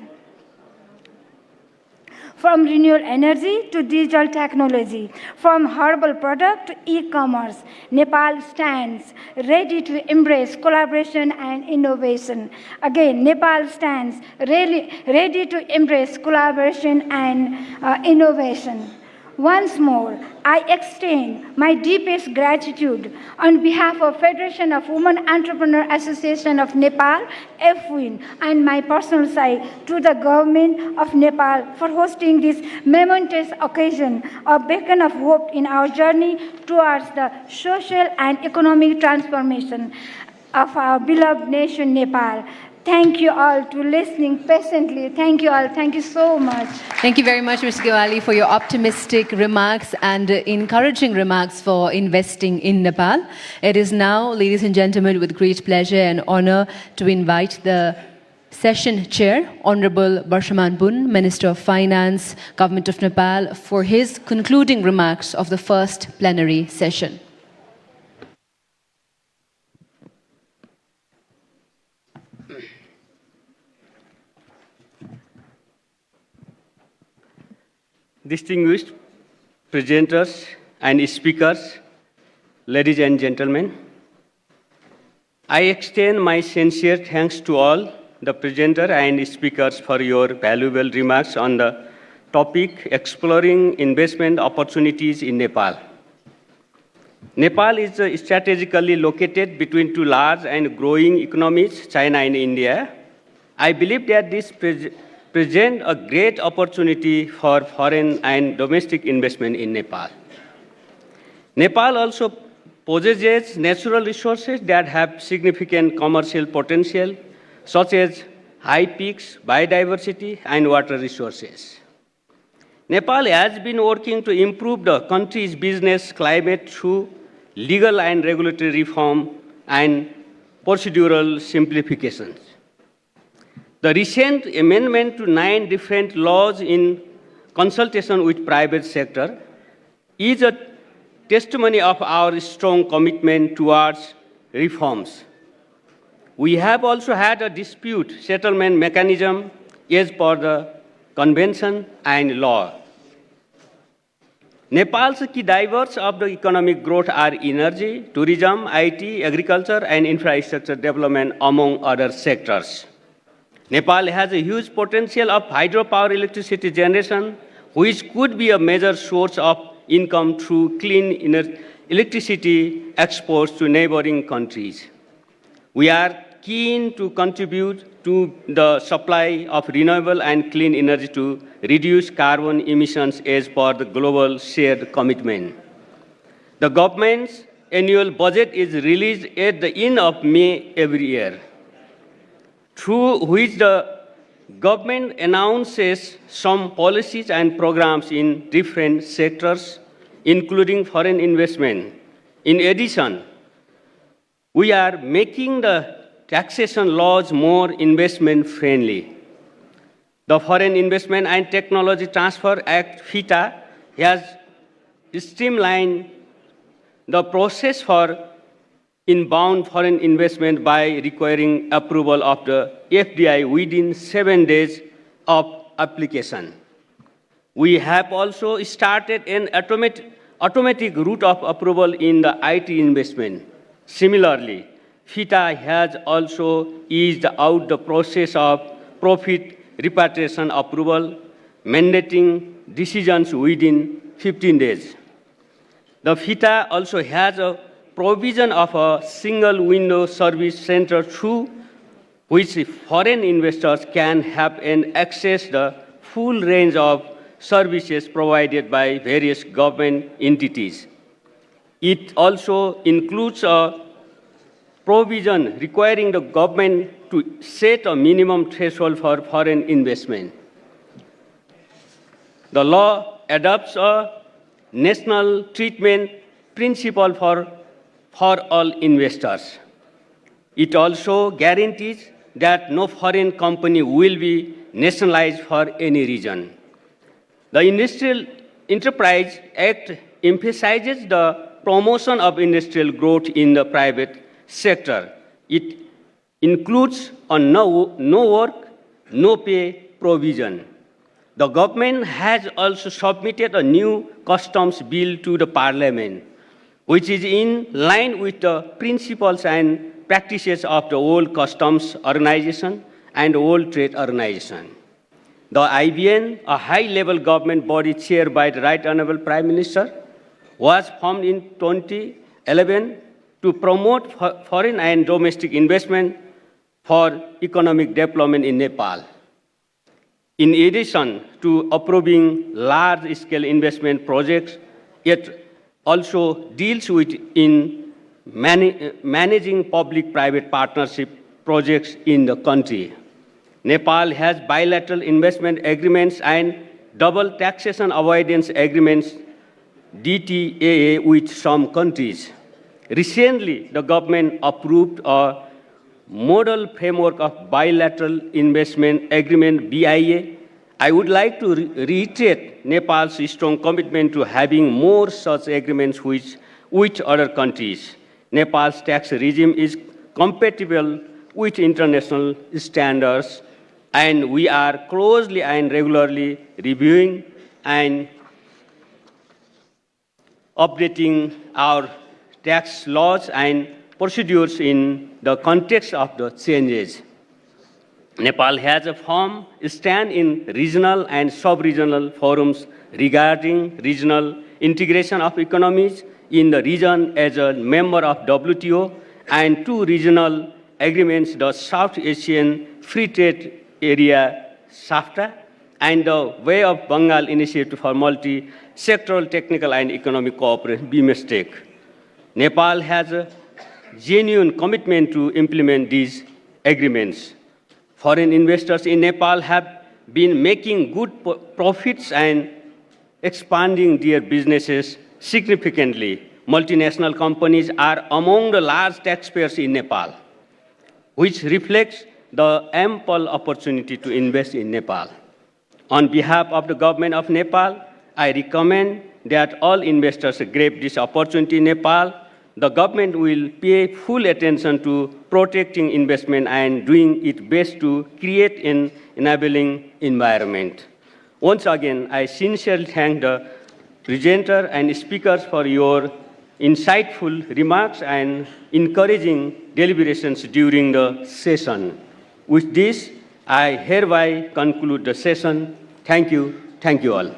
From renewable energy to digital technology, from herbal product to e-commerce, Nepal stands ready to embrace collaboration and innovation. Again, Nepal stands ready to embrace collaboration and innovation. Once more, I extend my deepest gratitude on behalf of Federation of Women Entrepreneur Association of Nepal, FWIN, and my personal side to the government of Nepal for hosting this momentous occasion, a beacon of hope in our journey towards the social and economic transformation of our beloved nation, Nepal. Thank you all to listening patiently. Thank you all. Thank you so much. Thank you very much, Mr. Gewali, for your optimistic remarks and encouraging remarks for investing in Nepal. It is now, ladies and gentlemen, with great pleasure and honor to invite the session chair, Honorable Barshaman Bun, Minister of Finance, Government of Nepal, for his concluding remarks of the first plenary session. Distinguished presenters and speakers, ladies and gentlemen, I extend my sincere thanks to all the presenters and speakers for your valuable remarks on the topic exploring investment opportunities in Nepal. Nepal is strategically located between two large and growing economies, China and India. I believe that this present a great opportunity for foreign and domestic investment in Nepal. Nepal also possesses natural resources that have significant commercial potential, such as high peaks, biodiversity, and water resources. Nepal has been working to improve the country's business climate through legal and regulatory reform and procedural simplifications. The recent amendment to 9 different laws in consultation with private sector is a testimony of our strong commitment towards reforms. We have also had a dispute settlement mechanism as per the convention and law. Nepal's key drivers of the economic growth are energy, tourism, IT, agriculture, and infrastructure development, among other sectors. Nepal has a huge potential of hydropower electricity generation, which could be a major source of income through clean electricity exports to neighboring countries. We are keen to contribute to the supply of renewable and clean energy to reduce carbon emissions as per the global shared commitment. The government's annual budget is released at the end of May every year, through which the government announces some policies and programs in different sectors, including foreign investment. In addition, we are making the taxation laws more investment-friendly. The Foreign Investment and Technology Transfer Act, FITA, has streamlined the process for inbound foreign investment by requiring approval of the FDI within 7 days of application. We have also started an automatic route of approval in the IT investment. Similarly, FITA has also eased out the process of profit repatriation approval, mandating decisions within 15 days. The FITA also has a provision of a single window service center through which foreign investors can have and access the full range of services provided by various government entities. It also includes a provision requiring the government to set a minimum threshold for foreign investment. The law adopts a national treatment principle for all investors. It also guarantees that no foreign company will be nationalized for any reason. The Industrial Enterprise Act emphasizes the promotion of industrial growth in the private sector. It includes a no work, no pay provision. The government has also submitted a new customs bill to the parliament, which is in line with the principles and practices of the World Customs Organization and the World Trade Organization. The IBN, a high-level government body chaired by the Right Honorable Prime Minister, was formed in 2011 to promote foreign and domestic investment for economic development in Nepal. In addition to approving large-scale investment projects, it also deals with managing public-private partnership projects in the country. Nepal has bilateral investment agreements and double taxation avoidance agreements, DTAA, with some countries. Recently, the government approved a model framework of bilateral investment agreement, BIA. I would like to reiterate Nepal's strong commitment to having more such agreements with other countries. Nepal's tax regime is compatible with international standards, and we are closely and regularly reviewing and updating our tax laws and procedures in the context of the changes. Nepal has a firm stand in regional and sub-regional forums regarding regional integration of economies in the region as a member of WTO and 2 regional agreements, the South Asian Free Trade Area, SAFTA, and the Way of Bengal Initiative for Multi-Sectoral Technical and Economic Cooperation, BMSTEC. Nepal has a genuine commitment to implement these agreements. Foreign investors in Nepal have been making good profits and expanding their businesses significantly. Multinational companies are among the large taxpayers in Nepal, which reflects the ample opportunity to invest in Nepal. On behalf of the government of Nepal, I recommend that all investors grab this opportunity in Nepal. The government will pay full attention to protecting investment and doing its best to create an enabling environment. Once again, I sincerely thank the presenter and speakers for your insightful remarks and encouraging deliberations during the session. With this, I hereby conclude the session. Thank you. Thank you all.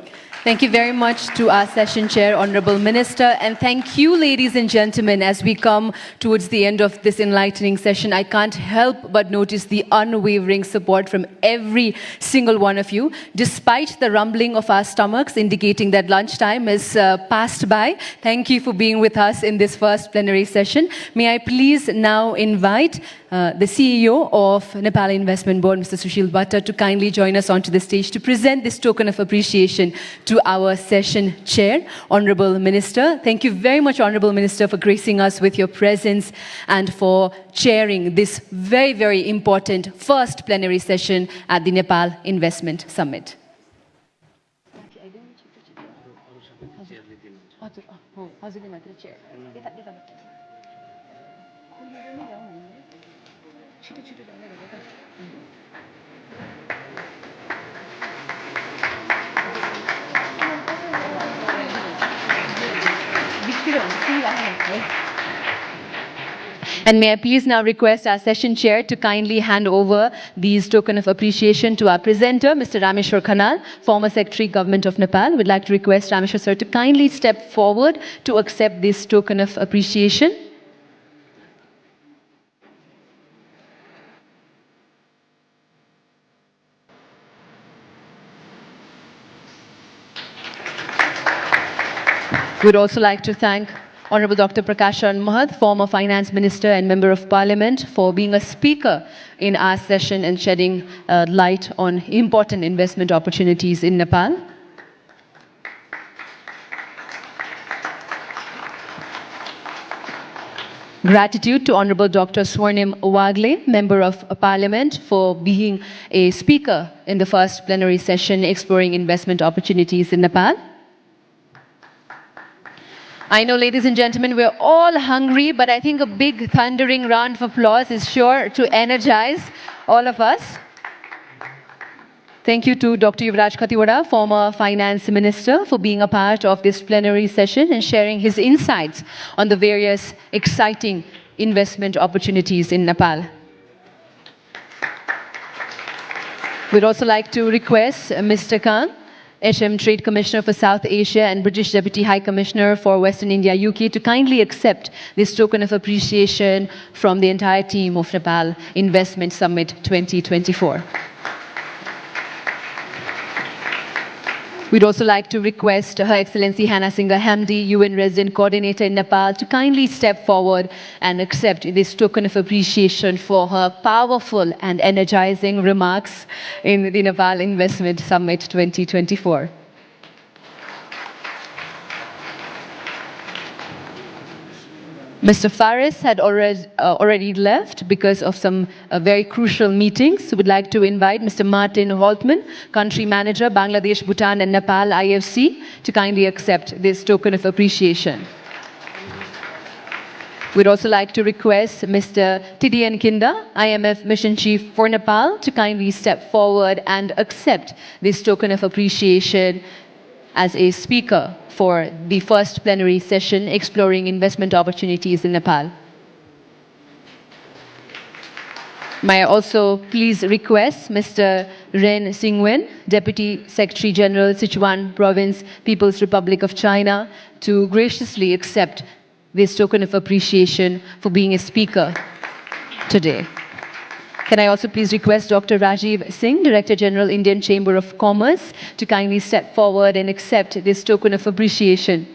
Thank you very much to our session chair, Honorable Minister, and thank you, ladies and gentlemen. As we come towards the end of this enlightening session, I can't help but notice the unwavering support from every single one of you, despite the rumbling of our stomachs indicating that lunchtime is passed by. Thank you for being with us in this first plenary session. May I please now invite the CEO of Nepal Investment Board, Mr. Sushil Bhatta, to kindly join us onto the stage to present this token of appreciation to our session chair, Honorable Minister. Thank you very much, Honorable Minister, for gracing us with your presence and for chairing this very, very important first plenary session at the Nepal Investment Summit. And may I please now request our session chair to kindly hand over these token of appreciation to our presenter, Mr. Rameshwar Khanal, former Secretary, Government of Nepal. We'd like to request Rameshwar sir to kindly step forward to accept this token of appreciation. We'd also like to thank Honorable Dr. Prakash Charan Mahad, former Finance Minister and Member of Parliament, for being a speaker in our session and shedding light on important investment opportunities in Nepal. Gratitude to Honorable Dr. Swarnim Wagle, Member of Parliament, for being a speaker in the first plenary session exploring investment opportunities in Nepal. I know, ladies and gentlemen, we're all hungry, but I think a big thundering round of applause is sure to energize all of us. Thank you to Dr. Yuvraj Khatiwada, former Finance Minister, for being a part of this plenary session and sharing his insights on the various exciting investment opportunities in Nepal. We'd also like to request Mr. Khan, HM Trade Commissioner for South Asia and British Deputy High Commissioner for Western India, UK, to kindly accept this token of appreciation from the entire team of Nepal Investment Summit 2024. We'd also like to request Her Excellency Hannah Singha Hamdi, UN Resident Coordinator in Nepal, to kindly step forward and accept this token of appreciation for her powerful and energizing remarks in the Nepal Investment Summit 2024. Mr. Faris had already left because of some very crucial meetings. So we'd like to invite Mr. Martin Holtman, Country Manager, Bangladesh, Bhutan and Nepal IFC, to kindly accept this token of appreciation. We'd also like to request Mr. Tidian Kinda, IMF Mission Chief for Nepal, to kindly step forward and accept this token of appreciation as a speaker for the first plenary session exploring investment opportunities in Nepal. May I also please request Mr. Ren Singwen, Deputy Secretary General, Sichuan Province, People's Republic of China, to graciously accept this token of appreciation for being a speaker today. Can I also please request Dr. Rajiv Singh, Director General, Indian Chamber of Commerce, to kindly step forward and accept this token of appreciation.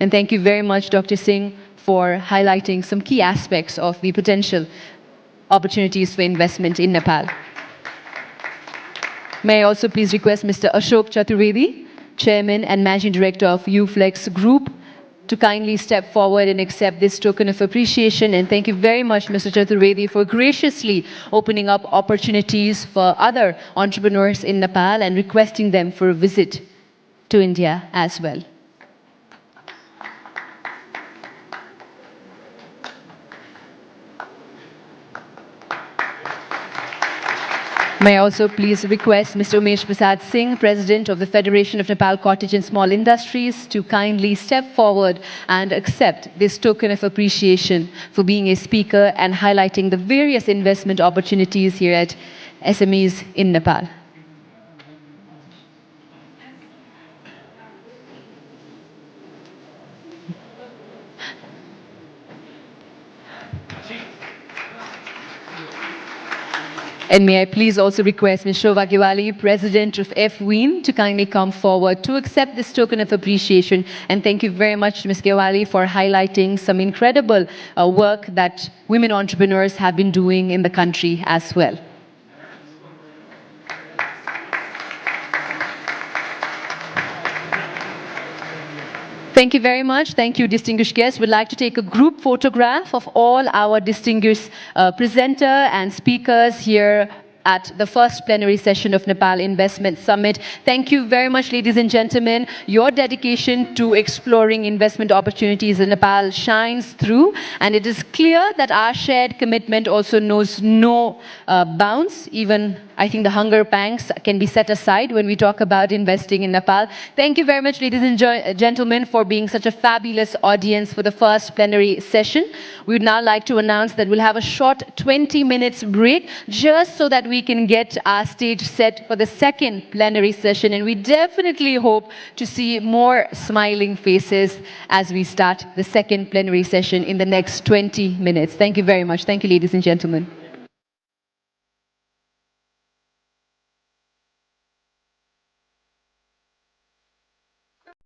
And thank you very much, Dr. Singh, for highlighting some key aspects of the potential opportunities for investment in Nepal. May I also please request Mr. Ashok Chaturvedi, Chairman and Managing Director of UFlex Group, to kindly step forward and accept this token of appreciation. And thank you very much, Mr. Chaturvedi, for graciously opening up opportunities for other entrepreneurs in Nepal and requesting them for a visit to India as well. May I also please request Mr. Umesh Prasad Singh, President of the Federation of Nepal Cottage and Small Industries, to kindly step forward and accept this token of appreciation for being a speaker and highlighting the various investment opportunities here at SMEs in Nepal. And may I please also request Ms. Shobha Giwali, President of FWEEN, to kindly come forward to accept this token of appreciation. And thank you very much, Ms. Giwali, for highlighting some incredible work that women entrepreneurs have been doing in the country as well. Thank you very much. Thank you, distinguished guests. We'd like to take a group photograph of all our distinguished presenter and speakers here at the first plenary session of Nepal Investment Summit. Thank you very much, ladies and gentlemen. Your dedication to exploring investment opportunities in Nepal shines through, and it is clear that our shared commitment also knows no bounds. Even, I think, the hunger pangs can be set aside when we talk about investing in Nepal. Thank you very much, ladies and gentlemen, for being such a fabulous audience for the first plenary session. We would now like to announce that we'll have a short 20 minutes break, just so that we can get our stage set for the second plenary session. And we definitely hope to see more smiling faces as we start the second plenary session in the next 20 minutes. Thank you very much. Thank you, ladies and gentlemen.